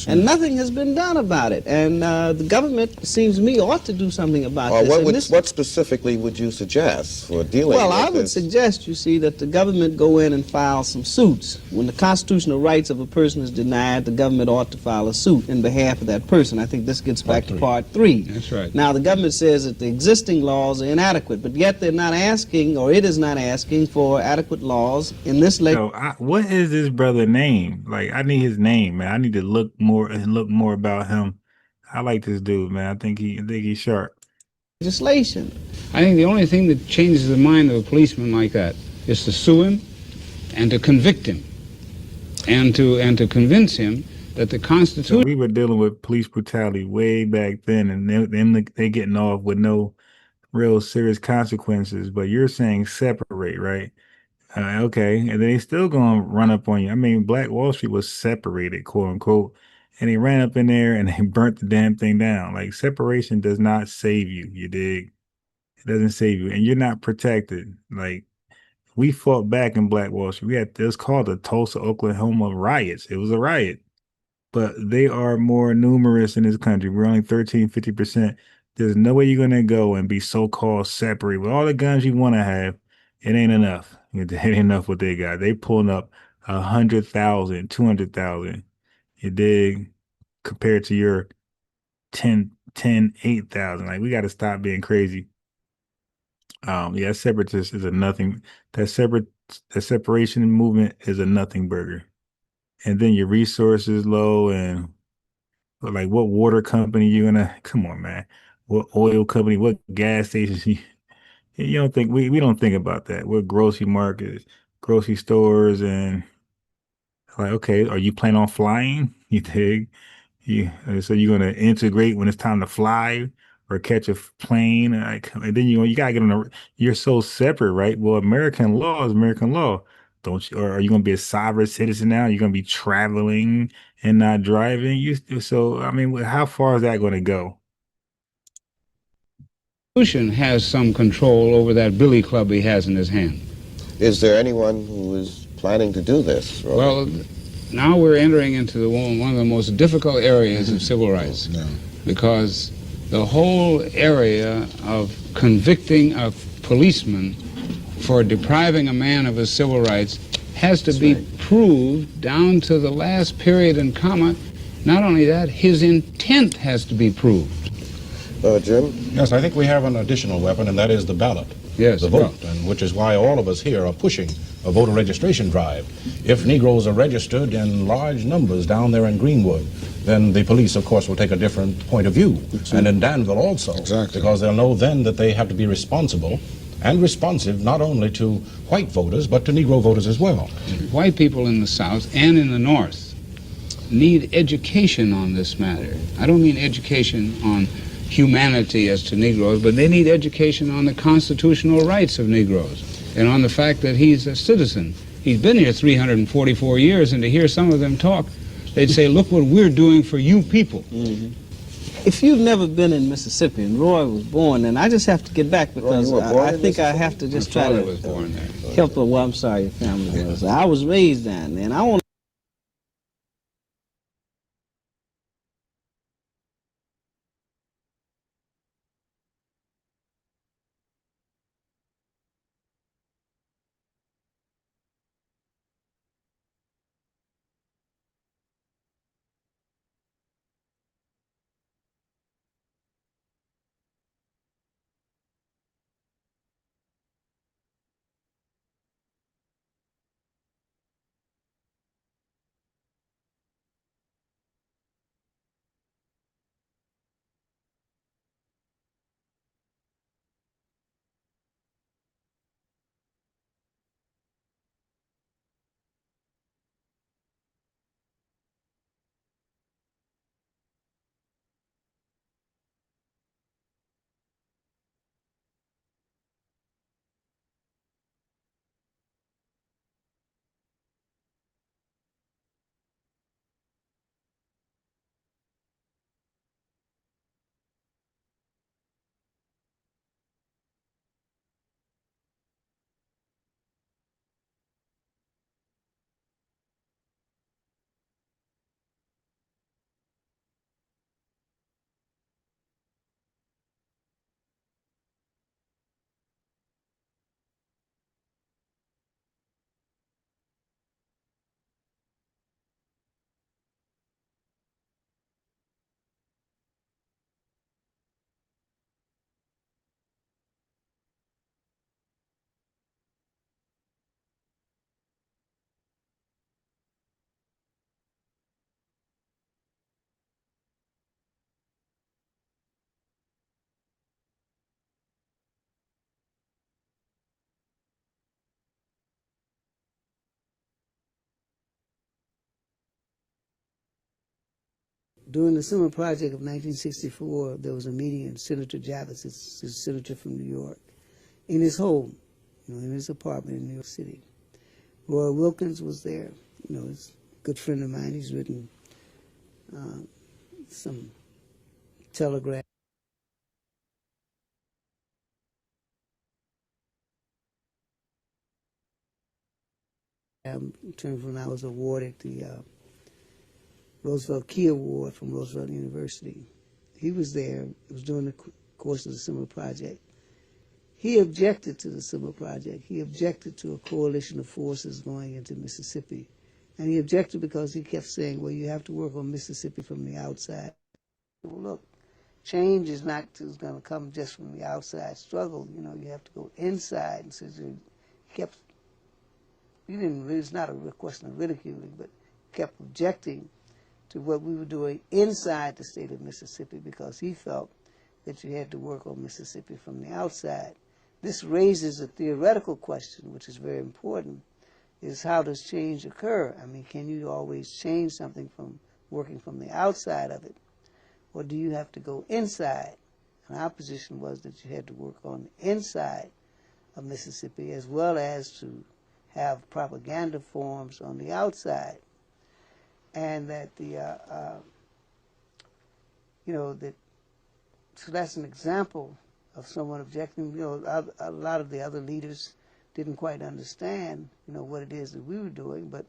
And nothing has been done about it. And the government, it seems to me, ought to do something about this. What specifically would you suggest for dealing with this? Well, I would suggest, you see, that the government go in and file some suits. When the constitutional rights of a person is denied, the government ought to file a suit in behalf of that person. I think this gets back to Part 3. That's right. Now, the government says that the existing laws are inadequate, but yet they're not asking, or it is not asking, for adequate laws in this legislation. What is this brother's name? Like, I need his name, man. I need to look more about him. I like this dude, man. I think he's sharp. Legislation. I think the only thing that changes the mind of a policeman like that is to sue him and to convict him and to convince him that the Constitution. We were dealing with police brutality way back then, and they getting off with no real serious consequences. But you're saying separate, right? Okay, and they still gonna run up on you. I mean, Black Wall Street was separated, quote unquote, and they ran up in there and they burnt the damn thing down. Like separation does not save you. You dig? It doesn't save you, and you're not protected. Like we fought back in Black Wall Street. It was called the Tulsa, Oklahoma riots. It was a riot, but they are more numerous in this country. We're only 13, 50%. There's no way you're gonna go and be so-called separate with all the guns you want to have. It ain't enough. It ain't enough what they got. They pulling up 100,000, 200,000. You dig? Compared to your 8,000. Like we got to stop being crazy. Yeah, separatist is a nothing. That separation movement is a nothing burger. And then your resources low, and like what water company you gonna? Come on, man. What oil company? What gas stations? You don't think we don't think about that. We're grocery markets, grocery stores, and like, okay, are you planning on flying? You dig? So you're gonna integrate when it's time to fly or catch a plane, and then you gotta get on the. You're so separate, right? Well, American law is American law. Don't you? Or are you gonna be a sovereign citizen now? You're gonna be traveling and not driving. So I mean, how far is that gonna go? Constitution has some control over that billy club he has in his hand. Is there anyone who is planning to do this? Roy? Well, now we're entering into one of the most difficult areas of civil rights, because the whole area of convicting a policeman for depriving a man of his civil rights has to be proved down to the last period and comma. Not only that, his intent has to be proved. Jim? Yes, I think we have an additional weapon, and that is the ballot. Yes, the vote, and which is why all of us here are pushing a voter registration drive. If Negroes are registered in large numbers down there in Greenwood, then the police, of course, will take a different point of view. And in Danville also, because they'll know then that they have to be responsible and responsive not only to white voters, but to Negro voters as well. White people in the South and in the North need education on this matter. I don't mean education on humanity as to Negroes, but they need education on the constitutional rights of Negroes and on the fact that he's a citizen. He's been here 344 years, and to hear some of them talk, they'd say, look what we're doing for you people. If you've never been in Mississippi, and Roy was born, and I just have to get back because I think I have to just try to help. Well, I'm sorry, your family was. I was raised down there, and I want During the summer project of 1964, there was a meeting in Senator Javits, it's a senator from New York, in his home, in his apartment in New York City. Roy Wilkins was there. He's a good friend of mine. He's written some telegraph. In terms of when I was awarded the Roosevelt Key Award from Roosevelt University. He was there. It was during the course of the summer project. He objected to the summer project. He objected to a coalition of forces going into Mississippi. And he objected because he kept saying, well, you have to work on Mississippi from the outside. Well, look, change is not going to come just from the outside struggle. You have to go inside. And so it's not a question of ridiculing, but kept objecting to what we were doing inside the state of Mississippi because he felt that you had to work on Mississippi from the outside. This raises a theoretical question, which is very important, is how does change occur? I mean, can you always change something from working from the outside of it? Or do you have to go inside? And our position was that you had to work on the inside of Mississippi as well as to have propaganda forms on the outside. And that so that's an example of someone objecting. A lot of the other leaders didn't quite understand, what it is that we were doing, but,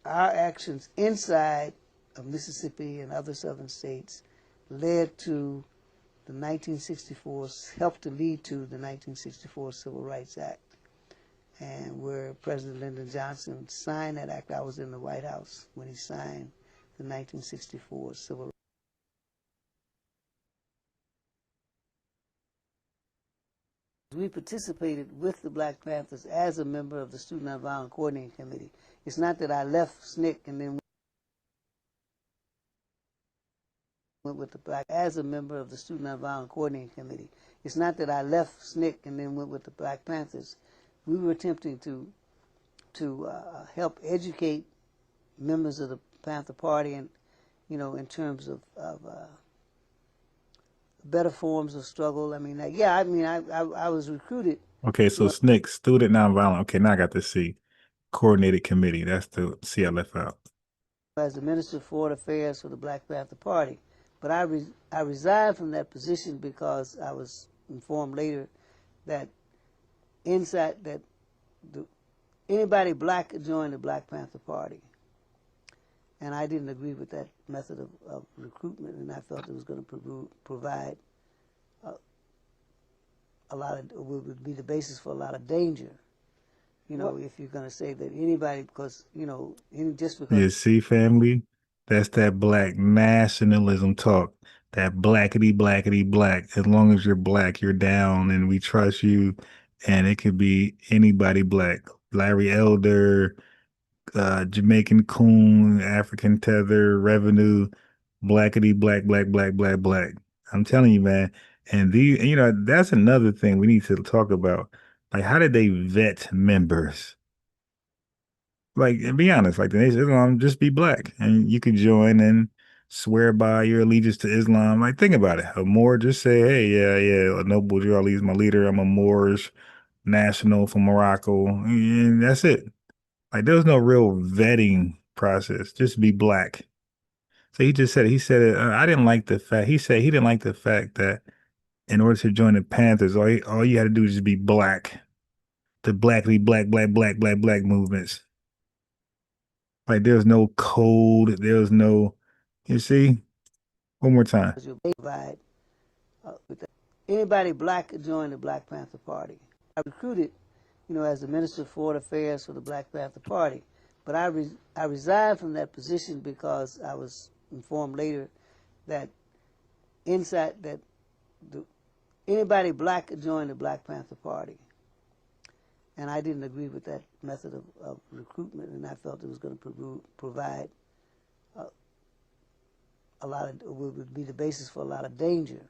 our actions inside of Mississippi and other southern states led to the 1964, helped to lead to the 1964 Civil Rights Act. And where President Lyndon Johnson signed that act, I was in the White House when he signed the 1964 Civil Rights Act. We participated with the Black Panthers as a member of the Student Nonviolent Coordinating Committee. It's not that I left SNCC and then went with the Black, as a member of the Student Nonviolent Coordinating Committee. It's not that I left SNCC and then went with the Black Panthers. We were attempting to help educate members of the Panther Party and, in terms of better forms of struggle. I was recruited. Okay, so SNCC, Student Nonviolent. Okay, now I got to see. Coordinated Committee. That's the C I left out. As the Minister for Foreign Affairs for the Black Panther Party. But I resigned from that position because I was informed later that anybody black could join the Black Panther Party. And I didn't agree with that method of recruitment, and I felt it was going to provide would be the basis for a lot of danger. If you're going to say that anybody, because, just because... You see, family, that's that black nationalism talk. That blackity, blackity, black. As long as you're black, you're down, and we trust you. And it could be anybody black. Larry Elder, Jamaican Coon, African Tether, Revenue, blackity, black, black, black, black, black. I'm telling you, man. And that's another thing we need to talk about. Like, how did they vet members? Like, and be honest, like the Nation of Islam, just be black, and you could join and swear by your allegiance to Islam. Like, think about it. A Moor, just say, hey, yeah, Noble Drew Ali is my leader. I'm a Moorish national from Morocco, and that's it. Like, there was no real vetting process. Just be black. So he just said it. He said it. I didn't like the fact. He said he didn't like the fact that in order to join the Panthers, all you had to do is just be black. The blackly black, black, black, black, black movements. Like, there's no code. There's no, you see? One more time. Anybody black could join the Black Panther Party. I recruited, as the Minister for Foreign Affairs for the Black Panther Party. But I resigned from that position because I was informed later that anybody black could join the Black Panther Party. And I didn't agree with that method of recruitment, and I felt it was going to provide would be the basis for a lot of danger.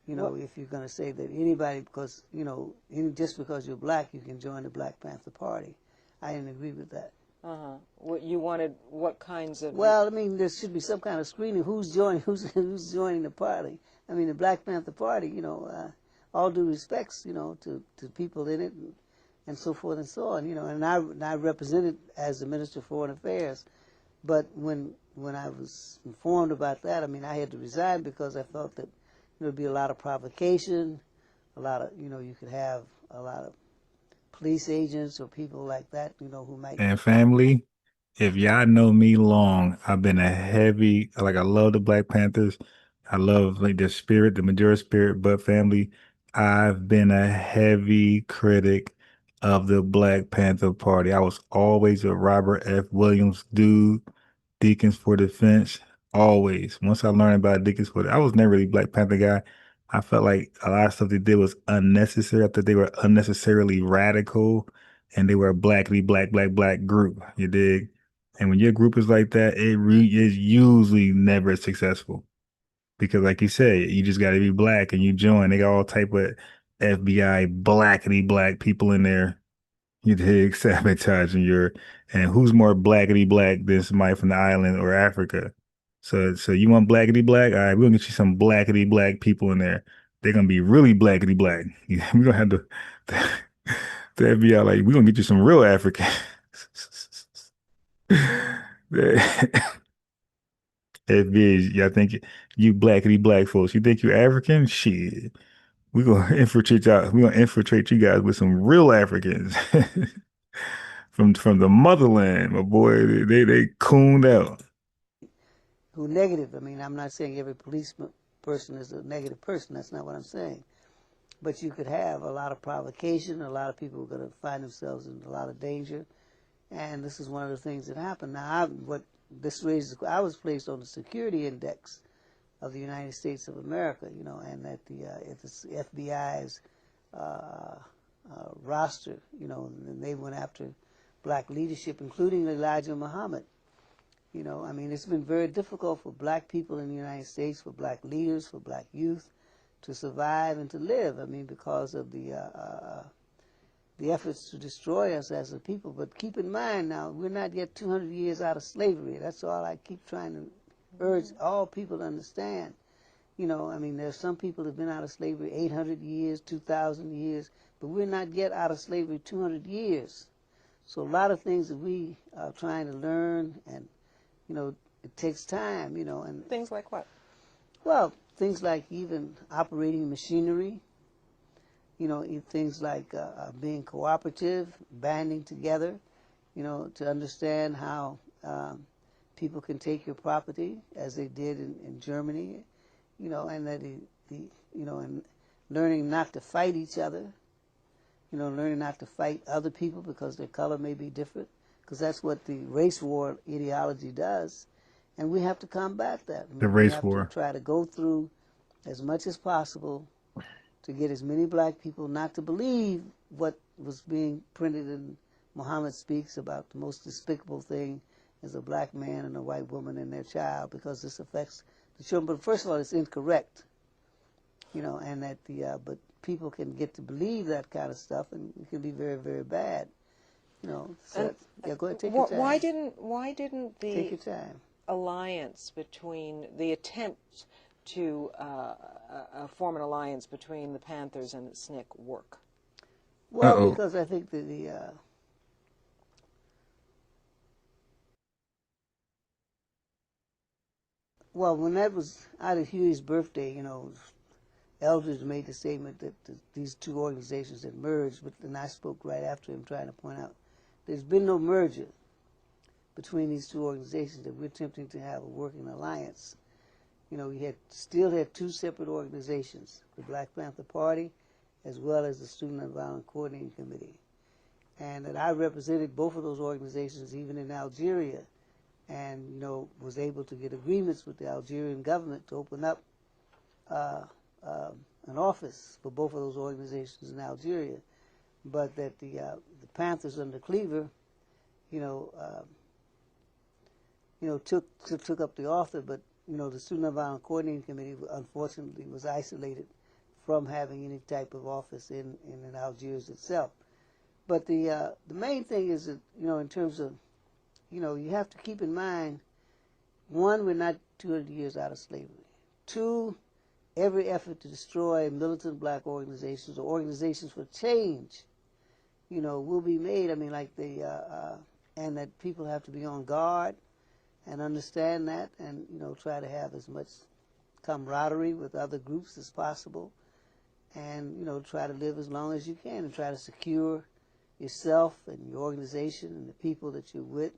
If you're going to say that anybody, because, just because you're black, you can join the Black Panther Party. I didn't agree with that. What you wanted? What kinds of? Well, I mean, there should be some kind of screening. Who's joining the party? I mean, the Black Panther Party. All due respects, to people in it, and so forth and so on. And I represented as the Minister of Foreign Affairs, but when I was informed about that, I mean, I had to resign because I felt that there would be a lot of provocation, a lot of you could have a lot of police agents or people like that, who might. And family, if y'all know me long, I've been a heavy, like I love the Black Panthers. I love like their spirit, the Maduro spirit, but family, I've been a heavy critic of the Black Panther Party. I was always a Robert F. Williams dude, Deacons for Defense, always. Once I learned about Deacons for, I was never really Black Panther guy. I felt like a lot of stuff they did was unnecessary. I thought they were unnecessarily radical, and they were a black group. You dig? And when your group is like that, it is usually never successful because, like you said, you just got to be black and you join. They got all type of FBI black people in there. You dig? Sabotaging and who's more black than somebody from the island or Africa? So you want blackity black? All right, we're gonna get you some blackity black people in there. They're gonna be really blackity black. We're gonna have the FBI like, we're gonna get you some real African. FBAs, y'all think you blackity black folks, you think you African? Shit. We're gonna infiltrate y'all. We're gonna infiltrate you guys with some real Africans. From the motherland, my boy. They cooned out. Who negative. I mean, I'm not saying every policeman person is a negative person. That's not what I'm saying. But you could have a lot of provocation. A lot of people are going to find themselves in a lot of danger. And this is one of the things that happened. Now, I was placed on the security index of the United States of America, and at the FBI's roster, and they went after black leadership, including Elijah Muhammad. I mean, it's been very difficult for black people in the United States, for black leaders, for black youth to survive and to live. I mean, because of the efforts to destroy us as a people. But keep in mind now, we're not yet 200 years out of slavery. That's all I keep trying to urge all people to understand. I mean, there's some people that have been out of slavery 800 years, 2,000 years, but we're not yet out of slavery 200 years. So a lot of things that we are trying to learn, and, it takes time, and things like what? Well, things like even operating machinery, things like being cooperative, banding together, to understand how people can take your property, as they did in Germany, and that and learning not to fight each other, learning not to fight other people because their color may be different, because that's what the race war ideology does, and we have to combat that. The race war. We have to try to go through as much as possible to get as many black people not to believe what was being printed in Muhammad Speaks about the most despicable thing is a black man and a white woman and their child, because this affects the children. But first of all, it's incorrect, and that but people can get to believe that kind of stuff, and it can be very, very bad. So, yeah, go ahead, take your time. Why didn't the take your time. Alliance between the attempt to form an alliance between the Panthers and the SNCC work? Well, because I think that well, when that was Ida Huey's birthday, Eldridge made the statement that these two organizations had merged, but then I spoke right after him trying to point out there's been no merger between these two organizations, that we're attempting to have a working alliance. We still had two separate organizations, the Black Panther Party as well as the Student Nonviolent Coordinating Committee. And that I represented both of those organizations even in Algeria, and, was able to get agreements with the Algerian government to open up an office for both of those organizations in Algeria. But that the Panthers under Cleaver, took up the offer, but the Student Nonviolent Coordinating Committee unfortunately was isolated from having any type of office in Algiers itself. But the main thing is that, in terms of you know, you have to keep in mind, one, we're not 200 years out of slavery. Two, every effort to destroy militant black organizations or organizations for change, you know, will be made. I mean, like and that people have to be on guard and understand that, and, you know, try to have as much camaraderie with other groups as possible, and, you know, try to live as long as you can and try to secure yourself and your organization and the people that you're with.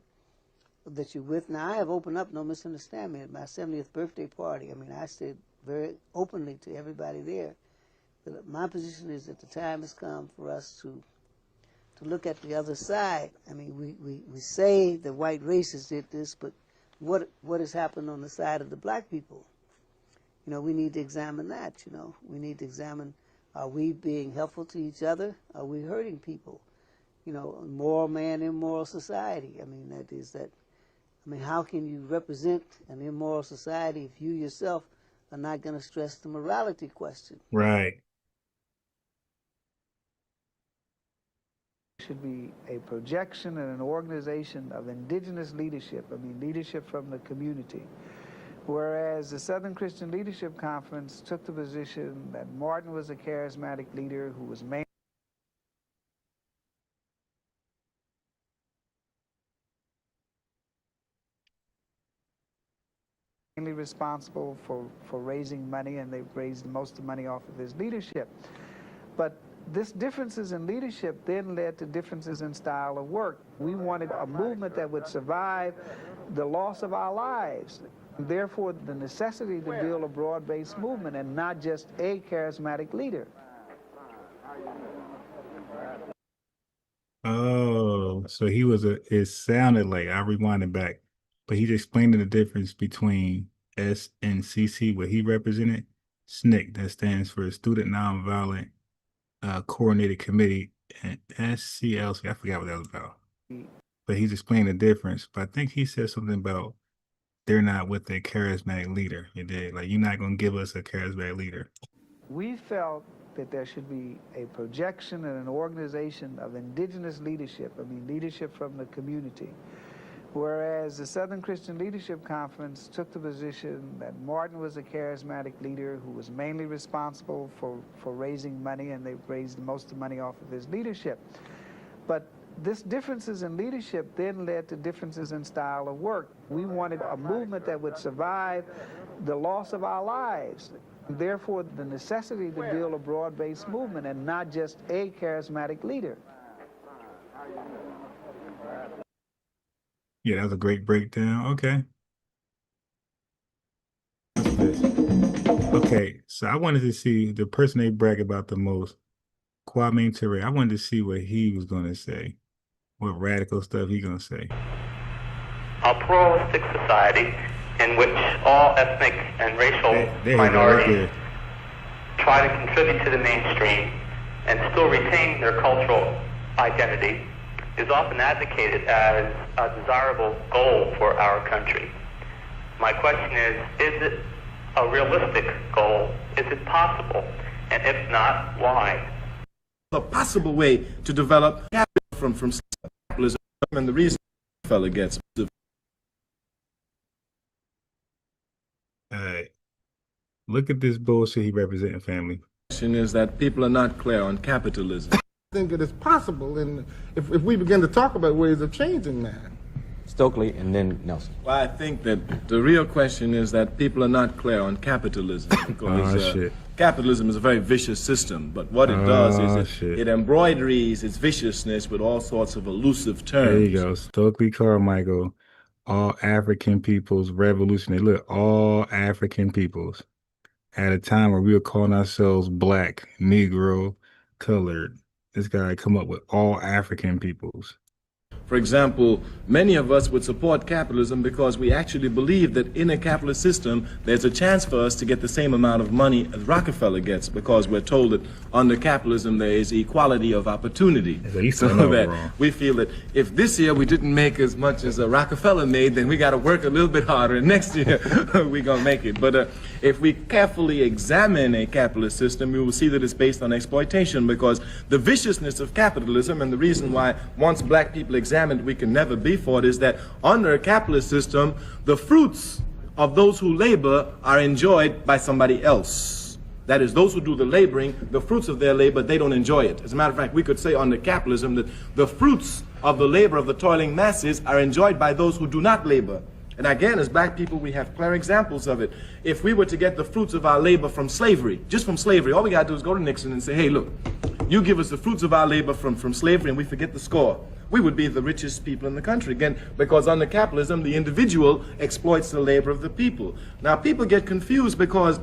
Now, I have opened up, no misunderstand me, at my 70th birthday party. I mean, I said very openly to everybody there that my position is that the time has come for us to look at the other side. I mean, we say the white racists did this, but what has happened on the side of the black people? You know, we need to examine that, you know. We need to examine, are we being helpful to each other? Are we hurting people? You know, moral man, immoral society. I mean, how can you represent an immoral society if you yourself are not going to stress the morality question? Right. Should be a projection and an organization of indigenous leadership, I mean leadership from the community. Whereas the Southern Christian Leadership Conference took the position that Martin was a charismatic leader who was mainly responsible for raising money, and they raised most of the money off of his leadership. But this differences in leadership then led to differences in style of work. We wanted a movement that would survive the loss of our lives. Therefore, the necessity to build a broad-based movement and not just a charismatic leader. Oh, so he was it sounded like, I rewinded back, but he's explaining the difference between SNCC, what he represented, SNCC, that stands for Student Nonviolent Coordinated Committee, and SCLC, I forgot what that was about. But he's explaining the difference. But I think he said something about they're not with a charismatic leader. He did. Like, you're not going to give us a charismatic leader. We felt that there should be a projection and an organization of indigenous leadership, I mean leadership from the community. Whereas the Southern Christian Leadership Conference took the position that Martin was a charismatic leader who was mainly responsible for raising money, and they raised most of the money off of his leadership. But this differences in leadership then led to differences in style of work. We wanted a movement that would survive the loss of our lives. Therefore, the necessity to build a broad-based movement and not just a charismatic leader. Yeah, that was a great breakdown. Okay. Okay, so I wanted to see the person they brag about the most, Kwame Ture. I wanted to see what he was going to say, what radical stuff he going to say. A pluralistic society in which all ethnic and racial minorities try to contribute to the mainstream and still retain their cultural identity is often advocated as a desirable goal for our country. My question is it a realistic goal? Is it possible? And if not, why? A possible way to develop from capitalism, and the reason the fella gets. All right. Look at this bullshit he representing, family. The question is that people are not clear on capitalism. I think it is possible, and if we begin to talk about ways of changing that. Stokely and then Nelson. Well, I think that the real question is that people are not clear on capitalism, because capitalism is a very vicious system, but what it does is it embroideries its viciousness with all sorts of elusive terms. There you go, Stokely Carmichael, all African peoples revolutionary. Look, all African peoples at a time where we were calling ourselves black, Negro, colored. This guy come up with all African peoples. For example, many of us would support capitalism because we actually believe that in a capitalist system, there's a chance for us to get the same amount of money as Rockefeller gets, because we're told that under capitalism there is equality of opportunity. So that we feel that if this year we didn't make as much as Rockefeller made, then we got to work a little bit harder, and next year we're going to make it. But if we carefully examine a capitalist system, we will see that it's based on exploitation, because the viciousness of capitalism, and the reason why once black people examine examined we can never be for it, is that under a capitalist system, the fruits of those who labor are enjoyed by somebody else. That is, those who do the laboring, the fruits of their labor, they don't enjoy it. As a matter of fact, we could say under capitalism that the fruits of the labor of the toiling masses are enjoyed by those who do not labor. And again, as black people, we have clear examples of it. If we were to get the fruits of our labor from slavery, just from slavery, all we got to do is go to Nixon and say, hey, look, you give us the fruits of our labor from slavery and we forget the score. We would be the richest people in the country, again, because under capitalism, the individual exploits the labor of the people. Now, people get confused because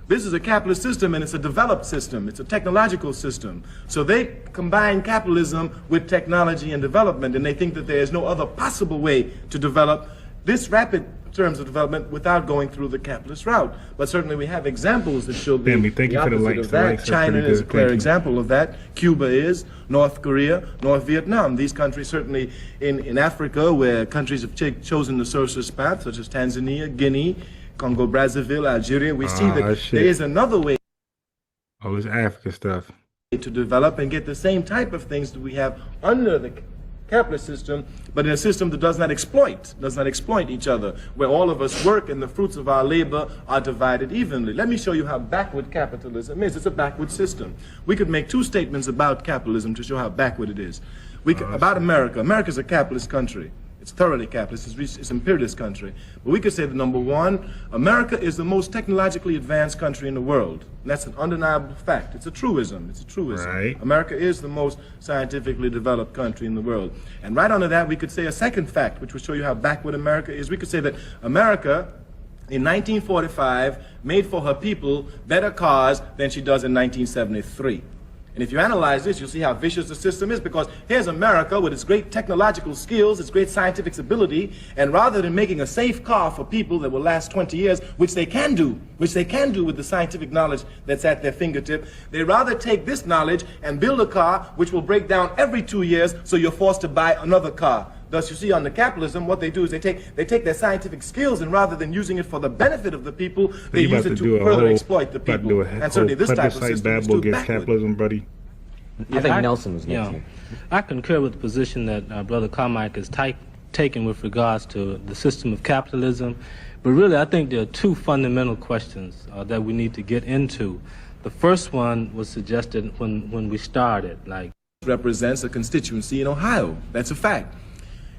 this is a capitalist system and it's a developed system. It's a technological system. So they combine capitalism with technology and development, and they think that there is no other possible way to develop this rapid terms of development without going through the capitalist route. But certainly we have examples that show the opposite of that. China is a clear example of that. Cuba is, North Korea, North Vietnam. These countries certainly in Africa, where countries have chosen the socialist path, such as Tanzania, Guinea, Congo, Brazzaville, Algeria, we see that there is another way. Oh, it's Africa stuff. To develop and get the same type of things that we have under the capitalist system, but in a system that does not exploit each other, where all of us work and the fruits of our labor are divided evenly. Let me show you how backward capitalism is. It's a backward system. We could make two statements about capitalism to show how backward it is. About America. America's a capitalist country. It's thoroughly capitalist. It's an imperialist country. But we could say that, number one, America is the most technologically advanced country in the world. And that's an undeniable fact. It's a truism. It's a truism. Right. America is the most scientifically developed country in the world. And right under that, we could say a second fact, which will show you how backward America is. We could say that America, in 1945, made for her people better cars than she does in 1973. And if you analyze this, you'll see how vicious the system is, because here's America with its great technological skills, its great scientific ability, and rather than making a safe car for people that will last 20 years, which they can do with the scientific knowledge that's at their fingertip, they rather take this knowledge and build a car which will break down every 2 years, so you're forced to buy another car. Thus, you see, under capitalism, what they do is they take their scientific skills, and rather than using it for the benefit of the people, they use it to further exploit the people. And certainly this type of system is too backward. Capitalism, buddy. I think Nelson was next. I concur with the position that Brother Carmichael has taken with regards to the system of capitalism. But really, I think there are two fundamental questions that we need to get into. The first one was suggested when we started. Represents a constituency in Ohio. That's a fact.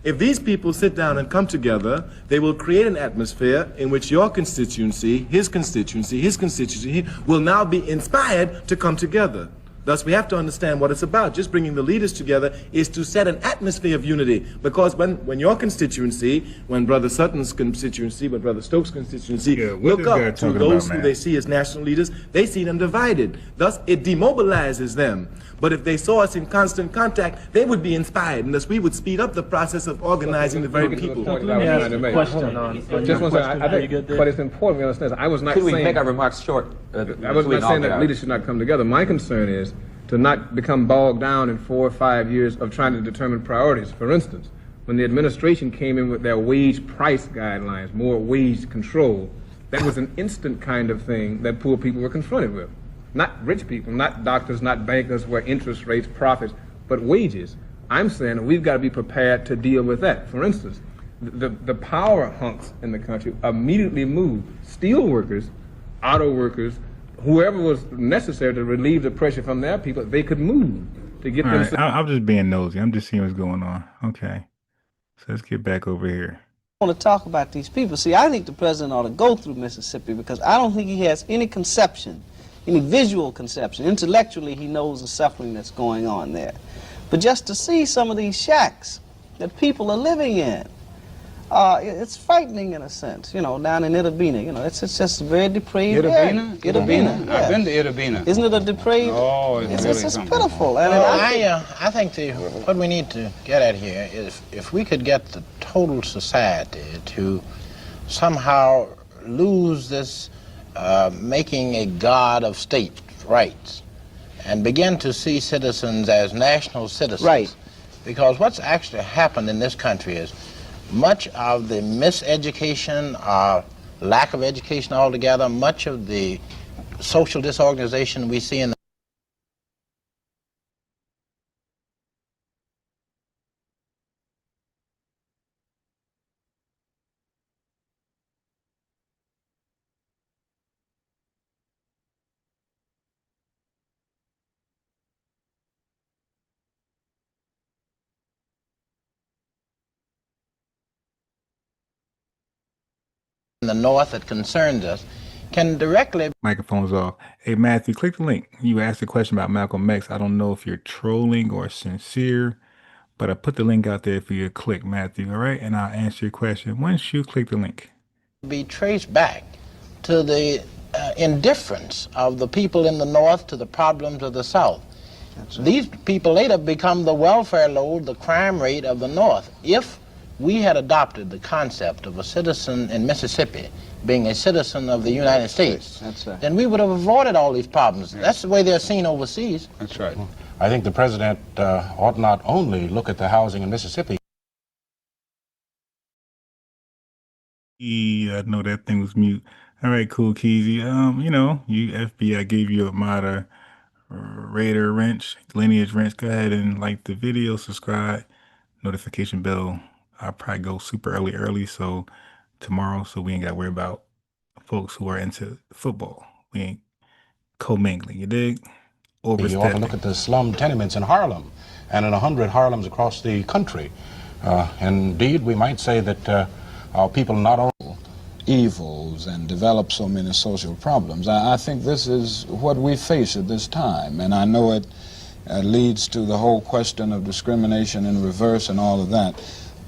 If these people sit down and come together, they will create an atmosphere in which your constituency, his constituency will now be inspired to come together. Thus, we have to understand what it's about. Just bringing the leaders together is to set an atmosphere of unity. Because when your constituency, when Brother Sutton's constituency, when Brother Stokes' constituency look up to those who they see as national leaders, they see them divided. Thus, it demobilizes them. But if they saw us in constant contact, they would be inspired, and thus we would speed up the process of organizing the very people. But it's important we understand. I was not saying. Could we make our remarks short? I was not saying that leaders should not come together. My concern is to not become bogged down in 4 or 5 years of trying to determine priorities. For instance, when the administration came in with their wage price guidelines, more wage control, that was an instant kind of thing that poor people were confronted with. Not rich people, not doctors, not bankers, where interest rates, profits, but wages. I'm saying that we've got to be prepared to deal with that. For instance, the power hunks in the country immediately moved steel workers, auto workers, whoever was necessary to relieve the pressure from their people, they could move to get them. Right. I'm just being nosy. I'm just seeing what's going on. Okay. So let's get back over here. I want to talk about these people. See, I think the president ought to go through Mississippi because I don't think he has any conception, any visual conception. Intellectually, he knows the suffering that's going on there. But just to see some of these shacks that people are living in, it's frightening in a sense, you know, down in Itabena. You know, it's just a very depraved area. Itabena? Yeah. I've been to Itabena. Isn't it a depraved? Oh, it's really pitiful. And I think what we need to get at here is if we could get the total society to somehow lose this making a god of state rights and begin to see citizens as national citizens. Right. Because what's actually happened in this country is much of the miseducation or lack of education altogether, much of the social disorganization we see in the the North that concerns us can directly... Microphone's off. Hey, Matthew, click the link. You asked a question about Malcolm X. I don't know if you're trolling or sincere, but I put the link out there for you to click, Matthew, all right? And I'll answer your question once you click the link. ...be traced back to the indifference of the people in the North to the problems of the South. Right. These people later become the welfare load, the crime rate of the North. If we had adopted the concept of a citizen in Mississippi being a citizen of the United States, right, then we would have avoided all these problems. Yeah. That's the way they're seen overseas. That's right. I think the president ought not only look at the housing in Mississippi. I know that thing was mute. All right, cool, Keezy. You know, you FBI gave you a moderator wrench, lineage wrench. Go ahead and like the video, subscribe, notification bell. I'll probably go super early, so tomorrow, so we ain't got to worry about folks who are into football. We ain't commingling, you dig? You ought to look at the slum tenements in Harlem and in 100 Harlems across the country. Indeed, we might say that our people not only evils and develop so many social problems. I think this is what we face at this time, and I know it leads to the whole question of discrimination in reverse and all of that.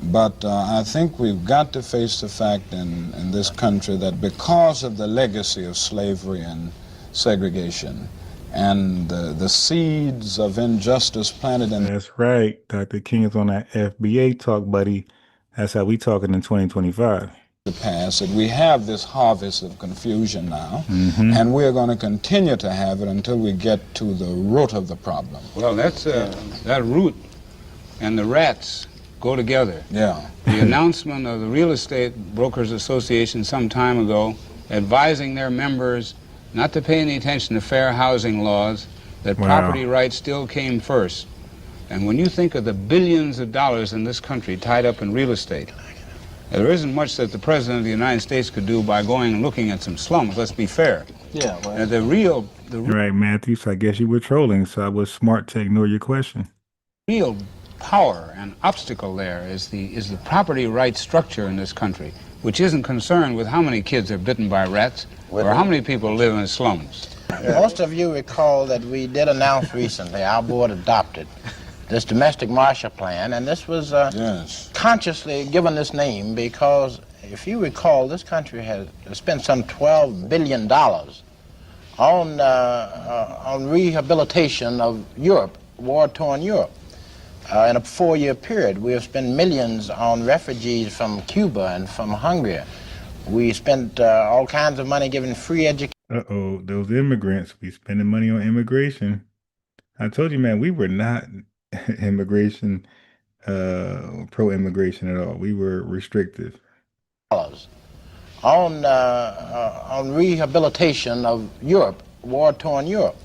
But I think we've got to face the fact in this country that because of the legacy of slavery and segregation and the seeds of injustice planted in... That's right. Dr. King is on that FBA talk, buddy. That's how we talking in 2025. The past, that we have this harvest of confusion now, and we're going to continue to have it until we get to the root of the problem. Well, that's that root and the rats go together. Yeah. The announcement of the Real Estate Brokers Association some time ago advising their members not to pay any attention to fair housing laws, that property rights still came first. And when you think of the billions of dollars in this country tied up in real estate, there isn't much that the President of the United States could do by going and looking at some slums, let's be fair. Yeah, well, right, Matthew, so I guess you were trolling, so I was smart to ignore your question. Real power and obstacle there is the property rights structure in this country, which isn't concerned with how many kids are bitten by rats or how many people live in slums. Most of you recall that we did announce recently, our board adopted this domestic Marshall Plan, and this was consciously given this name because, if you recall, this country has spent some $12 billion on rehabilitation of Europe, war-torn Europe. In a 4-year period, we have spent millions on refugees from Cuba and from Hungary. We spent all kinds of money giving free education. Uh-oh, those immigrants, we spending money on immigration. I told you, man, we were not immigration, pro-immigration at all. We were restrictive. On rehabilitation of Europe, war-torn Europe.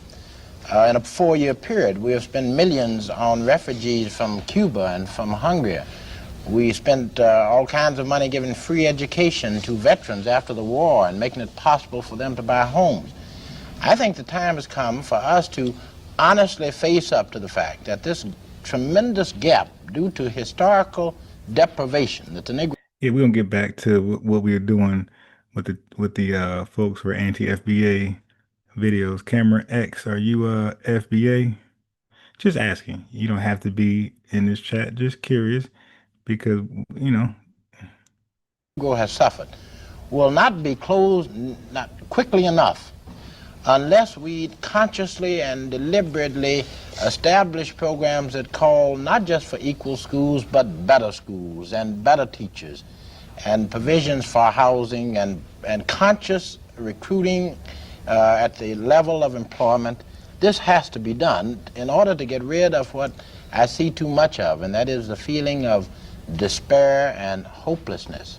In a 4-year period, we have spent millions on refugees from Cuba and from Hungary. We spent all kinds of money giving free education to veterans after the war and making it possible for them to buy homes. I think the time has come for us to honestly face up to the fact that this tremendous gap due to historical deprivation that the Negro... Yeah, we're going to get back to what we were doing with the folks who are anti-FBA videos. Camera X, are you FBA? Just asking. You don't have to be in this chat. Just curious because, you know. Negro has suffered will not be closed not quickly enough unless we consciously and deliberately establish programs that call not just for equal schools, but better schools and better teachers, and provisions for housing and conscious recruiting at the level of employment. This has to be done in order to get rid of what I see too much of, and that is the feeling of despair and hopelessness.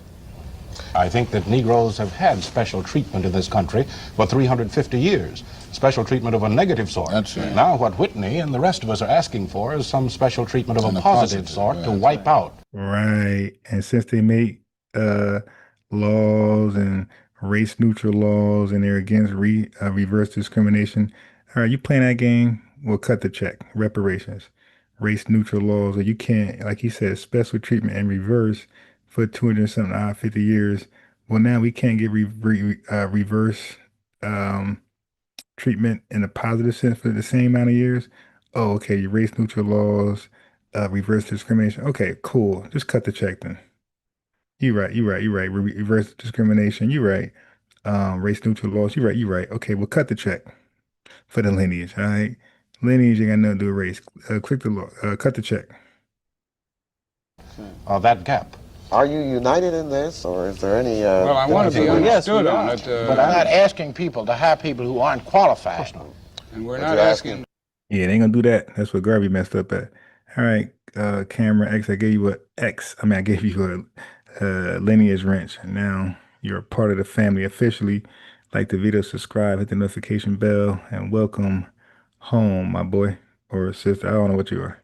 I think that Negroes have had special treatment in this country for 350 years. Special treatment of a negative sort. That's right. Now what Whitney and the rest of us are asking for is some special treatment of a positive sort to wipe out. Right. And since they make laws and race-neutral laws and they're against reverse discrimination, all right, you playing that game, we'll cut the check. Reparations. Race-neutral laws, or you can't, like you said, special treatment and reverse for 200-something odd 50 years. Well, now we can't get reverse treatment in a positive sense for the same amount of years. Oh, okay, your race neutral laws, reverse discrimination. Okay, cool. Just cut the check then. You're right. Reverse discrimination. You're right. Race neutral laws. You're right. Okay, well, cut the check for the lineage. All right, lineage ain't got nothing to do with race. Click the law. Cut the check. That gap. Are you united in this, or is there any? Well, I want to be understood on it. But I'm not asking people to hire people who aren't qualified. And we're not asking. Yeah, they ain't gonna do that. That's what Garvey messed up at. All right, camera X, I gave you I gave you a lineage wrench. Now you're a part of the family officially. Like the video, subscribe, hit the notification bell, and welcome home, my boy or sister. I don't know what you are.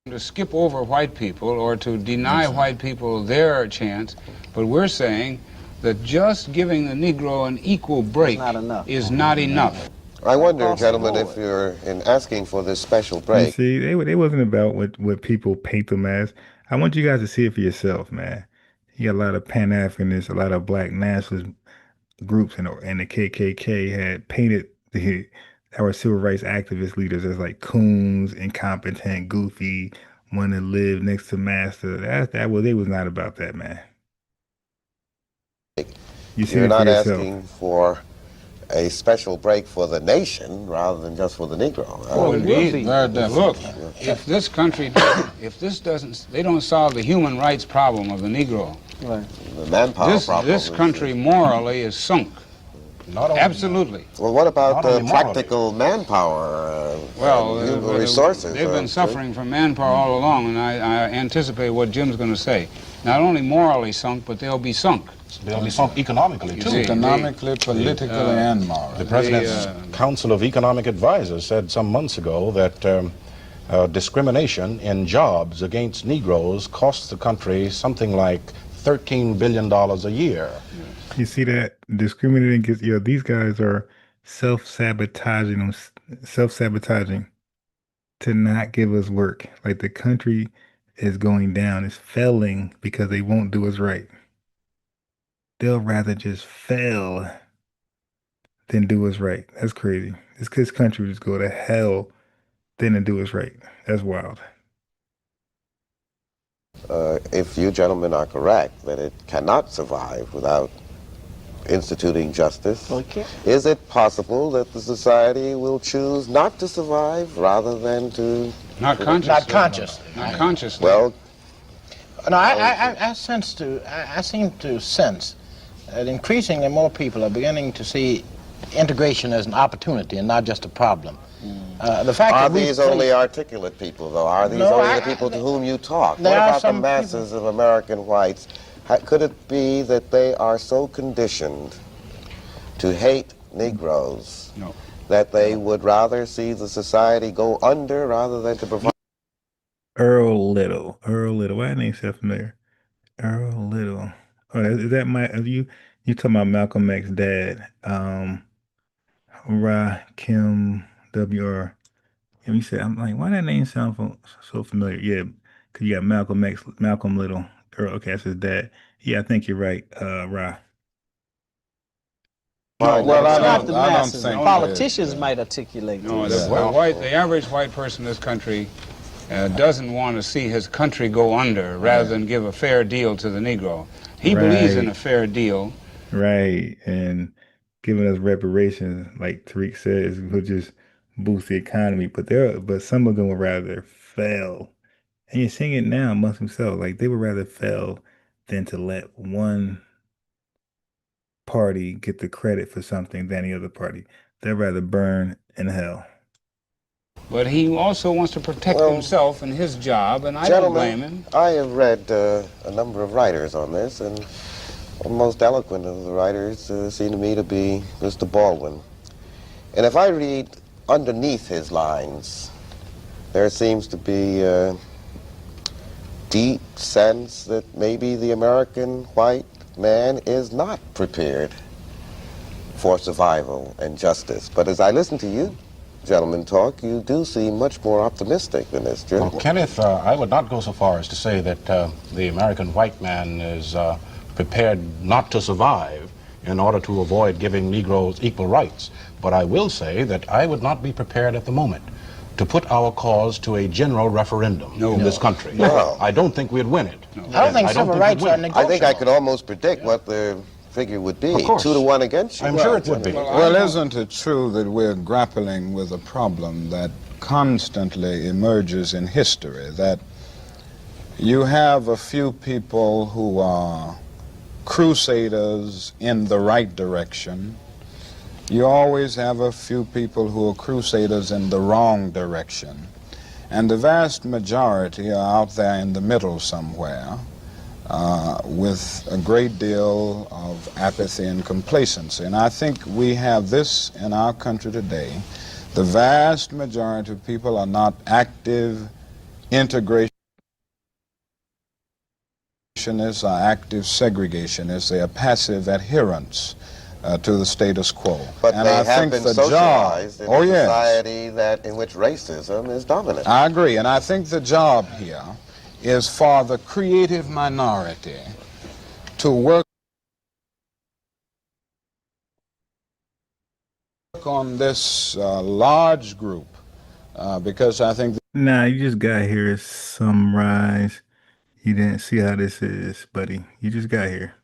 To skip over white people or to deny white people their chance, but we're saying that just giving the Negro an equal break is not enough. I wonder, gentlemen, if you're in asking for this special break. You see, they wasn't about what people paint them as. I want you guys to see it for yourself, man. You got a lot of Pan-Africanists, a lot of black nationalist groups, and the KKK had painted our civil rights activist leaders as like coons, incompetent, goofy, want to live next to master. They was not about that, man. You see, you're not asking for a special break for the nation rather than just for the Negro. Well, indeed. Look, if this country, they don't solve the human rights problem of the Negro. Right. The manpower problem. This country morally is sunk. Absolutely. Well, what about practical manpower? Resources. They've been suffering from manpower all along, and I anticipate what Jim's going to say. Not only morally sunk, but they'll be sunk. They'll be sunk economically, too. Economically, politically, and morally. The President's Council of Economic Advisors said some months ago that discrimination in jobs against Negroes costs the country something like $13 billion a year. You see that? Discriminating against, these guys are self-sabotaging to not give us work. Like the country is going down, it's failing because they won't do us right. They'll rather just fail than do us right. That's crazy. This country just go to hell than to do us right. That's wild. If you gentlemen are correct that it cannot survive without instituting justice, is it possible that the society will choose not to survive rather than to... Not consciously. Well... No, I seem to sense that increasingly more people are beginning to see integration as an opportunity and not just a problem. The fact are these only articulate people, though? Are these only the people to whom you talk? What about the masses of American whites? Could it be that they are so conditioned to hate Negroes that they would rather see the society go under rather than to provide? Earl Little. Why that name sound familiar? Earl Little. Oh, is that you talking about Malcolm X's dad? Rakim W.R. And you said, I'm like, why that name sound so familiar? Yeah, because you got Malcolm X, Malcolm Little. Earl, okay, that's his dad. Yeah, I think you're right, Ra. Well, I don't think politicians might articulate. No, the average white person in this country doesn't want to see his country go under rather than give a fair deal to the Negro. He believes in a fair deal. Right, and giving us reparations, like Tariq says, will just boost the economy. But some of them would rather fail. And you're seeing it now amongst themselves. Like they would rather fail than to let one party get the credit for something than the other party. They'd rather burn in hell. But he also wants to protect himself and his job, and I don't blame him. I have read a number of writers on this, and the most eloquent of the writers seem to me to be Mr. Baldwin. And if I read underneath his lines, there seems to be a deep sense that maybe the American white man is not prepared for survival and justice. But as I listen to you gentlemen talk, you do seem much more optimistic than this, Jim. Well, Kenneth, I would not go so far as to say that the American white man is prepared not to survive in order to avoid giving Negroes equal rights. But I will say that I would not be prepared at the moment to put our cause to a general referendum in this country. No. I don't think we'd win it. I don't think civil rights are negotiable. I think I could almost predict what the figure would be. Of course. 2-1 against you. I'm sure it would be. Well, isn't it true that we're grappling with a problem that constantly emerges in history, that you have a few people who are crusaders in the right direction. You always have a few people who are crusaders in the wrong direction. And the vast majority are out there in the middle somewhere with a great deal of apathy and complacency. And I think we have this in our country today. The vast majority of people are not active integrationists or active segregationists. They are passive adherents to the status quo. But and they I have think been the socialized job, in a society in which racism is dominant. I agree, and I think the job here is for the creative minority to work on this large group, because I think... Nah, you just got here summarize. You didn't see how this is, buddy. You just got here.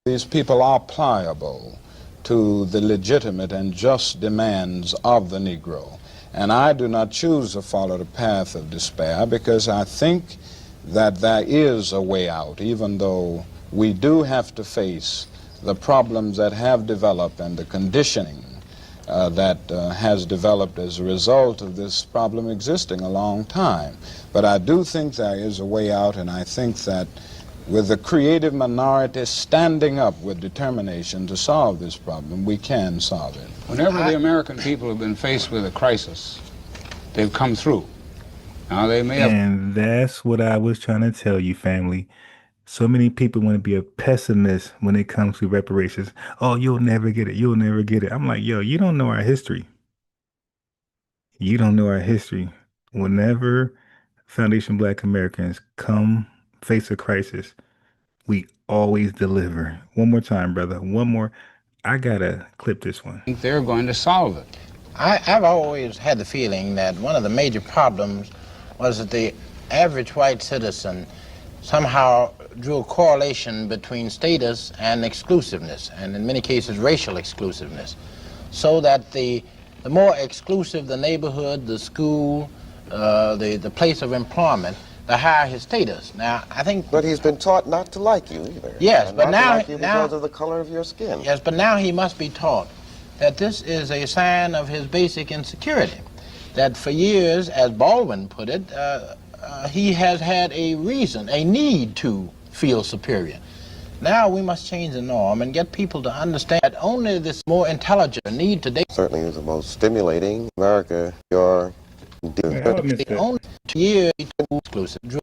These people are pliable to the legitimate and just demands of the Negro. And I do not choose to follow the path of despair, because I think that there is a way out, even though we do have to face the problems that have developed and the conditioning that has developed as a result of this problem existing a long time. But I do think there is a way out, and I think that with the creative minority standing up with determination to solve this problem, we can solve it. Whenever the American people have been faced with a crisis, they've come through. Now they may have... And that's what I was trying to tell you, family. So many people want to be a pessimist when it comes to reparations. Oh, you'll never get it. You'll never get it. I'm like, yo, you don't know our history. You don't know our history. Whenever Foundation Black Americans come face a crisis, we always deliver. One more time, brother. One more. I gotta clip this one. I think they're going to solve it. I've always had the feeling that one of the major problems was that the average white citizen somehow drew a correlation between status and exclusiveness, and in many cases racial exclusiveness, so that the more exclusive the neighborhood, the school, the place of employment, the higher his status. Now, I think... But he's been taught not to like you either. Yes, but now... Not to like you because of the color of your skin. Yes, but now he must be taught that this is a sign of his basic insecurity. That for years, as Baldwin put it, he has had a reason, a need to feel superior. Now we must change the norm and get people to understand that only this more intelligent need today... Certainly is the most stimulating. America, your... The only 2 years exclusive. That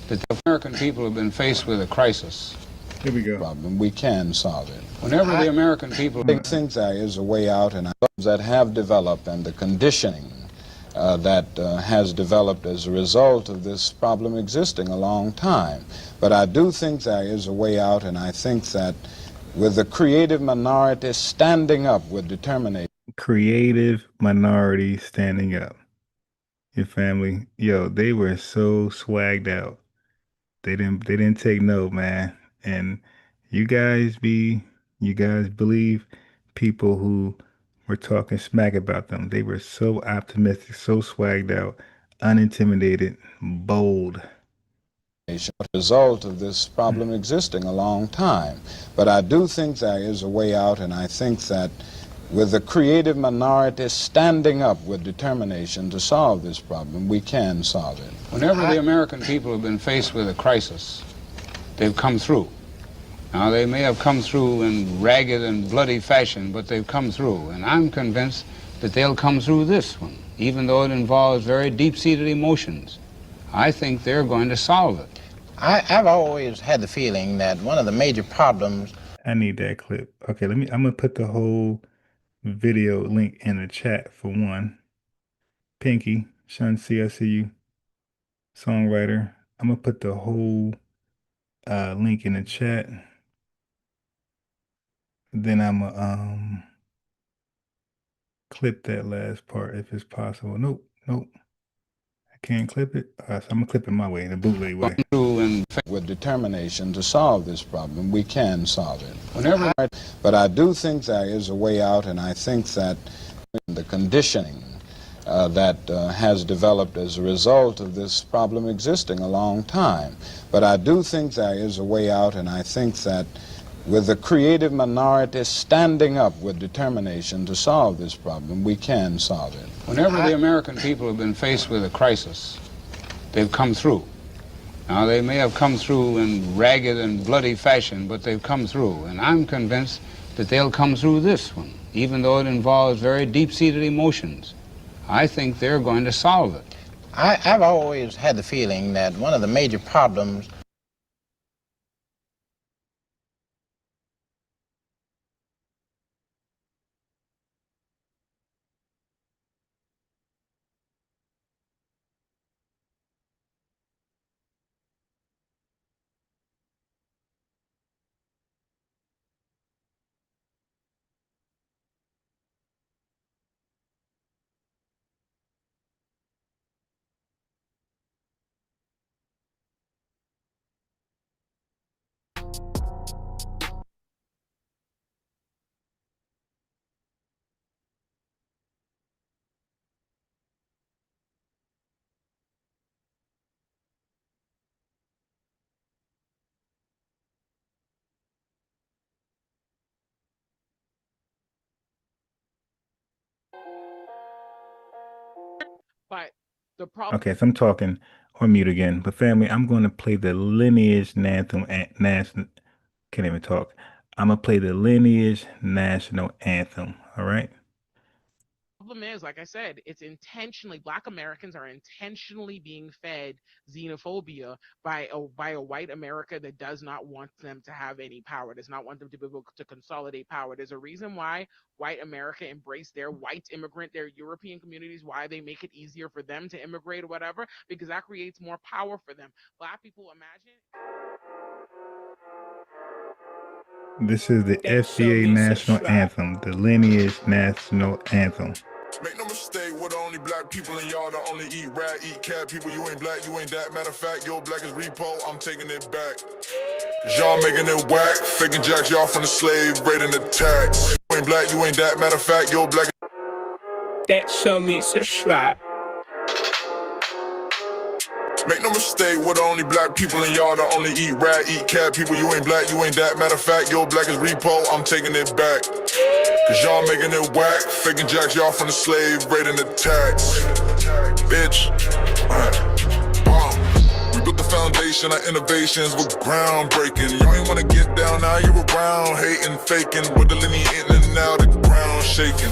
the American people have been faced with a crisis. Here we go. Problem. We can solve it. Whenever the American people... I think there is a way out, and that have developed, and the conditioning that has developed as a result of this problem existing a long time. But I do think there is a way out, and I think that with the creative minority standing up with determination... Creative minority standing up. Your family, yo, they were so swagged out. They didn't take note, man. And you guys believe people who were talking smack about them. They were so optimistic, so swagged out, unintimidated, bold. As a result of this problem existing a long time. But I do think there is a way out, and I think that with the creative minority standing up with determination to solve this problem, we can solve it. Whenever the American people have been faced with a crisis, they've come through. Now, they may have come through in ragged and bloody fashion, but they've come through. And I'm convinced that they'll come through this one, even though it involves very deep-seated emotions. I think they're going to solve it. I've always had the feeling that one of the major problems... I need that clip. Okay, I'm going to put the whole video link in the chat for one. Pinky, Sean C, I see you. Songwriter. I'm going to put the whole link in the chat. Then I'm clip that last part if it's possible. Nope. I can't clip it. So I'm gonna clip it my way, the bootleg way. With determination to solve this problem, we can solve it. But I do think there is a way out, and I think that the conditioning that has developed as a result of this problem existing a long time. But I do think there is a way out, and I think that with the creative minority standing up with determination to solve this problem, we can solve it. Whenever the American people have been faced with a crisis, they've come through. Now, they may have come through in ragged and bloody fashion, but they've come through. And I'm convinced that they'll come through this one, even though it involves very deep-seated emotions. I think they're going to solve it. I've always had the feeling that one of the major problems But the problem. Okay, so I'm talking on mute again. But family, I'm going to play the lineage anthem. Can't even talk. I'm gonna play the lineage national anthem. All right. Problem is, like I said, it's intentionally, Black Americans are intentionally being fed xenophobia by a white America that does not want them to have any power, does not want them to be able to consolidate power. There's a reason why white America embrace their white immigrant, their European communities, why they make it easier for them to immigrate or whatever, because that creates more power for them. Black people, imagine. This is the FBA national anthem, the lineage national anthem. Make no mistake, we're the only black people in y'all that only eat rat, eat cat. People, you ain't black, you ain't that. Matter of fact, your black is repo, I'm taking it back. Cause y'all making it whack, faking jacks, y'all from the slave, raiding the tax. You ain't black, you ain't that. Matter of fact, your black. That show me subscribe. Make no mistake, we're the only black people in y'all that only eat rat, eat cat. People, you ain't black, you ain't that. Matter of fact, your black is repo, I'm taking it back. Cause y'all making it whack, faking jacks, y'all from the slave, raiding the tax. Bitch. We built the foundation, our innovations were groundbreaking. You ain't wanna get down, now you're around, hating, faking, with the lineage and now the ground shaking.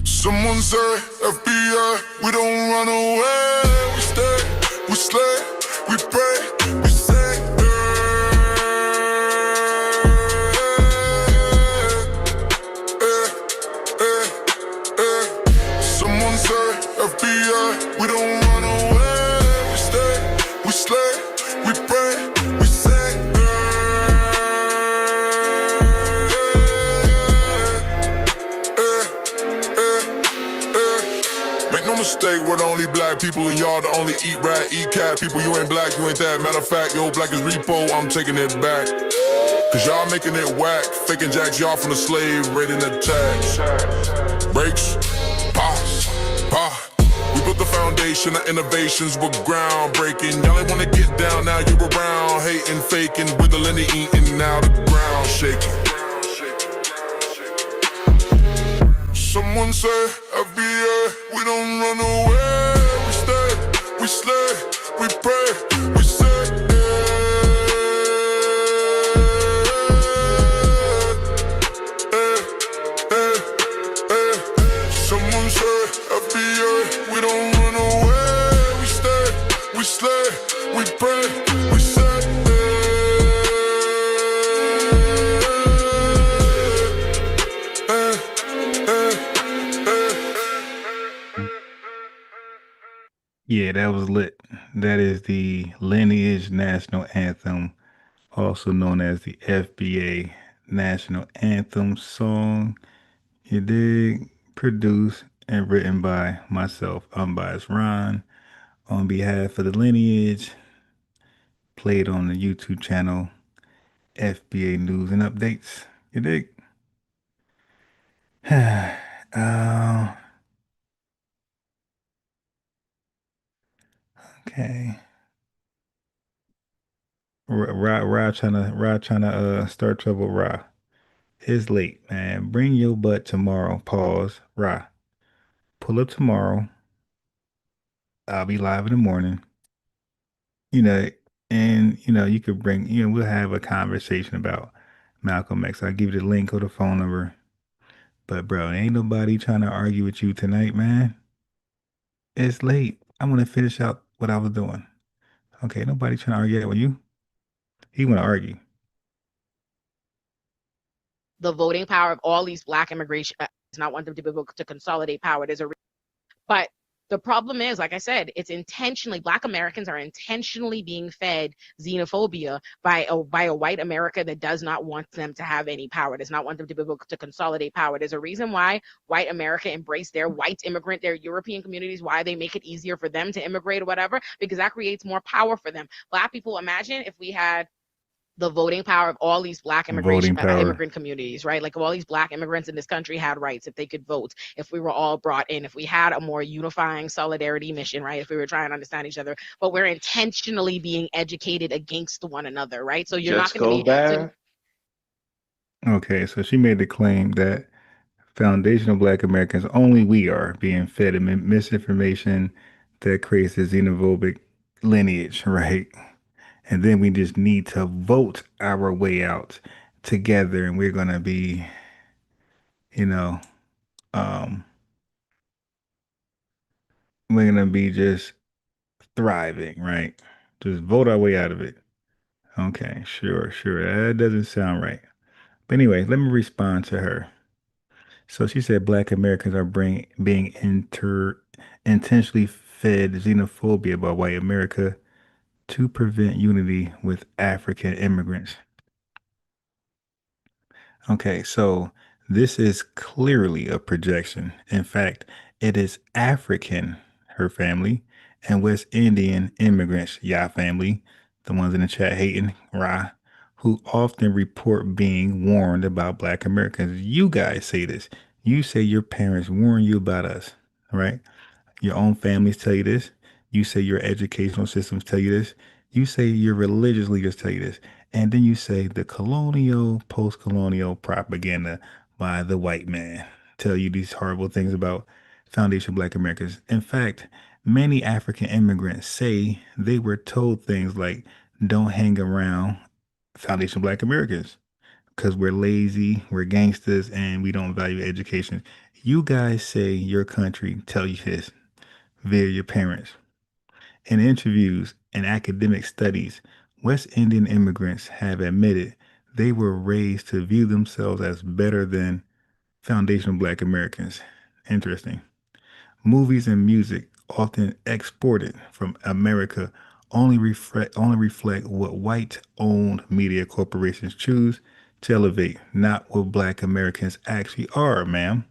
Someone say, FBI, we don't run away. We stay, we slay, we pray, we say. Someone say, FBI, we don't run away. We stay, we slay, we pray, we say. Make no mistake, we're the only black people and y'all the only eat rat, eat cat. People, you ain't black, you ain't that. Matter of fact, your black is repo, I'm taking it back. Cause y'all making it whack, faking jacks, y'all from the slave, raiding the tax. Breaks, pause, pause. We built the foundation, our innovations were groundbreaking. Y'all ain't wanna get down, now you around, hating, faking, wiggling and eating, now the ground shaking. Someone say, FBA, we don't run away. We stay, we slay, we pray, we say. Someone say, FBA, we don't run away. We stay, we slay, we pray, we say. Yeah, that was lit. That is the Lineage National Anthem, also known as the FBA National Anthem song. You dig? Produced and written by myself, Unbiased Ron, on behalf of the Lineage. Played on the YouTube channel FBA News and Updates. You dig? Okay. Ra trying to start trouble. Ra, it's late, man. Bring your butt tomorrow. Pause. Ra, pull up tomorrow. I'll be live in the morning. You know, and you could bring. We'll have a conversation about Malcolm X. I'll give you the link or the phone number. But bro, ain't nobody trying to argue with you tonight, man. It's late. I want to finish out what I was doing. Okay, nobody trying to argue that with you. He want to argue. The voting power of all these black immigration does not want them to be able to consolidate power. But the problem is, like I said, it's intentionally, black Americans are intentionally being fed xenophobia by a white America that does not want them to have any power, does not want them to be able to consolidate power. There's a reason why white America embraced their white immigrant, their European communities, why they make it easier for them to immigrate or whatever, because that creates more power for them. Black people, imagine if we had the voting power of all these black immigrant communities, right? Like, if all these black immigrants in this country had rights, if they could vote, if we were all brought in, if we had a more unifying solidarity mission, right? If we were trying to understand each other, but we're intentionally being educated against one another, right? So you're not going to be. Okay, so she made the claim that foundational black Americans, only we are being fed misinformation that creates a xenophobic lineage, right? And then we just need to vote our way out together, and we're gonna be, um, we're gonna be just thriving, right? Just vote our way out of it. Okay, sure. That doesn't sound right. But anyway, let me respond to her. So she said black Americans are being intentionally fed xenophobia by white America to prevent unity with African immigrants. Okay, so this is clearly a projection. In fact, it is African, her family, and West Indian immigrants, ya family, the ones in the chat hating, Ra, who often report being warned about black Americans. You guys say this. You say your parents warn you about us, right? Your own families tell you this. You say your educational systems tell you this. You say your religious leaders tell you this. And then you say the colonial, post-colonial propaganda by the white man tell you these horrible things about foundation black Americans. In fact, many African immigrants say they were told things like, don't hang around foundation black Americans because we're lazy, we're gangsters, and we don't value education. You guys say your country tell you this via your parents. In interviews and academic studies, West Indian immigrants have admitted they were raised to view themselves as better than foundational black Americans. Interesting. Movies and music, often exported from America, only reflect what white-owned media corporations choose to elevate, not what black Americans actually are, ma'am.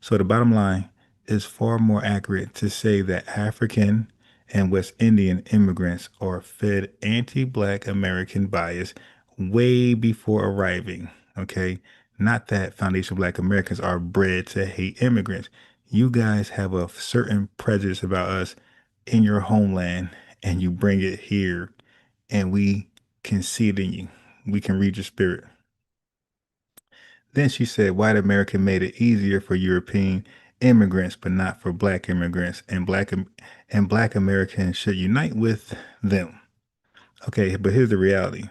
So the bottom line is far more accurate to say that African and West Indian immigrants are fed anti-black American bias way before arriving. Okay, not that foundational black Americans are bred to hate immigrants. You guys have a certain prejudice about us in your homeland, and you bring it here, and we can see it in you. We can read your spirit. Then she said white America made it easier for European immigrants, but not for black immigrants, and black Americans should unite with them. Okay, but here's the reality.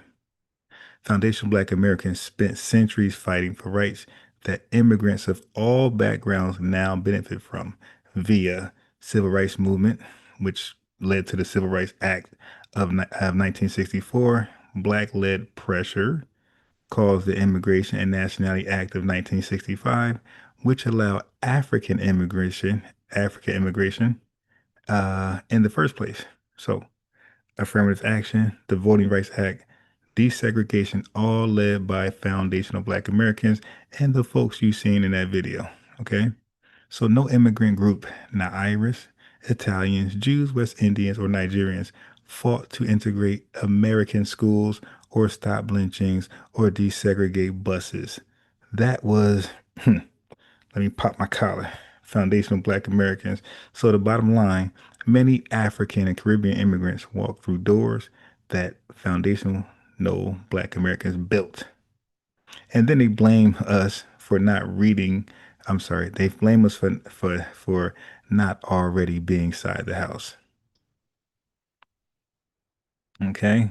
Foundational black Americans spent centuries fighting for rights that immigrants of all backgrounds now benefit from via civil rights movement, which led to the Civil Rights Act of 1964, black-led pressure caused the Immigration and Nationality Act of 1965, which allowed African immigration, in the first place. So, affirmative action, the Voting Rights Act, desegregation, all led by foundational Black Americans and the folks you seen in that video. Okay. So no immigrant group, not Irish, Italians, Jews, West Indians, or Nigerians, fought to integrate American schools or stop lynchings or desegregate buses. That was, let me pop my collar, foundational Black Americans. So the bottom line, many African and Caribbean immigrants walked through doors that foundational no Black Americans built. And then they blame us for not reading. I'm sorry, they blame us for not already being inside the house. Okay.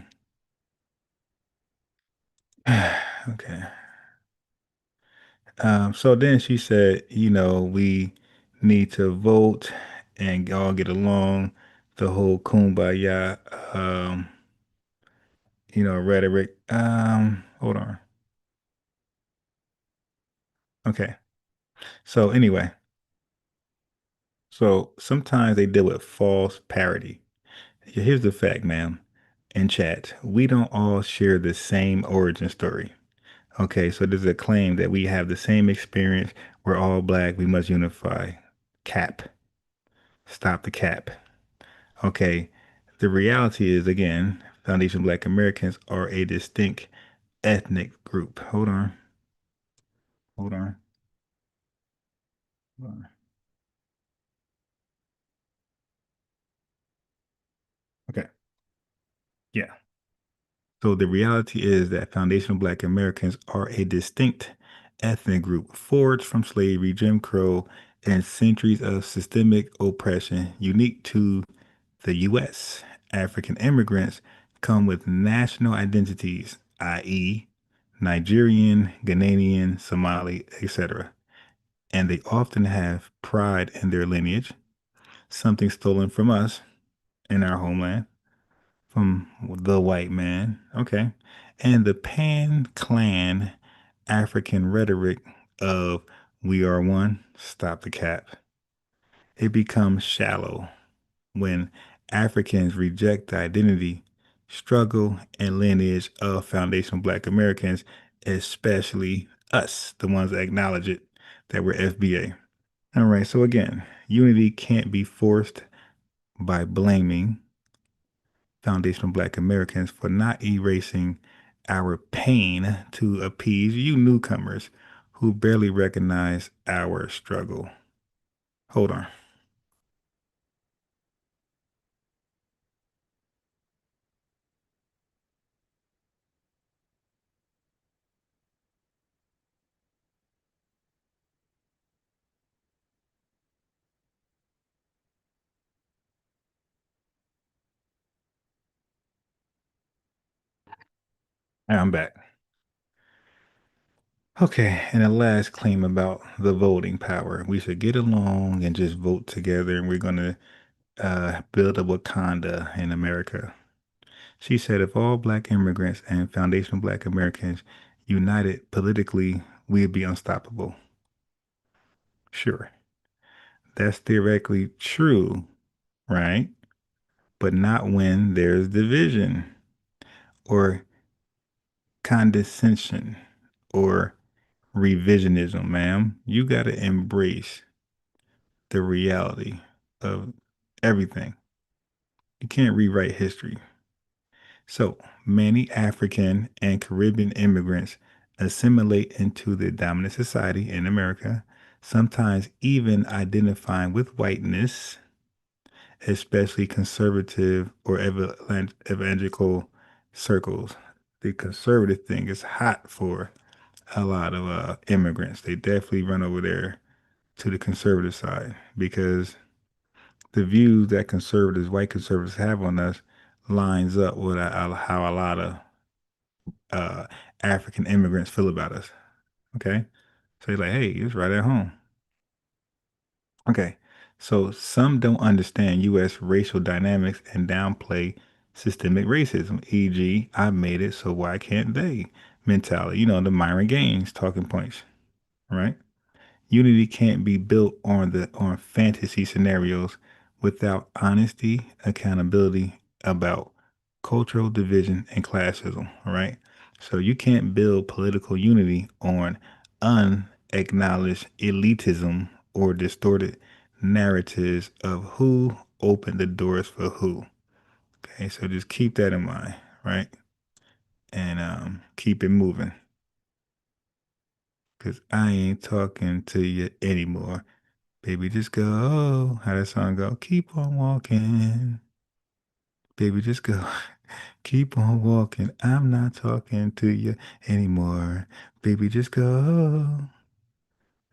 Okay. So then she said, we need to vote and all get along. The whole kumbaya, rhetoric. Hold on. Okay. So anyway, so sometimes they deal with false parody. Here's the fact, ma'am, in chat. We don't all share the same origin story. Okay, so there's a claim that we have the same experience. We're all Black. We must unify. Cap. Stop the cap. Okay, the reality is, again, Foundation Black Americans are a distinct ethnic group. Hold on. Hold on. Hold on. Okay. Yeah. So the reality is that foundational Black Americans are a distinct ethnic group forged from slavery, Jim Crow, and centuries of systemic oppression unique to the U.S. African immigrants come with national identities, i.e., Nigerian, Ghanaian, Somali, etc. And they often have pride in their lineage, something stolen from us in our homeland from the white man. Okay. And the Pan Clan African rhetoric of we are one, stop the cap. It becomes shallow when Africans reject the identity, struggle, and lineage of foundational Black Americans, especially us, the ones that acknowledge it, that we're FBA. All right. So again, unity can't be forced by blaming foundational Black Americans for not erasing our pain to appease you newcomers who barely recognize our struggle. Hold on. I'm back. Okay, and the last claim about the voting power. We should get along and just vote together, and we're going to build a Wakanda in America. She said if all Black immigrants and foundational Black Americans united politically, we'd be unstoppable. Sure, that's theoretically true, right? But not when there's division or condescension or revisionism, ma'am. You got to embrace the reality of everything. You can't rewrite history. So many African and Caribbean immigrants assimilate into the dominant society in America, sometimes even identifying with whiteness, especially conservative or evangelical circles. The conservative thing is hot for a lot of immigrants. They definitely run over there to the conservative side because the views that conservatives, white conservatives have on us lines up with how a lot of African immigrants feel about us. Okay. So you're like, hey, it's right at home. Okay. So some don't understand U.S. racial dynamics and downplay systemic racism, e.g., I made it, so why can't they mentality, the Myron Gaines talking points, right? Unity can't be built on fantasy scenarios without honesty, accountability about cultural division and classism. All right. So you can't build political unity on unacknowledged elitism or distorted narratives of who opened the doors for who. Okay. So just keep that in mind. Right. And keep it moving. Cause I ain't talking to you anymore. Baby, just go. How that song go? Keep on walking. Baby, just go. Keep on walking. I'm not talking to you anymore. Baby, just go.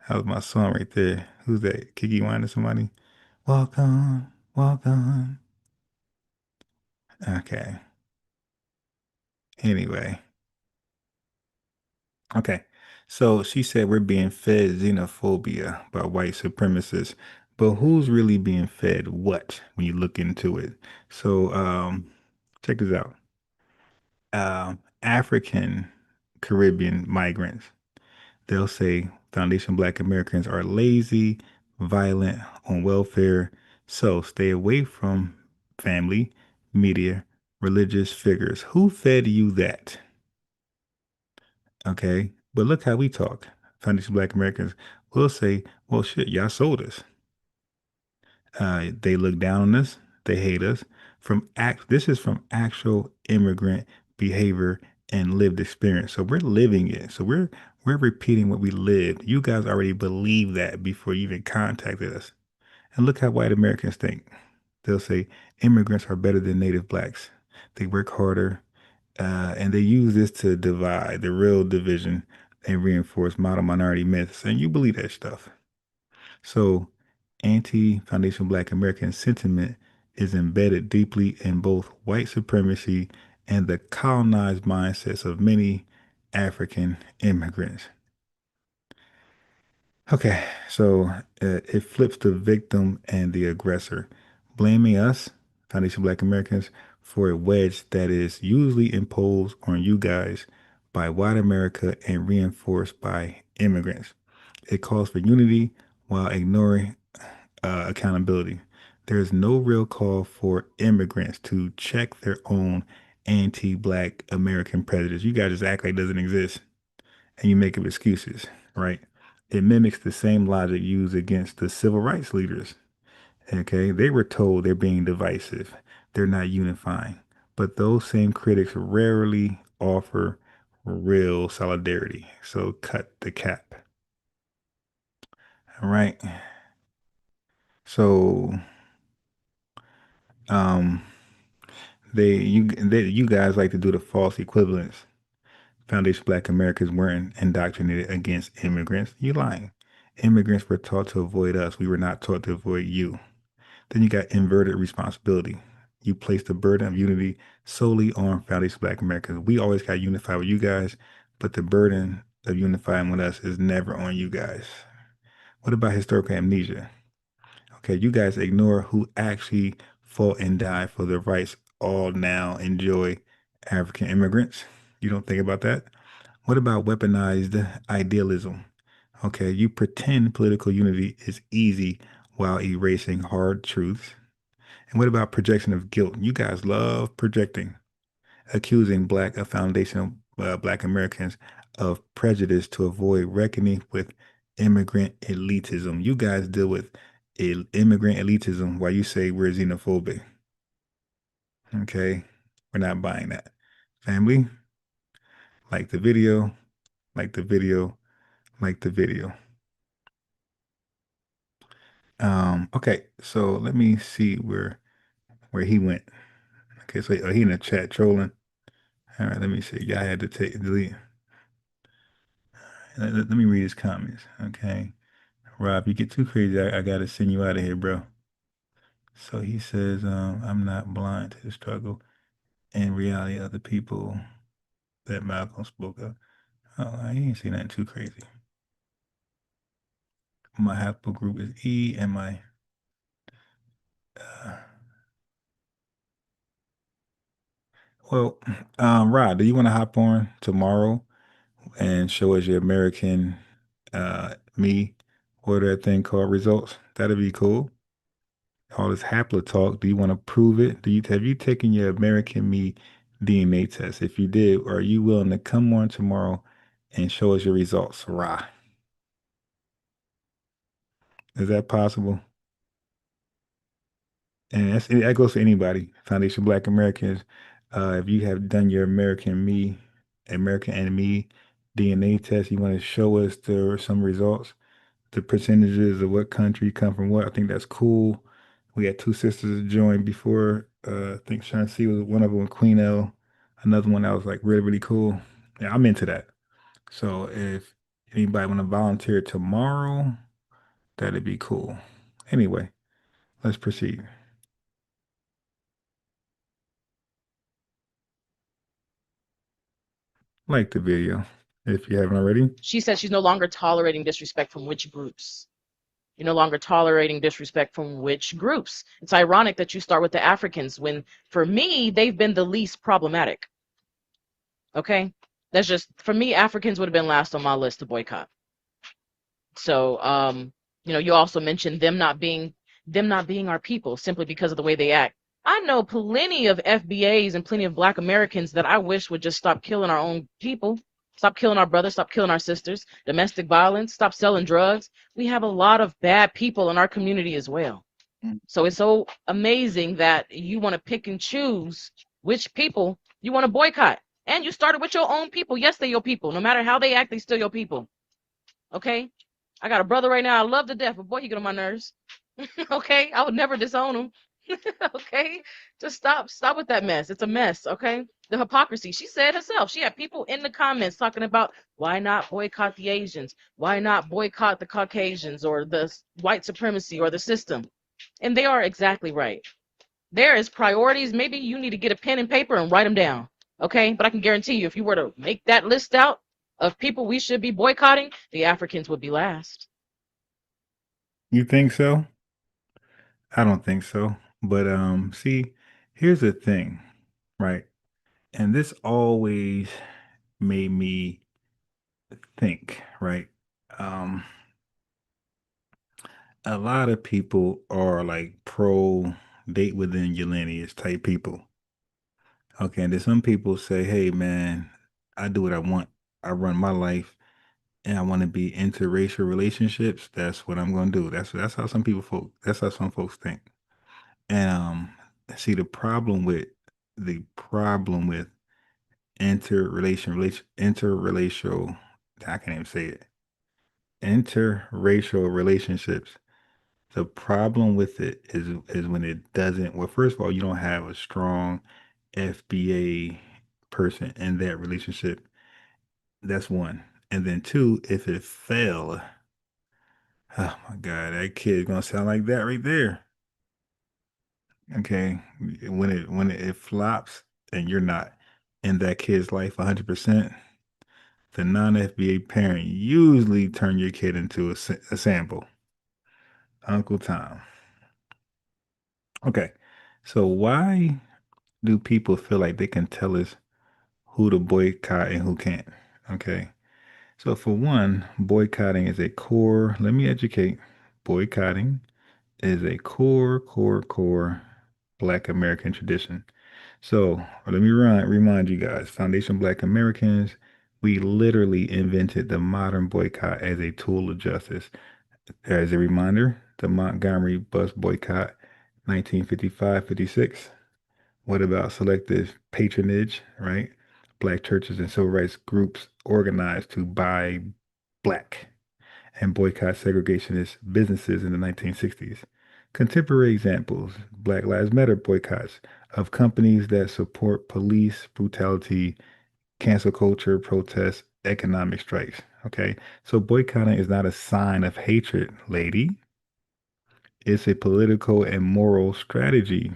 That was my song right there. Who's that? Kiki Wine or somebody? Walk on, walk on. Okay. Anyway. Okay. So she said we're being fed xenophobia by white supremacists. But who's really being fed what when you look into it? So check this out. African Caribbean migrants, they'll say Foundation Black Americans are lazy, violent, on welfare. So stay away from family, media, religious figures. Who fed you that? Okay. But look how we talk. Foundation Black Americans will say, well, shit, y'all sold us. They look down on us. They hate us. This is from actual immigrant behavior and lived experience. So we're living it. So we're repeating what we lived. You guys already believe that before you even contacted us. And look how white Americans think. They'll say immigrants are better than native blacks. They work harder, and they use this to divide the real division and reinforce model minority myths. And you believe that stuff. So anti-Foundation Black American sentiment is embedded deeply in both white supremacy and the colonized mindsets of many African immigrants. Okay, so it flips the victim and the aggressor, blaming us, Foundation Black Americans, for a wedge that is usually imposed on you guys by white America and reinforced by immigrants. It calls for unity while ignoring accountability. There's no real call for immigrants to check their own anti-Black American prejudice. You guys just act like it doesn't exist and you make up excuses, right? It mimics the same logic used against the civil rights leaders. Okay, they were told they're being divisive, they're not unifying, but those same critics rarely offer real solidarity. So cut the cap. All right. So um you guys like to do the false equivalence. Foundation Black Americans weren't indoctrinated against immigrants. You lying. Immigrants were taught to avoid us. We were not taught to avoid you. Then you got inverted responsibility. You place the burden of unity solely on Foundation Black Americans. We always got unified with you guys, but the burden of unifying with us is never on you guys. What about historical amnesia? Okay, you guys ignore who actually fought and died for the rights all now enjoy African immigrants. You don't think about that? What about weaponized idealism? Okay, you pretend political unity is easy while erasing hard truths. And what about projection of guilt? You guys love projecting, accusing foundational Black Americans of prejudice to avoid reckoning with immigrant elitism. You guys deal with immigrant elitism while you say we're xenophobic. Okay, we're not buying that. Family, like the video, like the video, like the video. Okay, so let me see where he went. Okay, so he in the chat trolling. All right, let me see. Y'all had to delete. Let me read his comments. Okay, Rob, you get too crazy. I gotta send you out of here, bro. So he says, I'm not blind to the struggle and reality of the people that Malcolm spoke of. Oh, I ain't see nothing too crazy. My haplogroup is E, and my Rod, do you want to hop on tomorrow and show us your American me or that thing called results? That'd be cool. all this hapla talk. Do you want to prove it? Have you taken your American Me DNA test? If you did, are you willing to come on tomorrow and show us your results? Rah. Is that possible? And that goes for anybody. Foundation Black Americans. If you have done your American and Me DNA test, you want to show us some results, the percentages of what country you come from what. I think that's cool. We had two sisters join before. I think Shansi was one of them, Queen L. Another one that was like really, really cool. Yeah, I'm into that. So if anybody want to volunteer tomorrow, that'd be cool. Anyway, let's proceed. Like the video if you haven't already. She said she's no longer tolerating disrespect from which groups? You're no longer tolerating disrespect from which groups? It's ironic that you start with the Africans when, for me, they've been the least problematic. Okay? That's just, for me, Africans would have been last on my list to boycott. So, you also mentioned them not being our people simply because of the way they act. I know plenty of FBAs and plenty of Black Americans that I wish would just stop killing our own people, stop killing our brothers, stop killing our sisters, domestic violence, stop selling drugs. We have a lot of bad people in our community as well. So it's so amazing that you want to pick and choose which people you want to boycott. And you started with your own people. Yes, they're your people. No matter how they act, they still your people. Okay? I got a brother right now I love to death, but boy, he get on my nerves. Okay? I would never disown him. Okay, just stop with that mess. It's a mess. Okay, the hypocrisy. She said herself, she had people in the comments talking about why not boycott the Asians, why not boycott the Caucasians or the white supremacy or the system. And they are exactly right. There is priorities. Maybe you need to get a pen and paper and write them down. Okay, but I can guarantee you, if you were to make that list out of people we should be boycotting, the Africans would be last. You think so? I don't think so. But see, here's the thing, right? And this always made me think, right? A lot of people are like pro date within your lineage type people. Okay, and then some people say, hey man, I do what I want. I run my life and I want to be interracial relationships. That's what I'm gonna do. That's how that's how some folks think. And see the problem with interracial, I can't even say it. Interracial relationships. The problem with it is when it doesn't. Well, first of all, you don't have a strong FBA person in that relationship. That's one. And then two, if it fail, oh my God, that kid's gonna sound like that right there. Okay, when it flops and you're not in that kid's life 100%, the non-FBA parent usually turn your kid into a sample. Uncle Tom. Okay, so why do people feel like they can tell us who to boycott and who can't? Okay, so for one, boycotting is a core, let me educate, boycotting is a core Black American tradition. So let me remind you guys, Foundation Black Americans, we literally invented the modern boycott as a tool of justice. As a reminder, the Montgomery bus boycott, 1955-56. What about selective patronage, right? Black churches and civil rights groups organized to buy black and boycott segregationist businesses in the 1960s. Contemporary examples, Black Lives Matter boycotts of companies that support police brutality, cancel culture, protests, economic strikes. Okay, so boycotting is not a sign of hatred, lady. It's a political and moral strategy.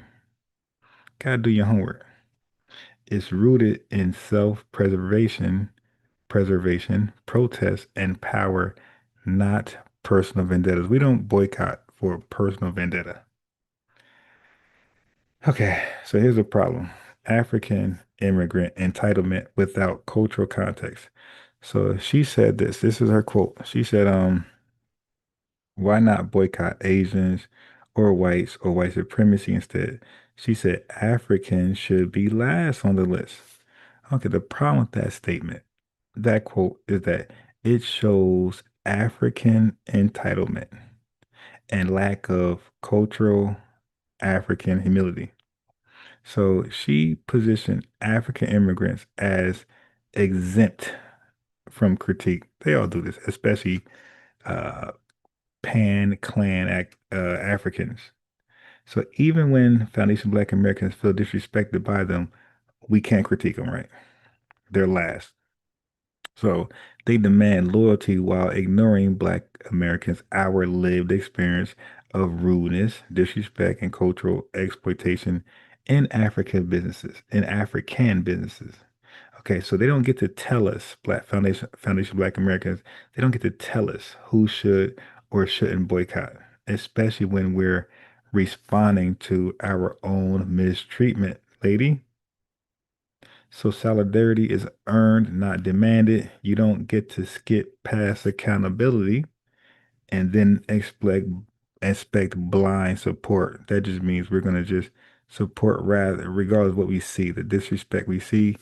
Gotta do your homework. It's rooted in self-preservation, protest, and power, not personal vendettas. We don't boycott for personal vendetta. Okay, so here's the problem. African immigrant entitlement without cultural context. So she said this is her quote. She said, why not boycott Asians or whites or white supremacy instead. She said Africans should be last on the list. Okay, the problem with that statement, that quote, is that it shows African entitlement and lack of cultural African humility. So she positioned African immigrants as exempt from critique. They all do this, especially uh, Africans. So even when Foundation Black Americans feel disrespected by them, we can't critique them, right? They're last. So they demand loyalty while ignoring Black Americans' our lived experience of rudeness, disrespect, and cultural exploitation in African businesses. Okay, so they don't get to tell us, Foundation Black Americans, they don't get to tell us who should or shouldn't boycott, especially when we're responding to our own mistreatment, lady. So solidarity is earned, not demanded. You don't get to skip past accountability and then expect blind support. That just means we're gonna just support rather, regardless of what we see. The disrespect we see,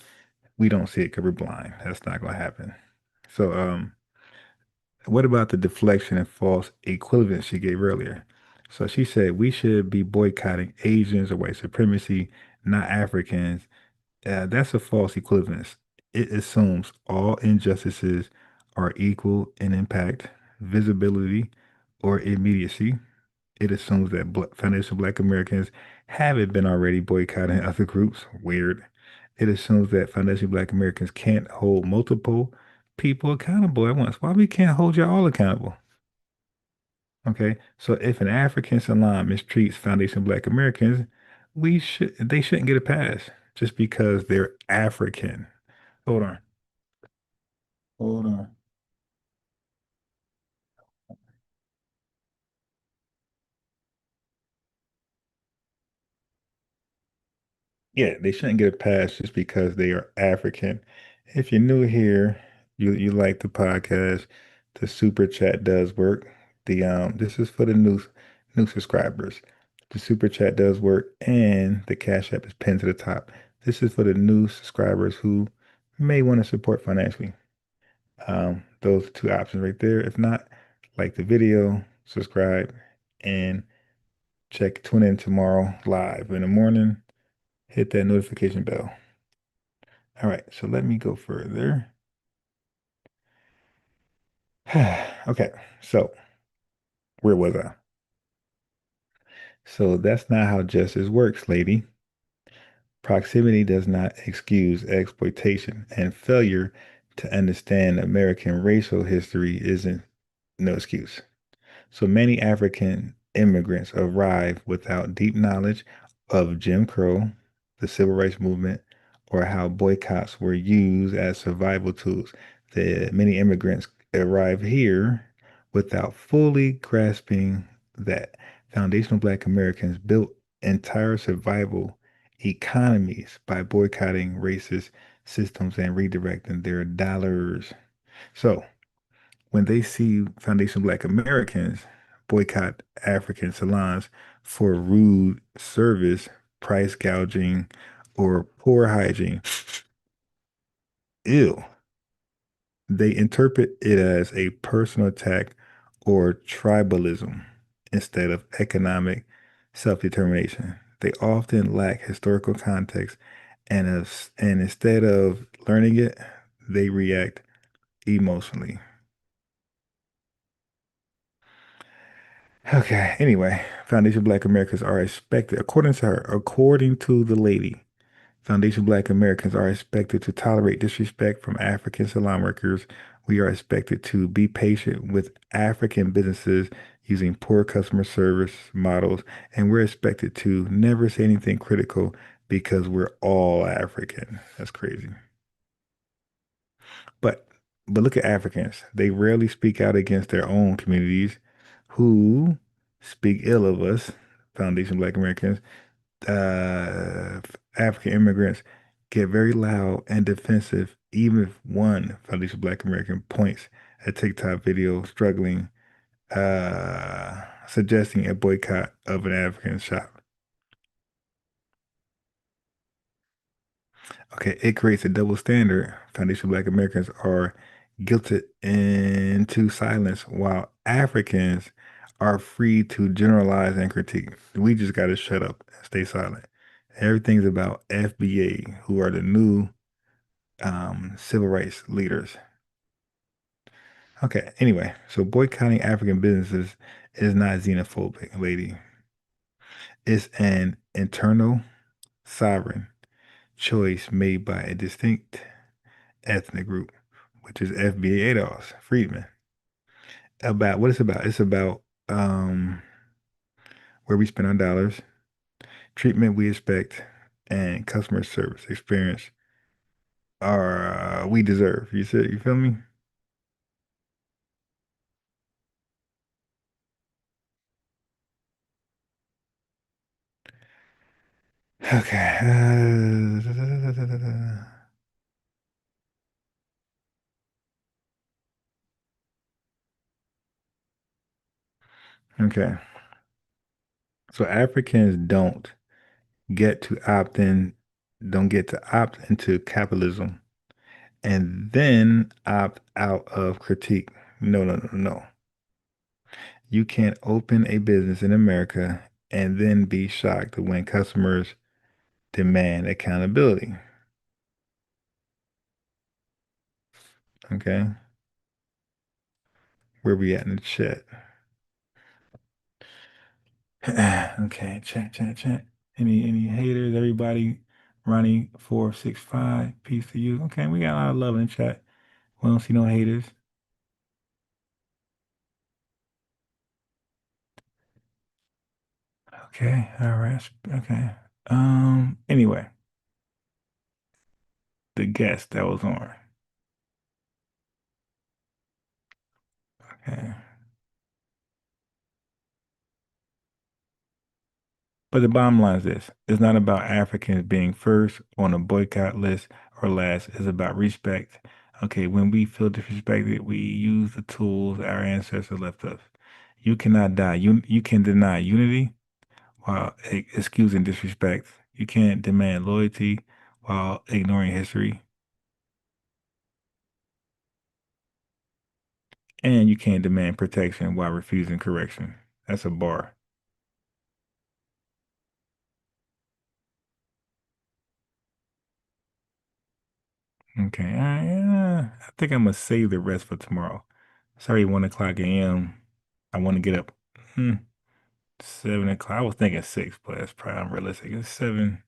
we don't see it because we're blind. That's not gonna happen. So what about the deflection and false equivalence she gave earlier? So she said we should be boycotting Asians or white supremacy, not Africans. That's a false equivalence. It assumes all injustices are equal in impact, visibility, or immediacy. It assumes that Foundation Black Americans haven't been already boycotting other groups. Weird. It assumes that Foundation Black Americans can't hold multiple people accountable at once. Why we can't hold y'all all accountable? Okay, so if an African salon mistreats Foundation Black Americans, they shouldn't get a pass just because they're African. Hold on. Hold on. Yeah, they shouldn't get a pass just because they are African. If you're new here, you like the podcast, the super chat does work. This is for the new subscribers. The super chat does work and the Cash App is pinned to the top. This is for the new subscribers who may want to support financially. Those are two options right there. If not, like the video, subscribe, and tune in tomorrow live in the morning. Hit that notification bell. All right, so let me go further. Okay, so where was I? So that's not how justice works, lady. Proximity does not excuse exploitation, and failure to understand American racial history isn't no excuse. So many African immigrants arrive without deep knowledge of Jim Crow, the Civil Rights Movement, or how boycotts were used as survival tools. Many immigrants arrive here without fully grasping that foundational Black Americans built entire survival economies by boycotting racist systems and redirecting their dollars. So, when they see Foundation Black Americans boycott African salons for rude service, price gouging, or poor hygiene, ew, they interpret it as a personal attack or tribalism instead of economic self-determination. They often lack historical context, and instead of learning it, they react emotionally. Okay, anyway, Foundation Black Americans are expected, according to her, according to the lady, Foundation Black Americans are expected to tolerate disrespect from African salon workers. We are expected to be patient with African businesses using poor customer service models, and we're expected to never say anything critical because we're all African. That's crazy. But look at Africans. They rarely speak out against their own communities who speak ill of us, Foundation Black Americans. African immigrants get very loud and defensive, even if one Foundation Black American points a TikTok video struggling. suggesting a boycott of an African shop. Okay, it creates a double standard. Foundational Black Americans are guilted into silence while Africans are free to generalize and critique. We just got to shut up and stay silent. Everything's about FBA, who are the new civil rights leaders. Okay, anyway, so boycotting African businesses is not xenophobic, lady. It's an internal, sovereign choice made by a distinct ethnic group, which is FBA adults, freedmen. About what it's about. It's about where we spend our dollars, treatment we expect, and customer service experience we deserve. You feel me? Okay. Okay. So Africans don't get to opt into capitalism and then opt out of critique. No, no, no, no. You can't open a business in America and then be shocked when customers demand accountability. Okay. Where we at in the chat? Okay, chat. Any haters? Everybody, Ronnie 465. Peace to you. Okay, we got a lot of love in the chat. We don't see no haters. Okay, all right. Okay. Anyway, the guest that was on. Okay. But the bottom line is this. It's not about Africans being first on a boycott list or last. It's about respect. Okay, when we feel disrespected, we use the tools our ancestors left us. You cannot die. You can deny unity while excusing disrespect. You can't demand loyalty while ignoring history. And you can't demand protection while refusing correction. That's a bar. Okay, I think I'm gonna save the rest for tomorrow. It's already 1 o'clock a.m. I want to get up 7 o'clock. I was thinking 6, but that's probably unrealistic. It's 7,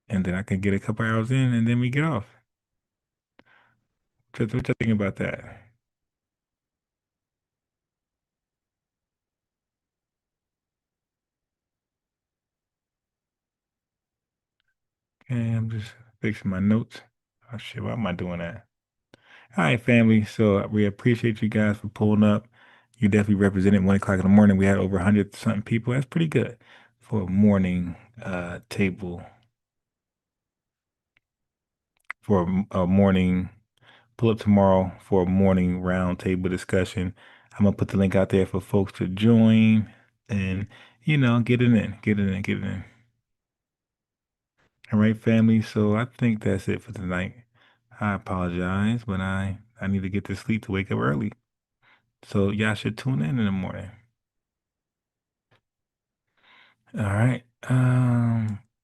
and then I can get a couple hours in, and then we get off. What you think about that? Okay, I'm just fixing my notes. Oh shit, why am I doing that? All right, family. So we appreciate you guys for pulling up. You definitely represented 1 o'clock in the morning. We had over 100 something people. That's pretty good for a morning table. For a morning pull up tomorrow for a morning round table discussion. I'm gonna put the link out there for folks to join and get it in. All right, family. So I think that's it for tonight. I apologize, but I need to get to sleep to wake up early. So y'all should tune in the morning. All right.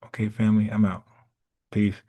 Okay, family, I'm out. Peace.